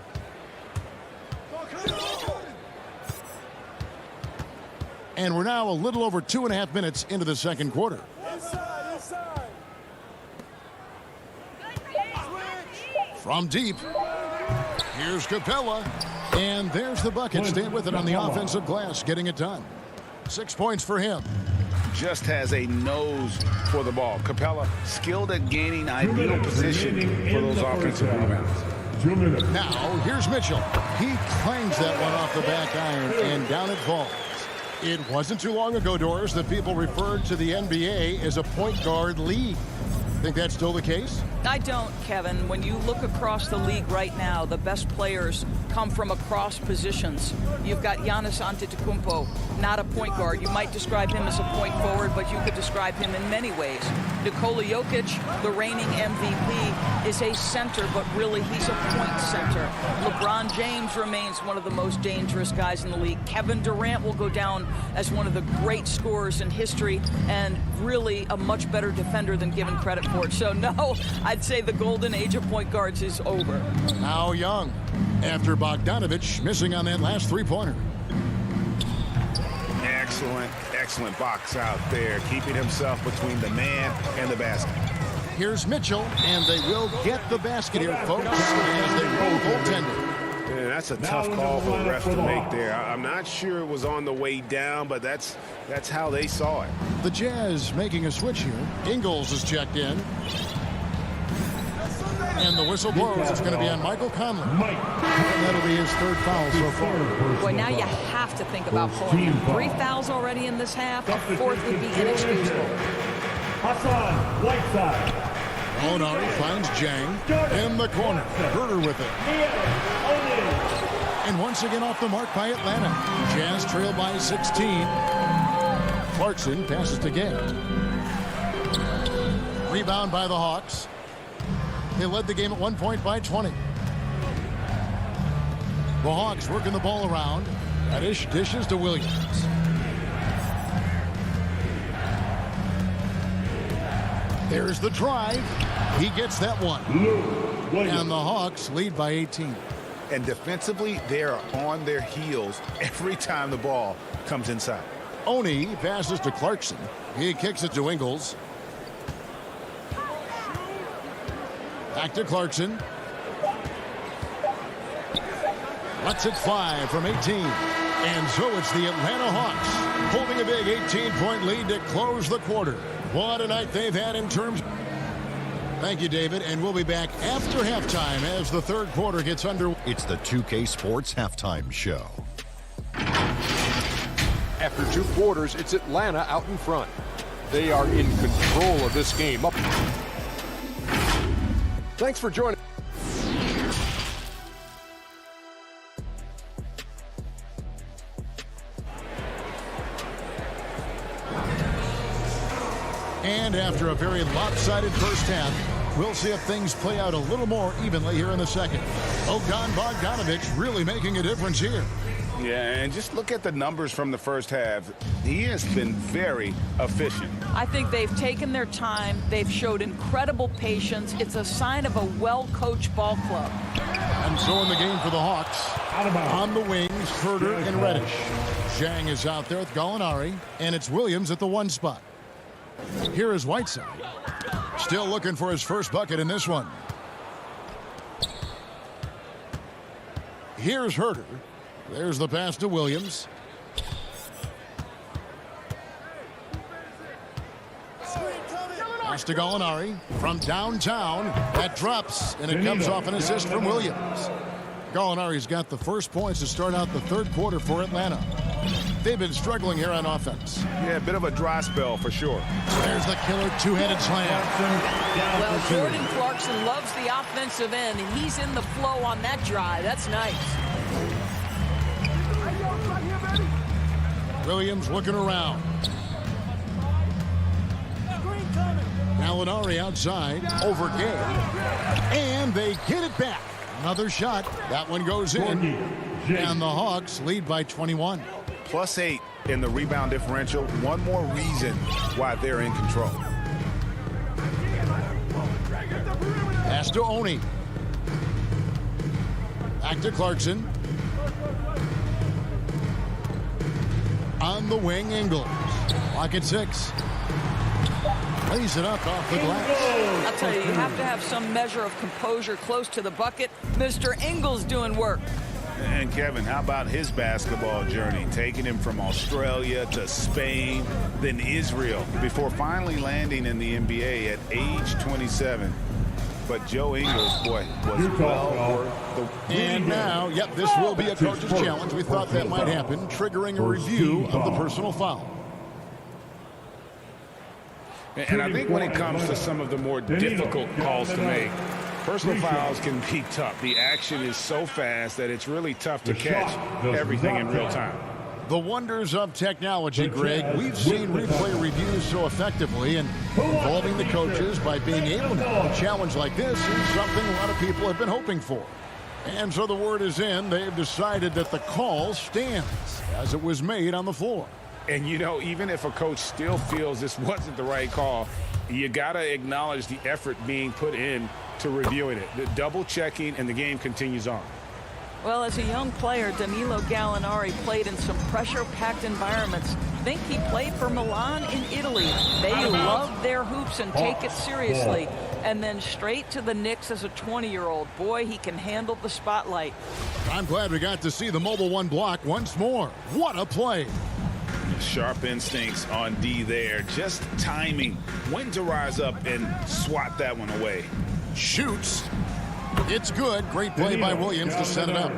And we're now a little over 2.5 minutes into the second quarter. From deep. Here's Capella. And there's the bucket. Stay with it on the offensive glass, getting it done. 6 points for him. Just has a nose for the ball. Capella skilled at gaining ideal position for those offensive rebounds. Now, here's Mitchell. He clangs that one off the back iron, and down it falls. It wasn't too long ago, Doris, that people referred to the NBA as a point guard league. Think that's still the case? I don't, Kevin. When you look across the league right now, the best players come from across positions. You've got Giannis Antetokounmpo, not a point guard. You might describe him as a point forward, but you could describe him in many ways. Nikola Jokic, the reigning MVP, is a center, but really he's a point center. LeBron James remains one of the most dangerous guys in the league. Kevin Durant will go down as one of the great scorers in history and really a much better defender than given credit for it. So, no, I'd say the golden age of point guards is over. Now Young, after Bogdanovich missing on that last three-pointer. Excellent box out there, keeping himself between the man and the basket. Here's Mitchell, and they will get the basket here, folks, as they roll goaltender. And that's a tough call for the ref to make there. I'm not sure it was on the way down, but that's how they saw it. The Jazz making a switch here. Ingles is checked in. And the whistle blows. It's going to be on Michael Conley. And that'll be his third foul so far. Boy, now you have to think about pulling him. 3 fouls already in this half. A fourth would be inexcusable. Hassan Whiteside. Gallinari finds Jang in the corner. Herter with it. And once again off the mark by Atlanta. Jazz trail by 16. Clarkson passes to Gay. Rebound by the Hawks. They led the game at one point by 20. The Hawks working the ball around. Reddish dishes to Williams. There's the drive. He gets that one. And the Hawks lead by 18. And defensively, they are on their heels every time the ball comes inside. Oni passes to Clarkson. He kicks it to Ingles. Back to Clarkson. Lets it fly from 18. And so it's the Atlanta Hawks holding a big 18-point lead to close the quarter. What a night they've had in terms. Thank you, David. And we'll be back after halftime as the third quarter gets under. It's the 2K Sports Halftime Show. After 2 quarters, it's Atlanta out in front. They are in control of this game. Thanks for joining. And after a very lopsided first half, we'll see if things play out a little more evenly here in the second. Bogdanovic really making a difference here. Yeah, and just look at the numbers from the first half. He has been very efficient. I think they've taken their time. They've showed incredible patience. It's a sign of a well-coached ball club. And so in the game for the Hawks, on the wings, Herter and Reddish. Zhang is out there with Gallinari, and it's Williams at the 1 spot. Here is Whiteside. Still looking for his first bucket in this one. Here's Herter. There's the pass to Williams. Pass to Gallinari from downtown. That drops, and it comes off an assist from Williams. Gallinari's got the first points to start out the third quarter for Atlanta. They've been struggling here on offense. Yeah, a bit of a dry spell for sure. There's the killer two-headed slam. Well, Jordan Clarkson loves the offensive end, and he's in the flow on that drive. That's nice. Williams looking around. Gallinari outside over Gay. And they get it back. Another shot. That one goes in. And the Hawks lead by 21. +8 in the rebound differential. One more reason why they're in control. Pass to Oni. Back to Clarkson. On the wing, Ingles. Clock at 6. Lays it up off the glass. I'll tell you, you have to have some measure of composure close to the bucket. Mr. Ingles doing work. And Kevin, how about his basketball journey? Taking him from Australia to Spain, then Israel, before finally landing in the NBA at age 27. But Joe Ingles, boy, was well worth the... And now, yep, this will be a coach's challenge. We thought that might happen, triggering a review of the personal foul. And I think when it comes to some of the more difficult calls to make, personal fouls can be tough. The action is so fast that it's really tough to catch everything in real time. The wonders of technology, Greg. We've seen replay reviews so effectively, and involving the coaches by being able to a challenge like this is something a lot of people have been hoping for. And so the word is in. They've decided that the call stands as it was made on the floor. And, you know, even if a coach still feels this wasn't the right call, you got to acknowledge the effort being put in to reviewing it. The double checking, and the game continues on. Well, as a young player, Danilo Gallinari played in some pressure-packed environments. I think he played for Milan in Italy. They love their hoops and take it seriously. and then straight to the Knicks as a 20-year-old. Boy, he can handle the spotlight. I'm glad we got to see the mobile one block once more. What a play. Sharp instincts on D there. Just timing. When to rise up and swat that one away. Shoots. It's good. Great play by Williams to set it up.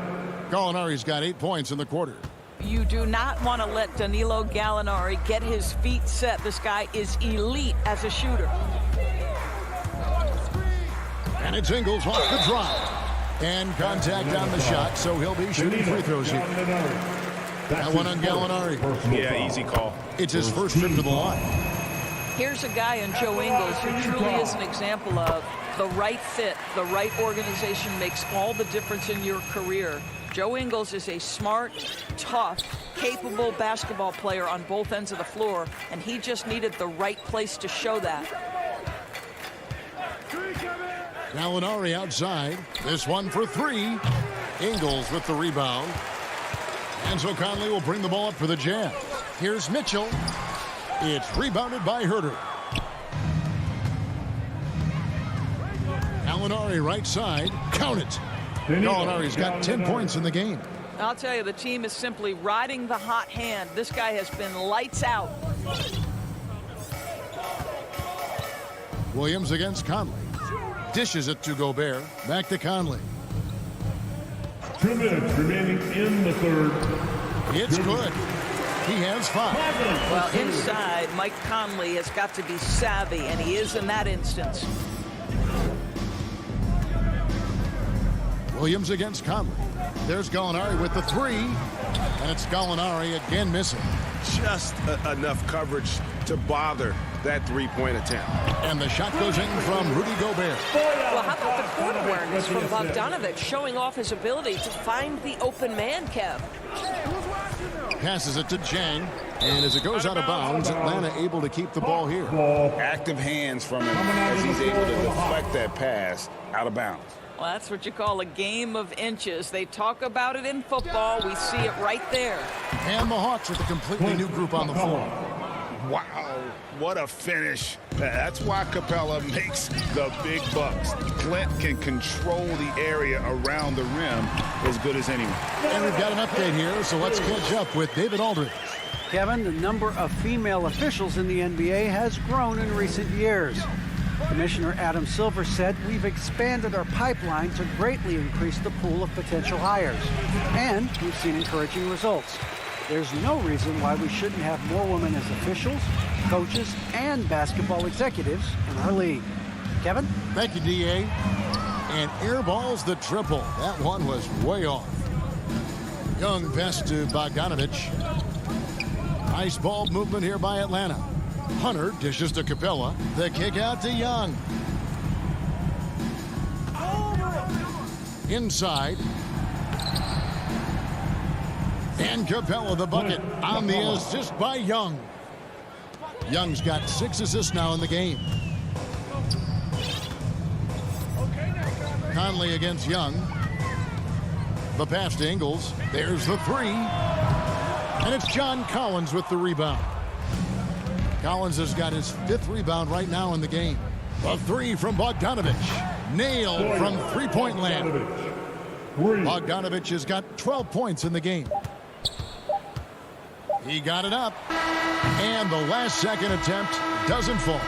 Gallinari's got 8 points in the quarter. You do not want to let Danilo Gallinari get his feet set. This guy is elite as a shooter. And it's Ingles off the drive. And contact on the shot, so he'll be shooting free throws here. That one on Gallinari. Yeah, easy call. It's his first trip to the line. Here's a guy in Joe Ingles who truly is an example of the right fit, the right organization makes all the difference in your career. Joe Ingles is a smart, tough, capable basketball player on both ends of the floor, and he just needed the right place to show that. Gallinari outside. This one for three. Ingles with the rebound. And so Conley will bring the ball up for the Jazz. Here's Mitchell. It's rebounded by Herter. Gallinari right side. Count it. Gallinari's got 10 points in the game. I'll tell you, the team is simply riding the hot hand. This guy has been lights out. Williams against Conley. Dishes it to Gobert. Back to Conley. 2 minutes remaining in the third. It's good. He has 5. Well, inside, Mike Conley has got to be savvy, and he is in that instance. Williams against Conley. There's Gallinari with the 3. And it's Gallinari again missing. Just enough coverage to bother that three-point attempt. And the shot goes in from Rudy Gobert. Well, how about the court awareness from Bogdanovic, showing off his ability to find the open man, Kev? Passes it to Jang. And as it goes out of bounds, Atlanta able to keep the ball here. Active hands from him as he's able to deflect that pass out of bounds. Well, that's what you call a game of inches. They talk about it in football. We see it right there. And the Hawks with a completely new group on the floor. Wow, what a finish. That's why Capella makes the big bucks. Clint can control the area around the rim as good as anyone. And we've got an update here, so let's catch up with David Aldridge. Kevin, the number of female officials in the NBA has grown in recent years. Commissioner Adam Silver said, "We've expanded our pipeline to greatly increase the pool of potential hires, and we've seen encouraging results. There's no reason why we shouldn't have more women as officials, coaches, and basketball executives in our league." Kevin? Thank you, DA. And airballs the triple. That one was way off. Young pass to Bogdanovic. Nice ball movement here by Atlanta. Hunter dishes to Capella. The kick out to Young. Inside. And Capella the bucket on the assist by Young. Young's got 6 assists now in the game. Conley against Young. The pass to Ingles. There's the 3. And it's John Collins with the rebound. Collins has got his 5th rebound right now in the game. A 3 from Bogdanovic. Nailed from three-point land. Bogdanovic has got 12 points in the game. He got it up. And the last-second attempt doesn't fall.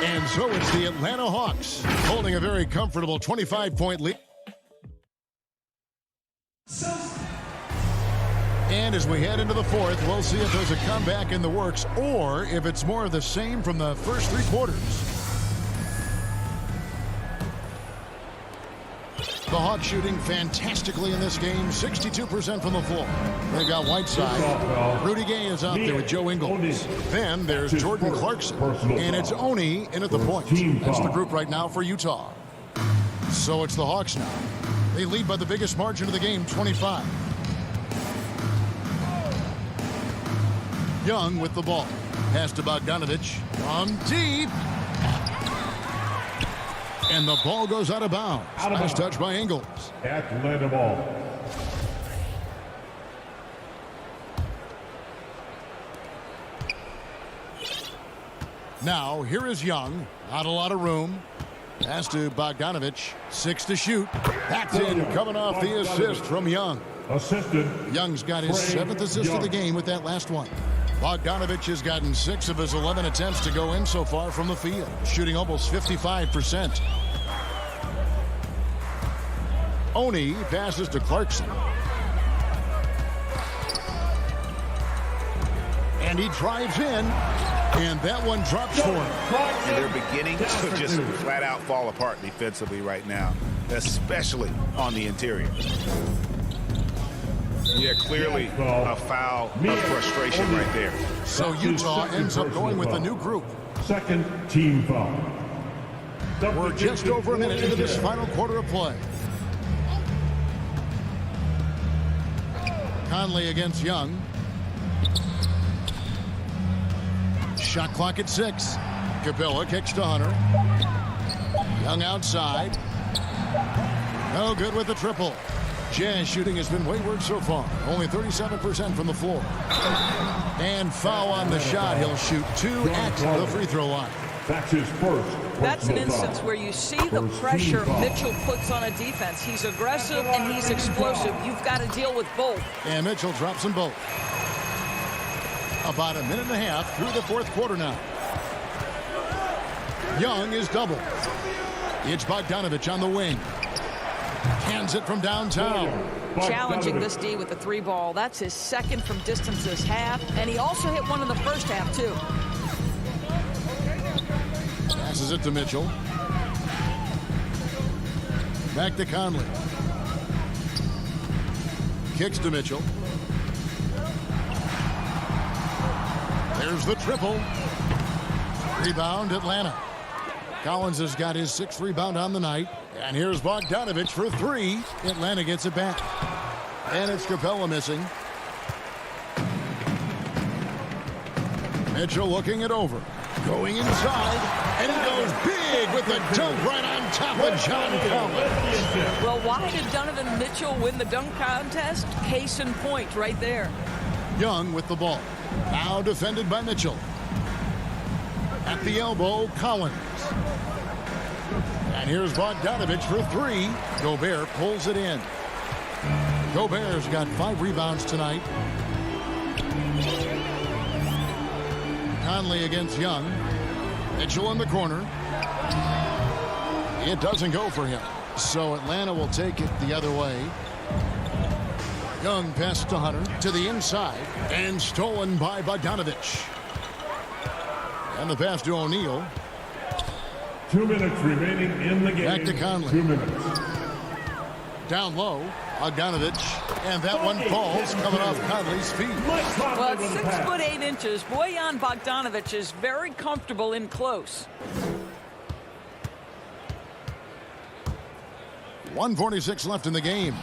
And so it's the Atlanta Hawks holding a very comfortable 25-point lead. And as we head into the 4th, we'll see if there's a comeback in the works or if it's more of the same from the first 3 quarters. The Hawks shooting fantastically in this game, 62% from the floor. They've got Whiteside. Rudy Gay is out there with Joe Ingles. Then there's Jordan Clarkson. And it's Oni in at the point. That's the group right now for Utah. So it's the Hawks now. They lead by the biggest margin of the game, 25. Young with the ball. Pass to Bogdanovic from deep. And the ball goes out of bounds. Nice touch by Ingles. Atlanta ball. Now, here is Young. Not a lot of room. Pass to Bogdanovich. 6 to shoot. That's in, coming off the assist from Young. Assisted. Young's got his 7th assist of the game with that last one. Bogdanovich has gotten 6 of his 11 attempts to go in so far from the field, shooting almost 55%. Oni passes to Clarkson. And he drives in, and that one drops for him. And they're beginning to just flat out fall apart defensively right now, especially on the interior. Yeah, clearly a foul of frustration right there. So Utah ends up going with the new group. Second team foul. We're just over a minute into this final quarter of play. Conley against Young. Shot clock at 6. Capella kicks to Hunter. Young outside. No good with the triple. Jazz shooting has been wayward so far. Only 37% from the floor. And foul on the shot. He'll shoot 2 at the free throw line. That's his first. That's an instance where you see the pressure Mitchell puts on a defense. He's aggressive and he's explosive. You've got to deal with both. And Mitchell drops them both. About a minute and a half through the fourth quarter now. Young is doubled. It's Bogdanovich on the wing. Hands it from downtown. Challenging this D with the 3 ball. That's his 2nd from distance this half. And he also hit one in the first half, too. Passes it to Mitchell. Back to Conley. Kicks to Mitchell. There's the triple. Rebound, Atlanta. Collins has got his 6th rebound on the night. And here's Bogdanovich for 3. Atlanta gets it back. And it's Capella missing. Mitchell looking it over. Going inside. And he goes big with the dunk right on top of John Collins. Well, why did Donovan Mitchell win the dunk contest? Case in point right there. Young with the ball. Now defended by Mitchell. At the elbow, Collins. And here's Bogdanovich for 3. Gobert pulls it in. Gobert's got 5 rebounds tonight. Conley against Young. Mitchell in the corner. It doesn't go for him. So Atlanta will take it the other way. Young pass to Hunter to the inside and stolen by Bogdanovich. And the pass to O'Neal. 2 minutes remaining in the game. Back to Conley. 2 minutes. Down low, Bogdanovich, and that one falls coming off Conley's feet. Well, at 6'8". Bojan Bogdanovich is very comfortable in close. 1:46 left in the game.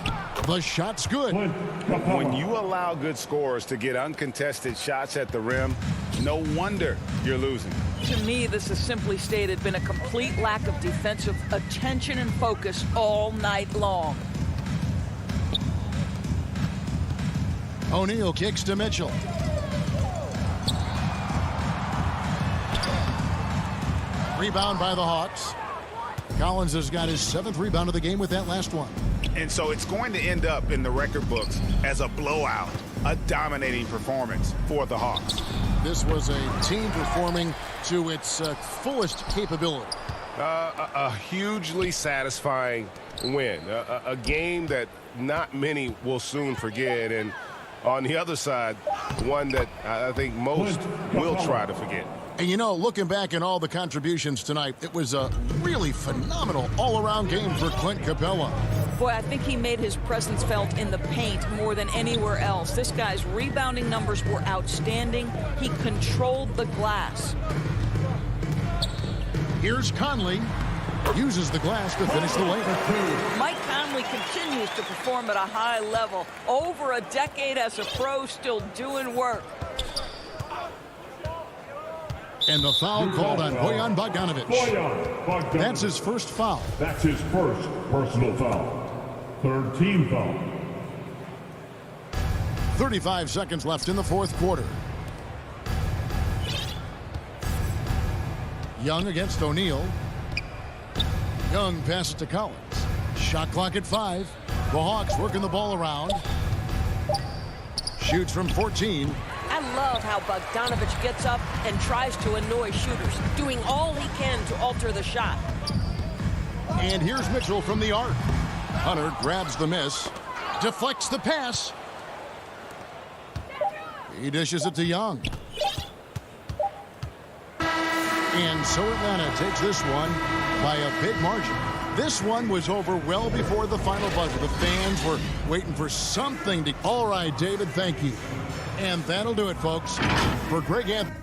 The shot's good. When you allow good scorers to get uncontested shots at the rim, no wonder you're losing. To me, this is simply stated been a complete lack of defensive attention and focus all night long. O'Neal kicks to Mitchell. Rebound by the Hawks. Collins has got his 7th rebound of the game with that last one. And so it's going to end up in the record books as a blowout, a dominating performance for the Hawks. This was a team performing to its fullest capability. A hugely satisfying win. A game that not many will soon forget. And on the other side, one that I think most will try to forget. And, you know, looking back at all the contributions tonight, it was a really phenomenal all-around game for Clint Capella. Boy, I think he made his presence felt in the paint more than anywhere else. This guy's rebounding numbers were outstanding. He controlled the glass. Here's Conley. Uses the glass to finish the layup. Mike Conley continues to perform at a high level. Over a decade as a pro, still doing work. And the foul called on Bojan Bogdanovich. That's his first foul. That's his first personal foul. 3rd team foul. 35 seconds left in the fourth quarter. Young against O'Neal. Young passes to Collins. Shot clock at 5. The Hawks working the ball around. Shoots from 14. I love how Bogdanovich gets up and tries to annoy shooters, doing all he can to alter the shot. And here's Mitchell from the arc. Hunter grabs the miss, deflects the pass. He dishes it to Young. And so Atlanta takes this one by a big margin. This one was over well before the final buzzer. The fans were waiting for something to... All right, David, thank you. And that'll do it, folks. For Greg Anthony.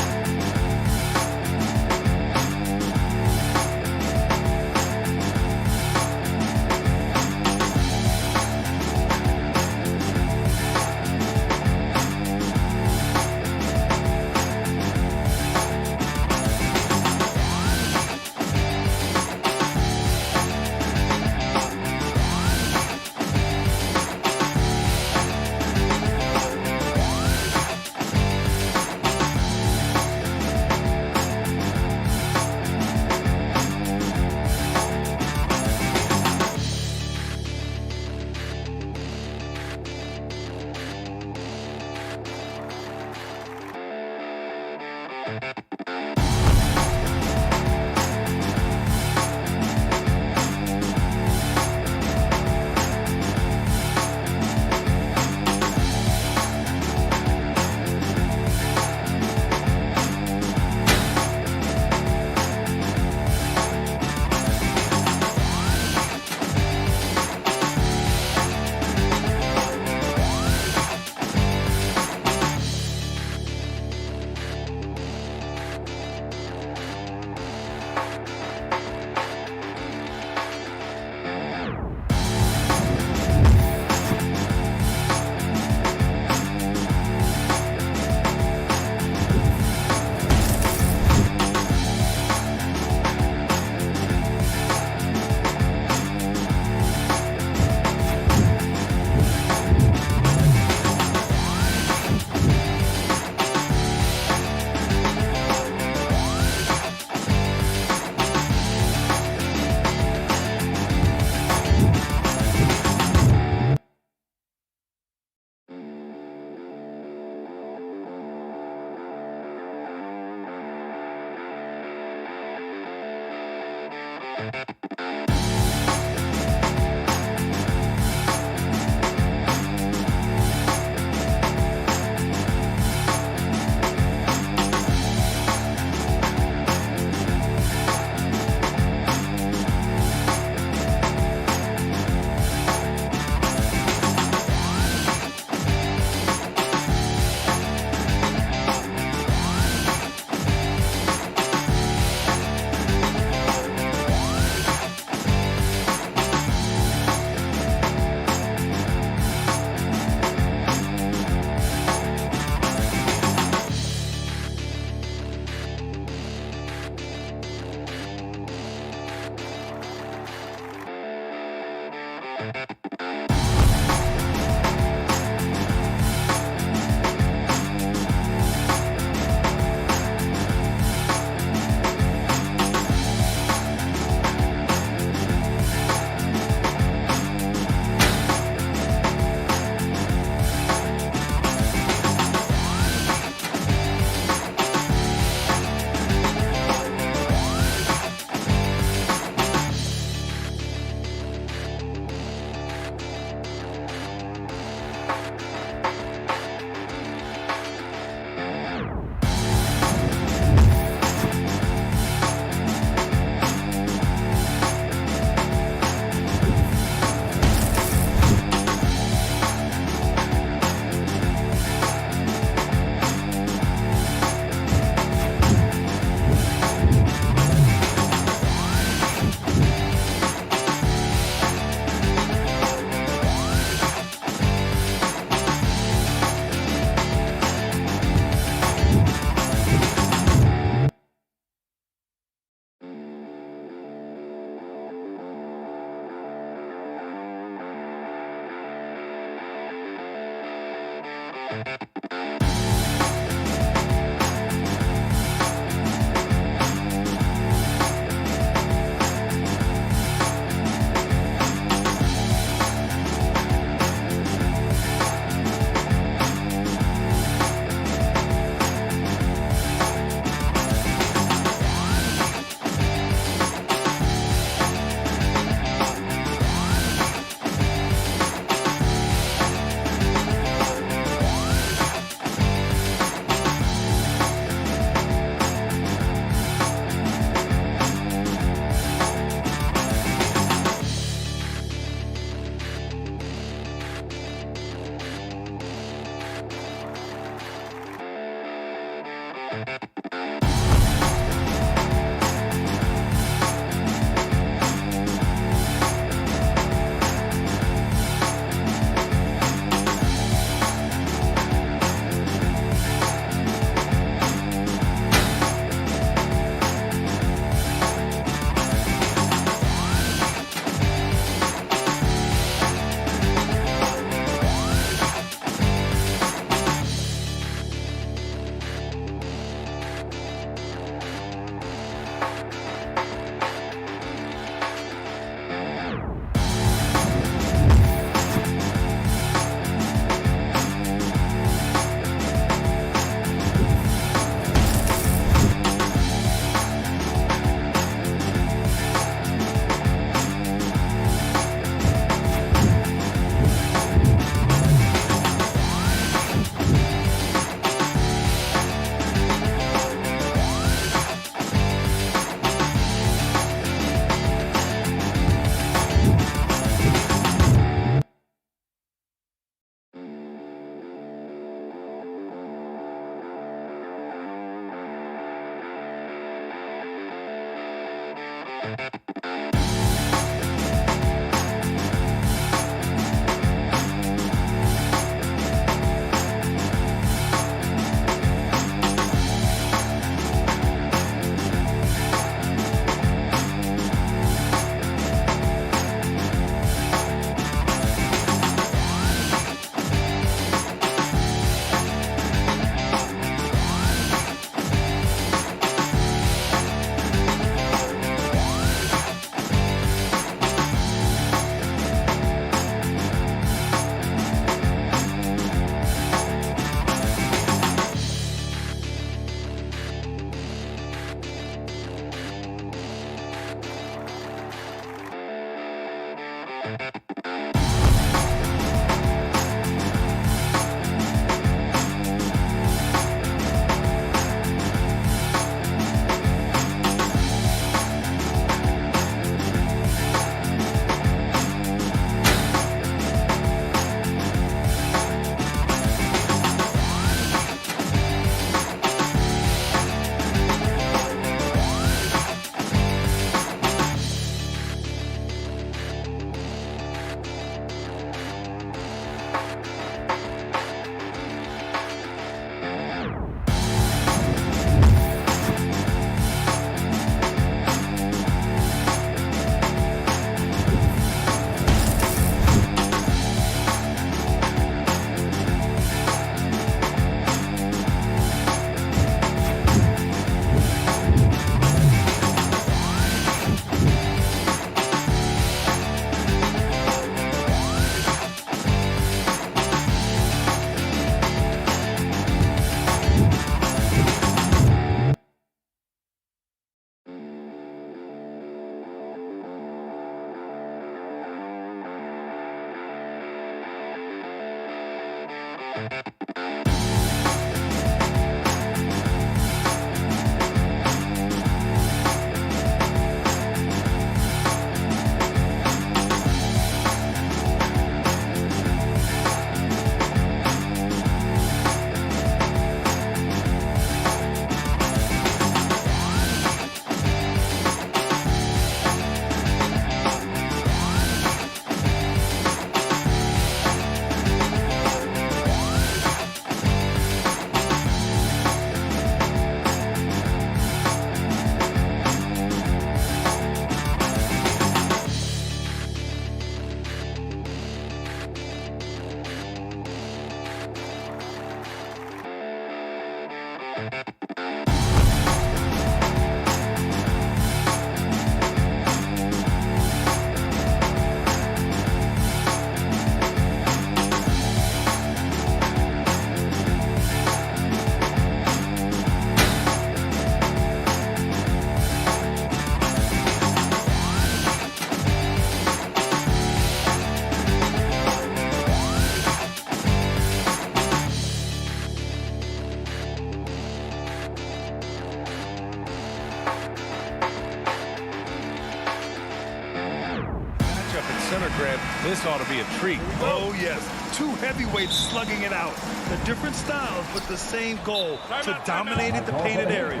Center grab. This ought to be a treat. Oh, yes. two heavyweights slugging it out. The different styles, but the same goal, to dominate the painted area.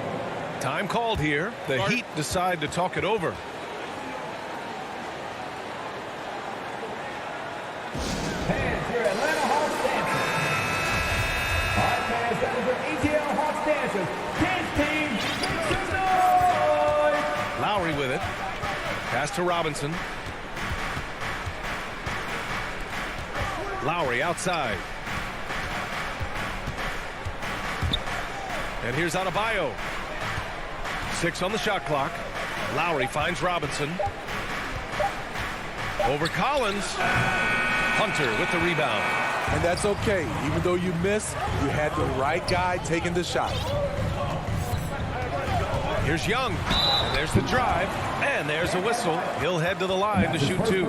Time called here. The Heat decide to talk it over. Fans, your Atlanta Hawks dancers. Our fans, that is your ATL Hawks dancers. Kids team, make some noise! Lowry with it. Pass to Robinson. Lowry outside. And here's Adebayo. 6 on the shot clock. Lowry finds Robinson. Over Collins. Hunter with the rebound. And that's okay. Even though you missed, you had the right guy taking the shot. Here's Young. And there's the drive. And there's a whistle. He'll head to the line to shoot 2. You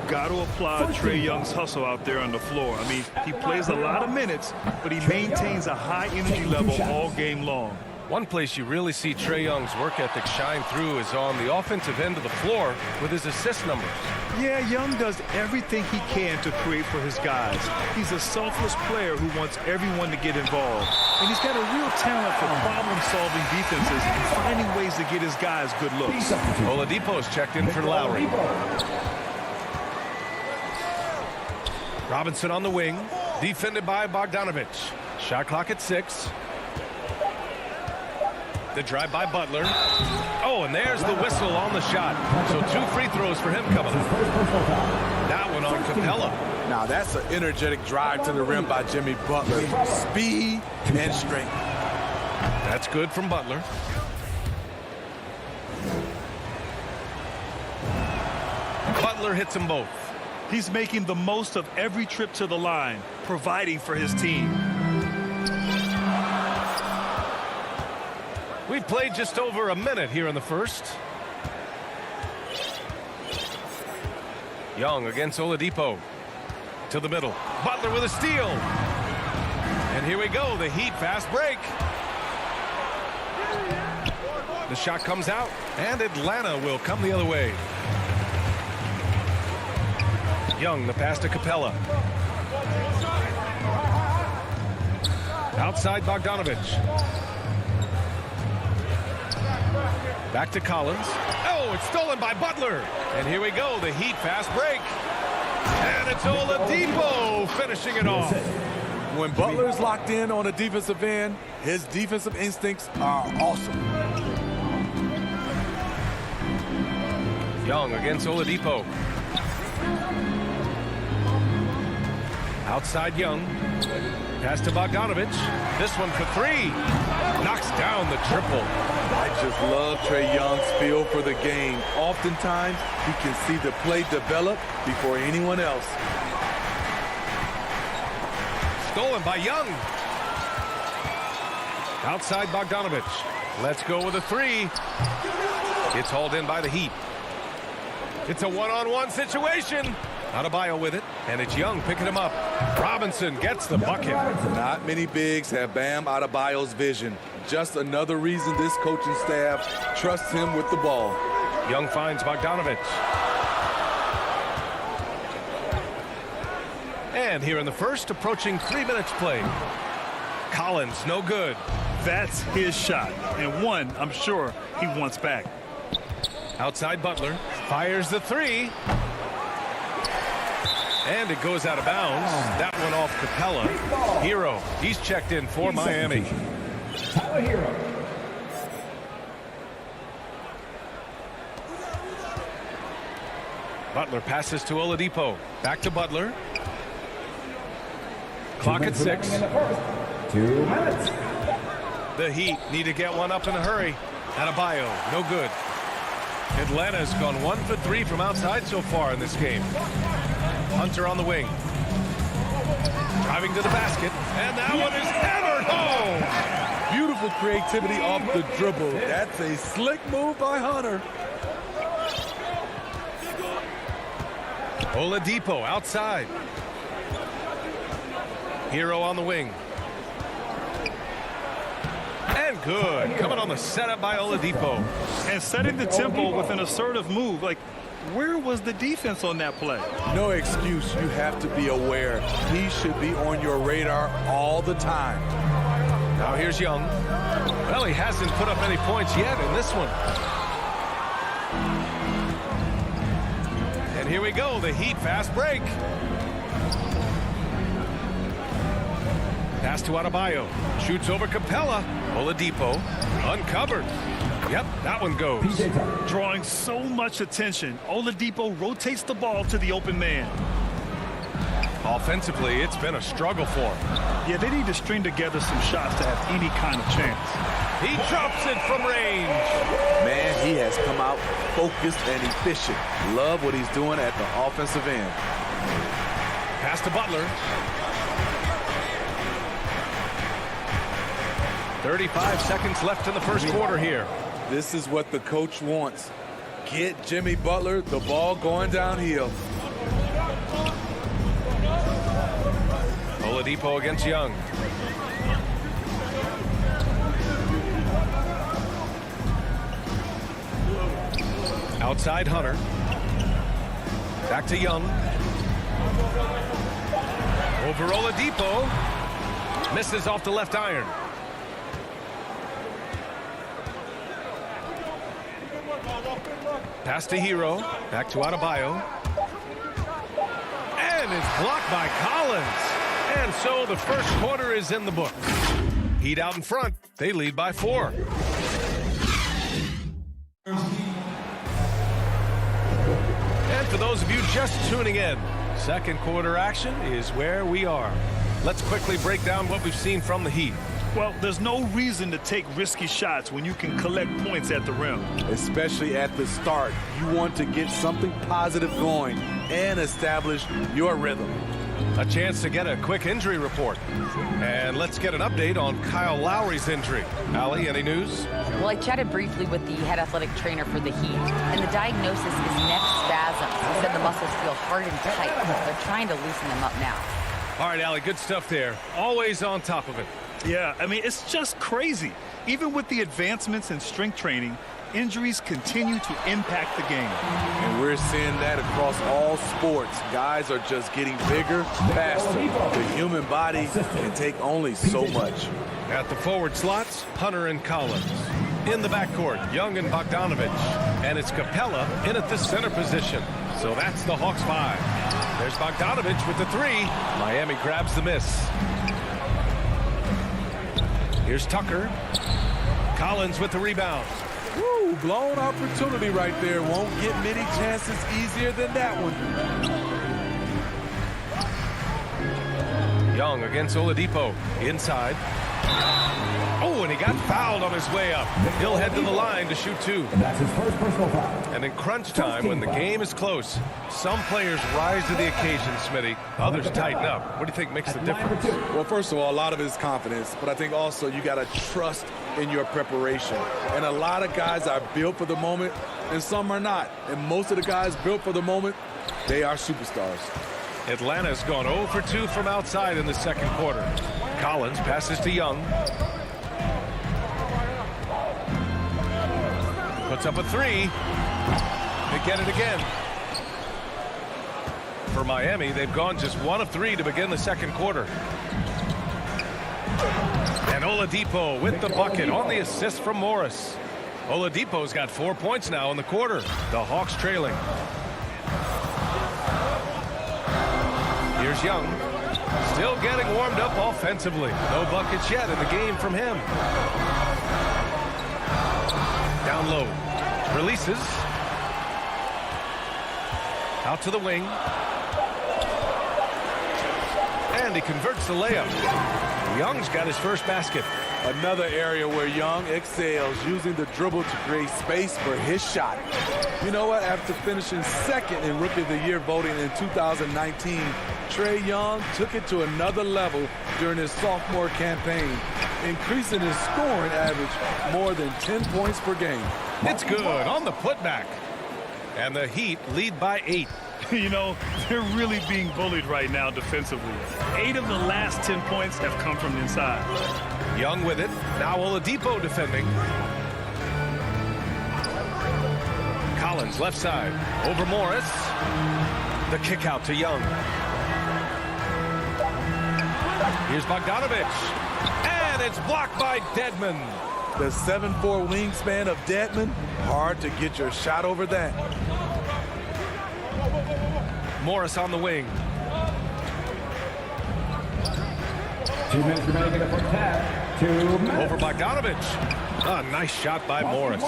got to applaud Trae Young's hustle out there on the floor. I mean, he plays a lot of minutes, but he maintains a high energy level all game long. One place you really see Trae Young's work ethic shine through is on the offensive end of the floor with his assist numbers. Yeah, Young does everything he can to create for his guys. He's a selfless player who wants everyone to get involved. And he's got a real talent for problem-solving defenses and finding ways to get his guys good looks. Oladipo's checked in for Lowry. Robinson on the wing, defended by Bogdanovich. Shot clock at 6. The drive by Butler. Oh, and there's the whistle on the shot. So 2 free throws for him coming up. That one on Capella. Now that's an energetic drive to the rim by Jimmy Butler. Speed and strength. That's good from Butler. Butler hits them both. He's making the most of every trip to the line, providing for his team. We've played just over a minute here in the first. Young against Oladipo. To the middle. Butler with a steal. And here we go. The Heat fast break. The shot comes out. And Atlanta will come the other way. Young, the pass to Capella. Outside Bogdanovich. Back to Collins. Oh, it's stolen by Butler. And here we go, the Heat fast break. And it's Oladipo finishing it off. When Butler's locked in on a defensive end, his defensive instincts are awesome. Young against Oladipo. Outside Young. Pass to Bogdanovich. This one for 3. Knocks down the triple. I just love Trae Young's feel for the game. Oftentimes, he can see the play develop before anyone else. Stolen by Young. Outside Bogdanovich. Let's go with a 3. It's hauled in by the Heat. It's a one-on-one situation. Adebayo with it, and it's Young picking him up. Robinson gets the bucket. Not many bigs have Bam Adebayo's vision. Just another reason this coaching staff trusts him with the ball. Young finds Bogdanovich. And here in the first, approaching 3 minutes played. Collins, no good. That's his shot, and one I'm sure he wants back. Outside Butler, fires the 3. And it goes out of bounds. That one off Capella. Hero, he's checked in for Miami. Hero. Butler passes to Oladipo. Back to Butler. Clock at 6. 2 minutes. The Heat need to get one up in a hurry. Adebayo, no good. Atlanta's gone 1 for 3 from outside so far in this game. Hunter on the wing. Driving to the basket. And that one is hammered home. Beautiful creativity off the dribble. That's a slick move by Hunter. Oladipo outside. Hero on the wing. And good. Coming on the setup by Oladipo. And setting the tempo with an assertive move. Like, Where was the defense on that play? No excuse. You have to be aware. He should be on your radar all the time. Now here's Young. Well, he hasn't put up any points yet in this one. And here we go, the Heat fast break. Pass to Adebayo. Shoots over Capella. Oladipo uncovered. Yep, that one goes. Drawing so much attention, Oladipo rotates the ball to the open man. Offensively, it's been a struggle for him. Yeah, they need to string together some shots to have any kind of chance. He drops it from range. Man, he has come out focused and efficient. Love what he's doing at the offensive end. Pass to Butler. 35 seconds left in the first quarter here. This is what the coach wants. Get Jimmy Butler the ball going downhill. Oladipo against Young. Outside Hunter. Back to Young. Over Oladipo. Misses off the left iron. Pass to Hero. Back to Adebayo. And it's blocked by Collins. And so the first quarter is in the books. Heat out in front. They lead by 4. And for those of you just tuning in, second quarter action is where we are. Let's quickly break down what we've seen from the Heat. Well, there's no reason to take risky shots when you can collect points at the rim. Especially at the start. You want to get something positive going and establish your rhythm. A chance to get a quick injury report. And let's get an update on Kyle Lowry's injury. Allie, any news? Well, I chatted briefly with the head athletic trainer for the Heat, and the diagnosis is neck spasms. He said the muscles feel hard and tight. They're trying to loosen them up now. All right, Allie, good stuff there. Always on top of it. Yeah, I mean, it's just crazy. Even with the advancements in strength training, injuries continue to impact the game. And we're seeing that across all sports. Guys are just getting bigger, faster. The human body can take only so much. At the forward slots, Hunter and Collins. In the backcourt, Young and Bogdanovich. And it's Capella in at the center position. So that's the Hawks 5. There's Bogdanovich with the 3. Miami grabs the miss. Here's Tucker. Collins with the rebound. Woo, blown opportunity right there. Won't get many chances easier than that one. Young against Oladipo. Inside. Oh, and he got fouled on his way up. He'll head to the line to shoot 2. That's his first personal foul. And in crunch time, when the game is close, some players rise to the occasion, Smitty. Others tighten up. What do you think makes the difference? Well, first of all, a lot of it is confidence, but I think also you got to trust in your preparation. And a lot of guys are built for the moment, and some are not. And most of the guys built for the moment, they are superstars. Atlanta's gone 0 for 2 from outside in the second quarter. Collins passes to Young. Puts up a 3. They get it again. For Miami, they've gone just 1 of 3 to begin the second quarter. And Oladipo with the bucket on the assist from Morris. Oladipo's got 4 points now in the quarter. The Hawks trailing. Here's Young. Still getting warmed up offensively. No buckets yet in the game from him. Down low. Releases. Out to the wing. And he converts the layup. Young's got his first basket. Another area where Young excels, using the dribble to create space for his shot. You know what? After finishing second in Rookie of the Year voting in 2019, Trae Young took it to another level during his sophomore campaign, increasing his scoring average more than 10 points per game. It's good on the putback. And the Heat lead by 8. You know, they're really being bullied right now defensively. 8 of the last 10 points have come from inside. Young with it. Now Oladipo defending. Collins, left side. Over Morris. The kick out to Young. Here's Bogdanovich. And it's blocked by Dedmon. The 7'4" wingspan of Dedmon. Hard to get your shot over that. Morris on the wing. 2 minutes remaining in the first half. 2 minutes. Over Bogdanovich. A nice shot by Morris.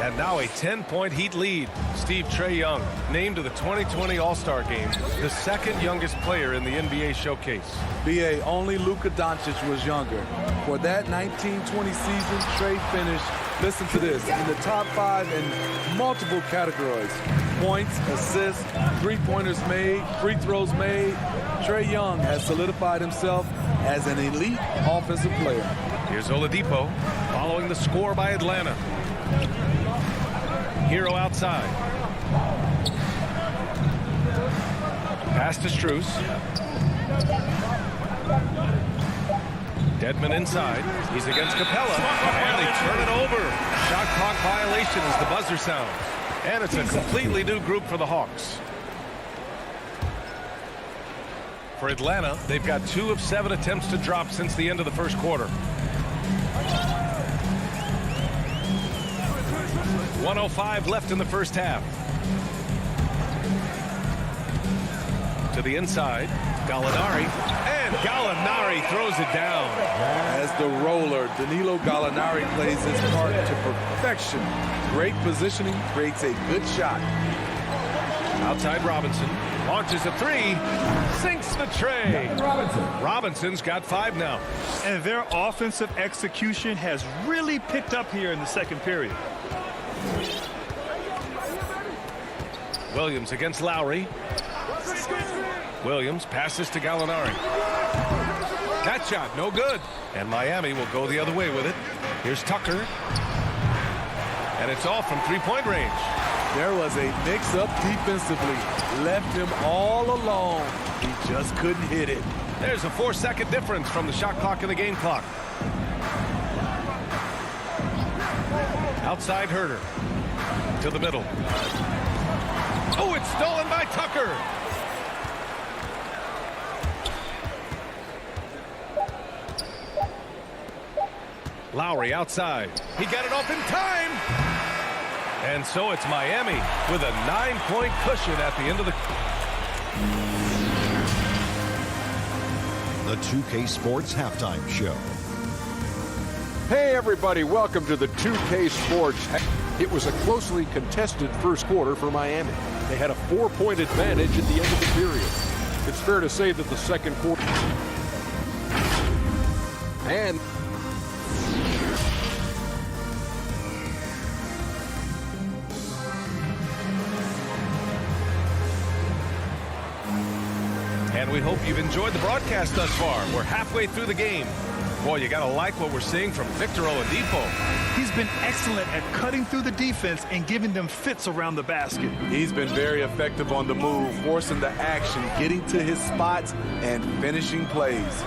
And now a 10-point Heat lead. Trae Young named to the 2020 All-Star game, the second youngest player in the NBA showcase. BA, only Luka Doncic was younger. For that 19-20 season, Trae finished, listen to this, in the top 5 in multiple categories. Points, assists, three-pointers made, free throws made. Trae Young has solidified himself as an elite offensive player. Here's Oladipo following the score by Atlanta. Hero outside. Pass to Strus. Dedmon inside. He's against Capella. And they turn it over. Shot clock violation as the buzzer sounds. And it's a completely new group for the Hawks. For Atlanta, they've got 2 of 7 attempts to drop since the end of the first quarter. 1:05 left in the first half. To the inside, Gallinari, and Gallinari throws it down. As the roller, Danilo Gallinari plays his part to perfection. Great positioning, creates a good shot. Outside Robinson, launches a 3, sinks the tray. Robinson's got 5 now. And their offensive execution has really picked up here in the second period. Williams against Lowry. Williams passes to Gallinari. That shot, no good. And Miami will go the other way with it. Here's Tucker. And it's off from three-point range. There was a mix-up defensively. Left him all alone. He just couldn't hit it. There's a 4-second difference from the shot clock and the game clock. Outside Herter. To the middle. Oh, it's stolen by Tucker. Lowry outside. He got it off in time. And so it's Miami with a 9-point cushion at the end of the... The 2K Sports Halftime Show. Hey, everybody. Welcome to the 2K Sports. It was a closely contested first quarter for Miami. They had a 4-point advantage at the end of the period. It's fair to say that the second quarter... And we hope you've enjoyed the broadcast thus far. We're halfway through the game. Boy, you got to like what we're seeing from Victor Oladipo. He's been excellent at cutting through the defense and giving them fits around the basket. He's been very effective on the move, forcing the action, getting to his spots, and finishing plays.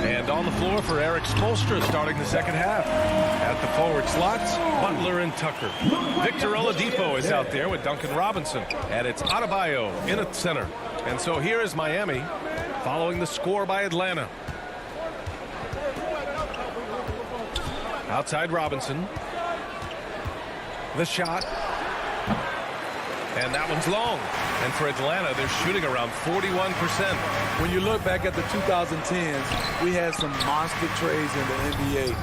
And on the floor for Eric Spoelstra starting the second half. At the forward slots, Butler and Tucker. Victor Oladipo is out there with Duncan Robinson. And it's Adebayo in at center. And so here is Miami following the score by Atlanta. Outside Robinson. The shot. And that one's long. And for Atlanta, they're shooting around 41%. When you look back at the 2010s, we had some monster trades in the NBA.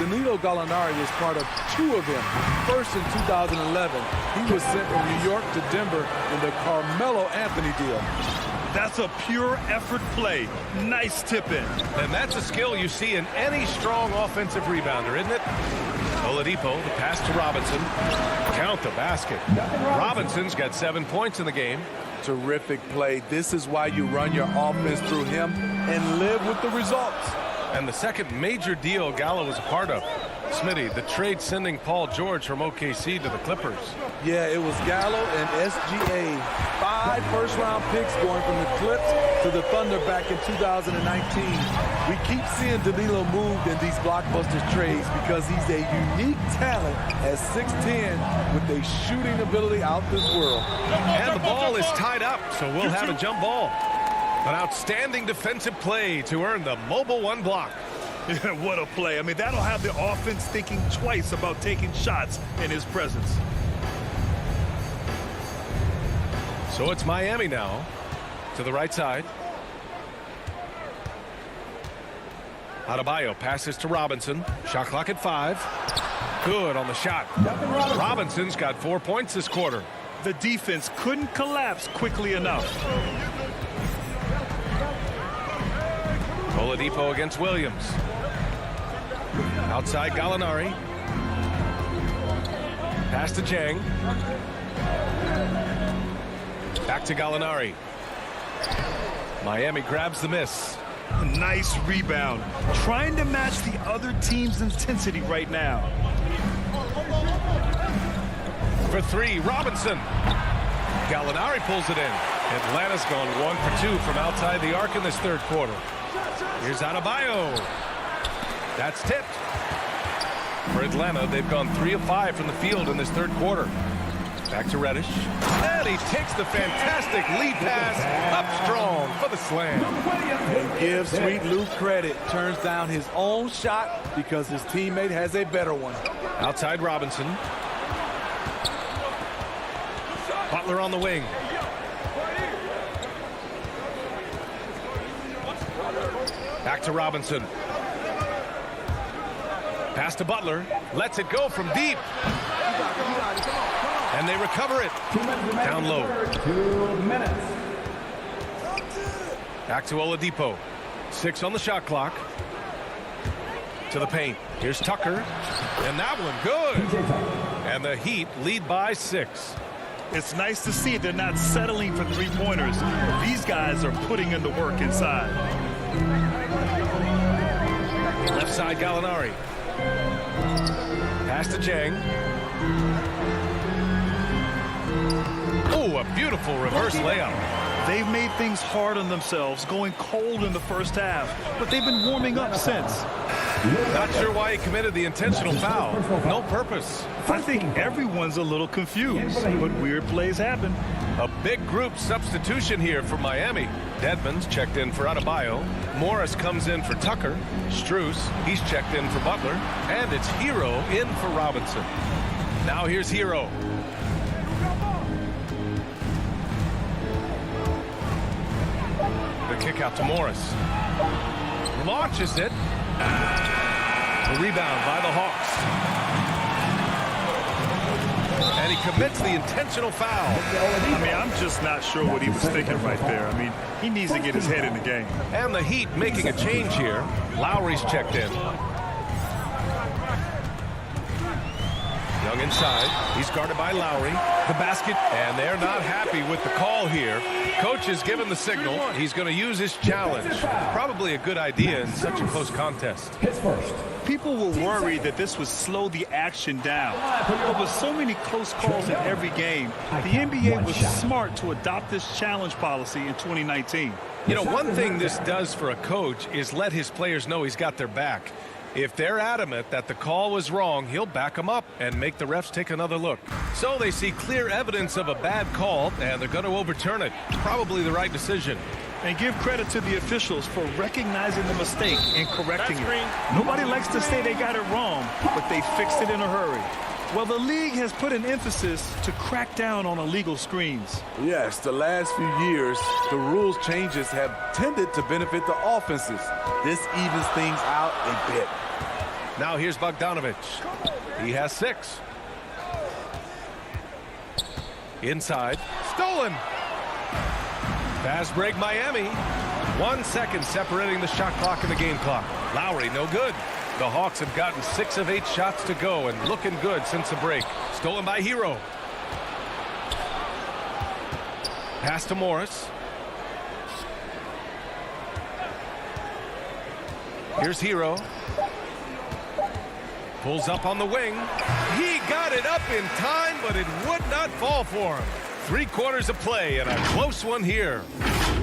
Danilo Gallinari was part of 2 of them. First in 2011, he was sent from New York to Denver in the Carmelo Anthony deal. That's a pure effort play. Nice tip-in. And that's a skill you see in any strong offensive rebounder, isn't it? Oladipo, the pass to Robinson. Count the basket. Robinson's got 7 points in the game. Terrific play. This is why you run your offense through him and live with the results. And the second major deal Gallo was a part of. Smitty, the trade sending Paul George from OKC to the Clippers. Yeah, it was Gallo and SGA. 5 first-round picks going from the Clips to the Thunder back in 2019. We keep seeing Danilo moved in these blockbuster trades because he's a unique talent at 6'10" with a shooting ability out this world. And the ball is tied up, so we'll have a jump ball. An outstanding defensive play to earn the Mobile One block. Yeah, what a play. I mean, that'll have the offense thinking twice about taking shots in his presence. So it's Miami now to the right side. Adebayo passes to Robinson. Shot clock at 5. Good on the shot. Robinson's got 4 points this quarter. The defense couldn't collapse quickly enough. Oladipo against Williams. Outside Gallinari. Pass to Chang. Back to Gallinari. Miami grabs the miss. Nice rebound. Trying to match the other team's intensity right now. For 3, Robinson. Gallinari pulls it in. Atlanta's gone 1 for 2 from outside the arc in this third quarter. Here's Adebayo. That's tipped. For Atlanta, they've gone 3 of 5 from the field in this third quarter. Back to Reddish. And he takes the fantastic lead pass up strong for the slam. And give Sweet Luke credit. Turns down his own shot because his teammate has a better one. Outside Robinson. Butler on the wing. Back to Robinson. Pass to Butler. Lets it go from deep. And they recover it. Down low. 2 minutes. Back to Oladipo. 6 on the shot clock. To the paint. Here's Tucker. And that one good. And the Heat lead by 6. It's nice to see they're not settling for 3-pointers. These guys are putting in the work inside. Left side Gallinari. Pass to Chang. Oh, a beautiful reverse layup. They've made things hard on themselves, going cold in the first half, but they've been warming up since. Not sure why he committed the intentional foul. No purpose. I think everyone's a little confused, but weird plays happen. A big group substitution here for Miami. Dedmon's checked in for Adebayo. Morris comes in for Tucker. Strus, he's checked in for Butler. And it's Hero in for Robinson. Now here's Hero. The kick out to Morris. Launches it. The rebound by the Hawks. And he commits the intentional foul. I mean, I'm just not sure what he was thinking right there. I mean, he needs to get his head in the game. And the Heat making a change here. Lowry's checked in. Young inside. He's guarded by Lowry. The basket. And they're not happy with the call here. Coach has given the signal. He's going to use his challenge. Probably a good idea in such a close contest. His first. People were worried that this would slow the action down. But with so many close calls in every game, the NBA was smart to adopt this challenge policy in 2019. You know, one thing this does for a coach is let his players know he's got their back. If they're adamant that the call was wrong, he'll back them up and make the refs take another look. So they see clear evidence of a bad call, and they're going to overturn it. Probably the right decision. And give credit to the officials for recognizing the mistake and correcting it. Nobody likes to say they got it wrong, but they fixed it in a hurry. Well, the league has put an emphasis to crack down on illegal screens. Yes, the last few years, the rules changes have tended to benefit the offenses. This evens things out a bit. Now here's Bogdanovic. He has 6. Inside. Stolen. Fast break Miami. 1 second separating the shot clock and the game clock. Lowry, no good. The Hawks have gotten 6 of 8 shots to go and looking good since the break. Stolen by Hero. Pass to Morris. Here's Hero. Pulls up on the wing. He got it up in time, but it would not fall for him. 3/4 of play and a close one here.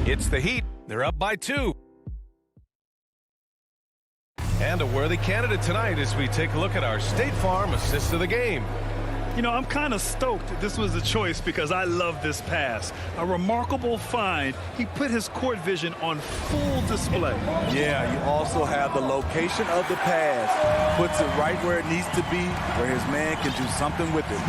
It's the Heat. They're up by 2. And a worthy candidate tonight as we take a look at our State Farm assist of the game. You know, I'm kind of stoked this was a choice because I love this pass. A remarkable find. He put his court vision on full display. Yeah, you also have the location of the pass. Puts it right where it needs to be, where his man can do something with it.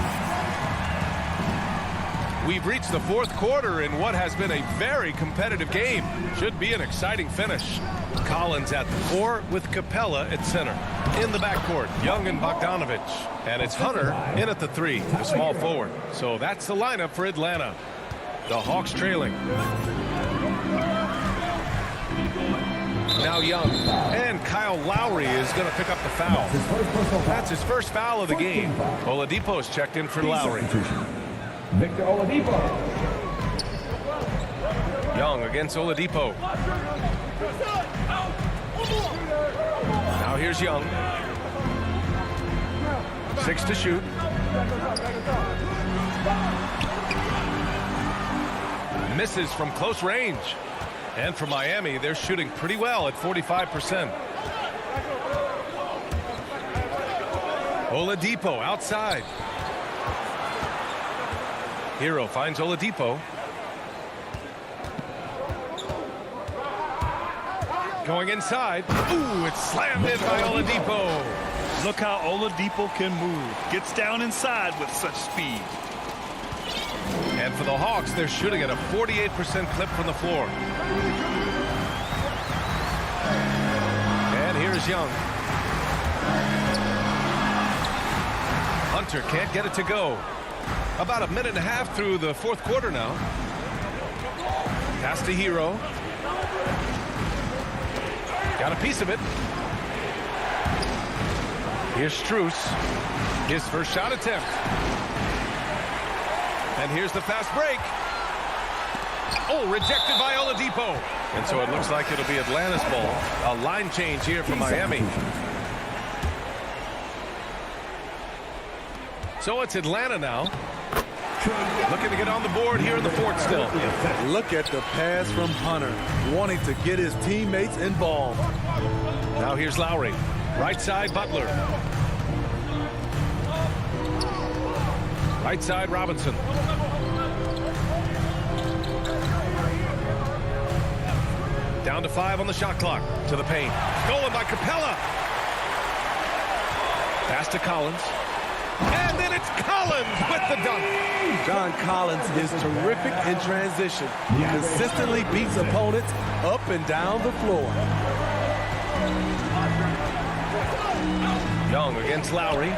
We've reached the 4th quarter in what has been a very competitive game. Should be an exciting finish. Collins at the 4 with Capella at center. In the backcourt, Young and Bogdanovich. And it's Hunter in at the 3, the small forward. So that's the lineup for Atlanta. The Hawks trailing. Now Young. And Kyle Lowry is going to pick up the foul. That's his first foul of the game. Oladipo's checked in for Lowry. Victor Oladipo. Young against Oladipo. Now here's Young. 6 to shoot. Misses from close range. And for Miami, they're shooting pretty well at 45%. Oladipo outside. Hero finds Oladipo. Going inside. Ooh, it's slammed in by Oladipo. Look how Oladipo can move. Gets down inside with such speed. And for the Hawks, they're shooting at a 48% clip from the floor. And here's Young. Hunter can't get it to go. About a minute and a half through the 4th quarter now. Pass to Hero. Got a piece of it. Here's Strus. His first shot attempt. And here's the fast break. Oh, rejected by Oladipo. And so it looks like it'll be Atlanta's ball. A line change here for Miami. So it's Atlanta now. Looking to get on the board here in the 4th still. Look at the pass from Hunter, wanting to get his teammates involved. Now here's Lowry. Right side, Butler. Right side, Robinson. Down to 5 on the shot clock. To the paint. Stolen by Capella. Pass to Collins. And then it's Collins with the dunk. John Collins is terrific in transition. He consistently beats opponents up and down the floor. Young against Lowry.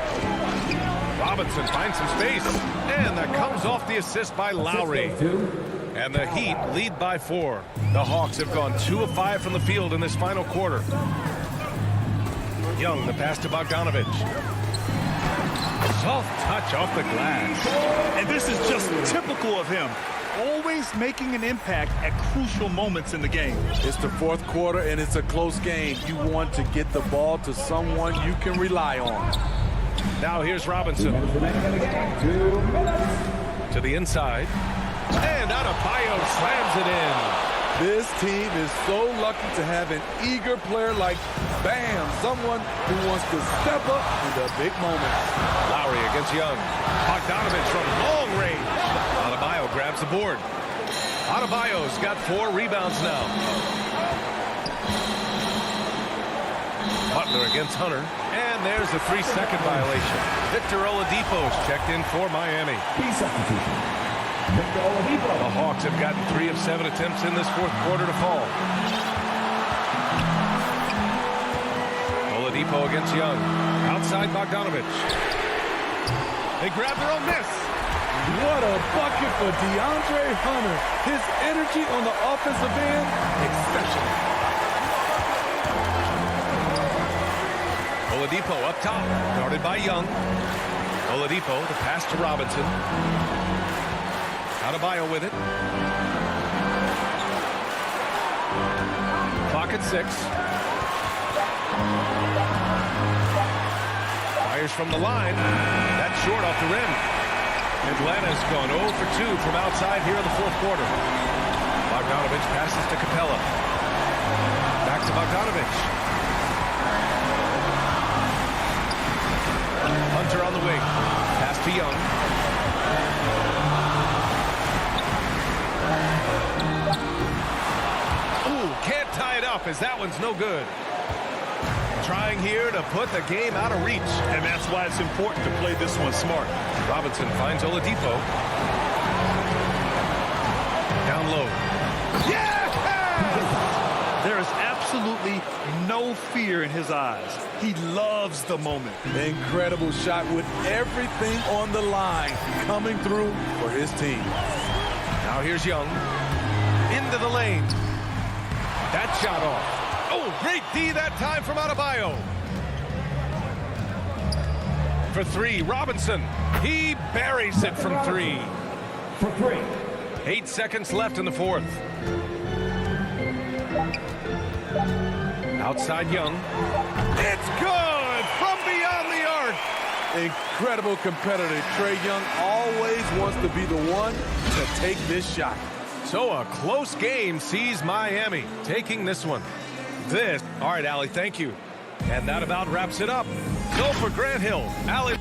Robinson finds some space. And that comes off the assist by Lowry. And the Heat lead by 4. The Hawks have gone 2 of 5 from the field in this final quarter. Young, the pass to Bogdanovich. Soft touch off the glass. And this is just typical of him. Always making an impact at crucial moments in the game. It's the 4th quarter and it's a close game. You want to get the ball to someone you can rely on. Now here's Robinson. To the inside. And Adebayo slams it in. This team is so lucky to have an eager player like Bam, someone who wants to step up in the big moments. Lowry against Young. Bogdanovich from long range. Adebayo grabs the board. Adebayo's got 4 rebounds now. Butler against Hunter. And there's a 3-second violation. Victor Oladipo's checked in for Miami. The Hawks have gotten 3 of 7 attempts in this 4th quarter to fall. Oladipo against Young. Outside Bogdanovich. They grab their own miss. What a bucket for DeAndre Hunter. His energy on the offensive end, exceptional. Oladipo up top. Guarded by Young. Oladipo, the pass to Robinson. Adebayo with it. Clock at 6. Fires from the line. That's short off the rim. Atlanta's gone 0 for 2 from outside here in the fourth quarter. Bogdanovich passes to Capella. Back to Bogdanovich. Hunter on the wing. Pass to Young. Ooh, can't tie it up as that one's no good. Trying here to put the game out of reach. And that's why it's important to play this one smart. Robinson finds Oladipo. Down low. Yes! There is absolutely no fear in his eyes. He loves the moment. Incredible shot with everything on the line coming through for his team. Now here's Young. Into the lane. That shot off. Oh, great D that time from Adebayo. For three, Robinson. He buries it from three. For three. 8 seconds left in the fourth. Outside Young. It's good from beyond the arc. Incredible competitor. Trae Young always wants to be the one to take this shot. So a close game sees Miami taking this one. All right, Allie, thank you. And that about wraps it up. Go for Grant Hill. Allie.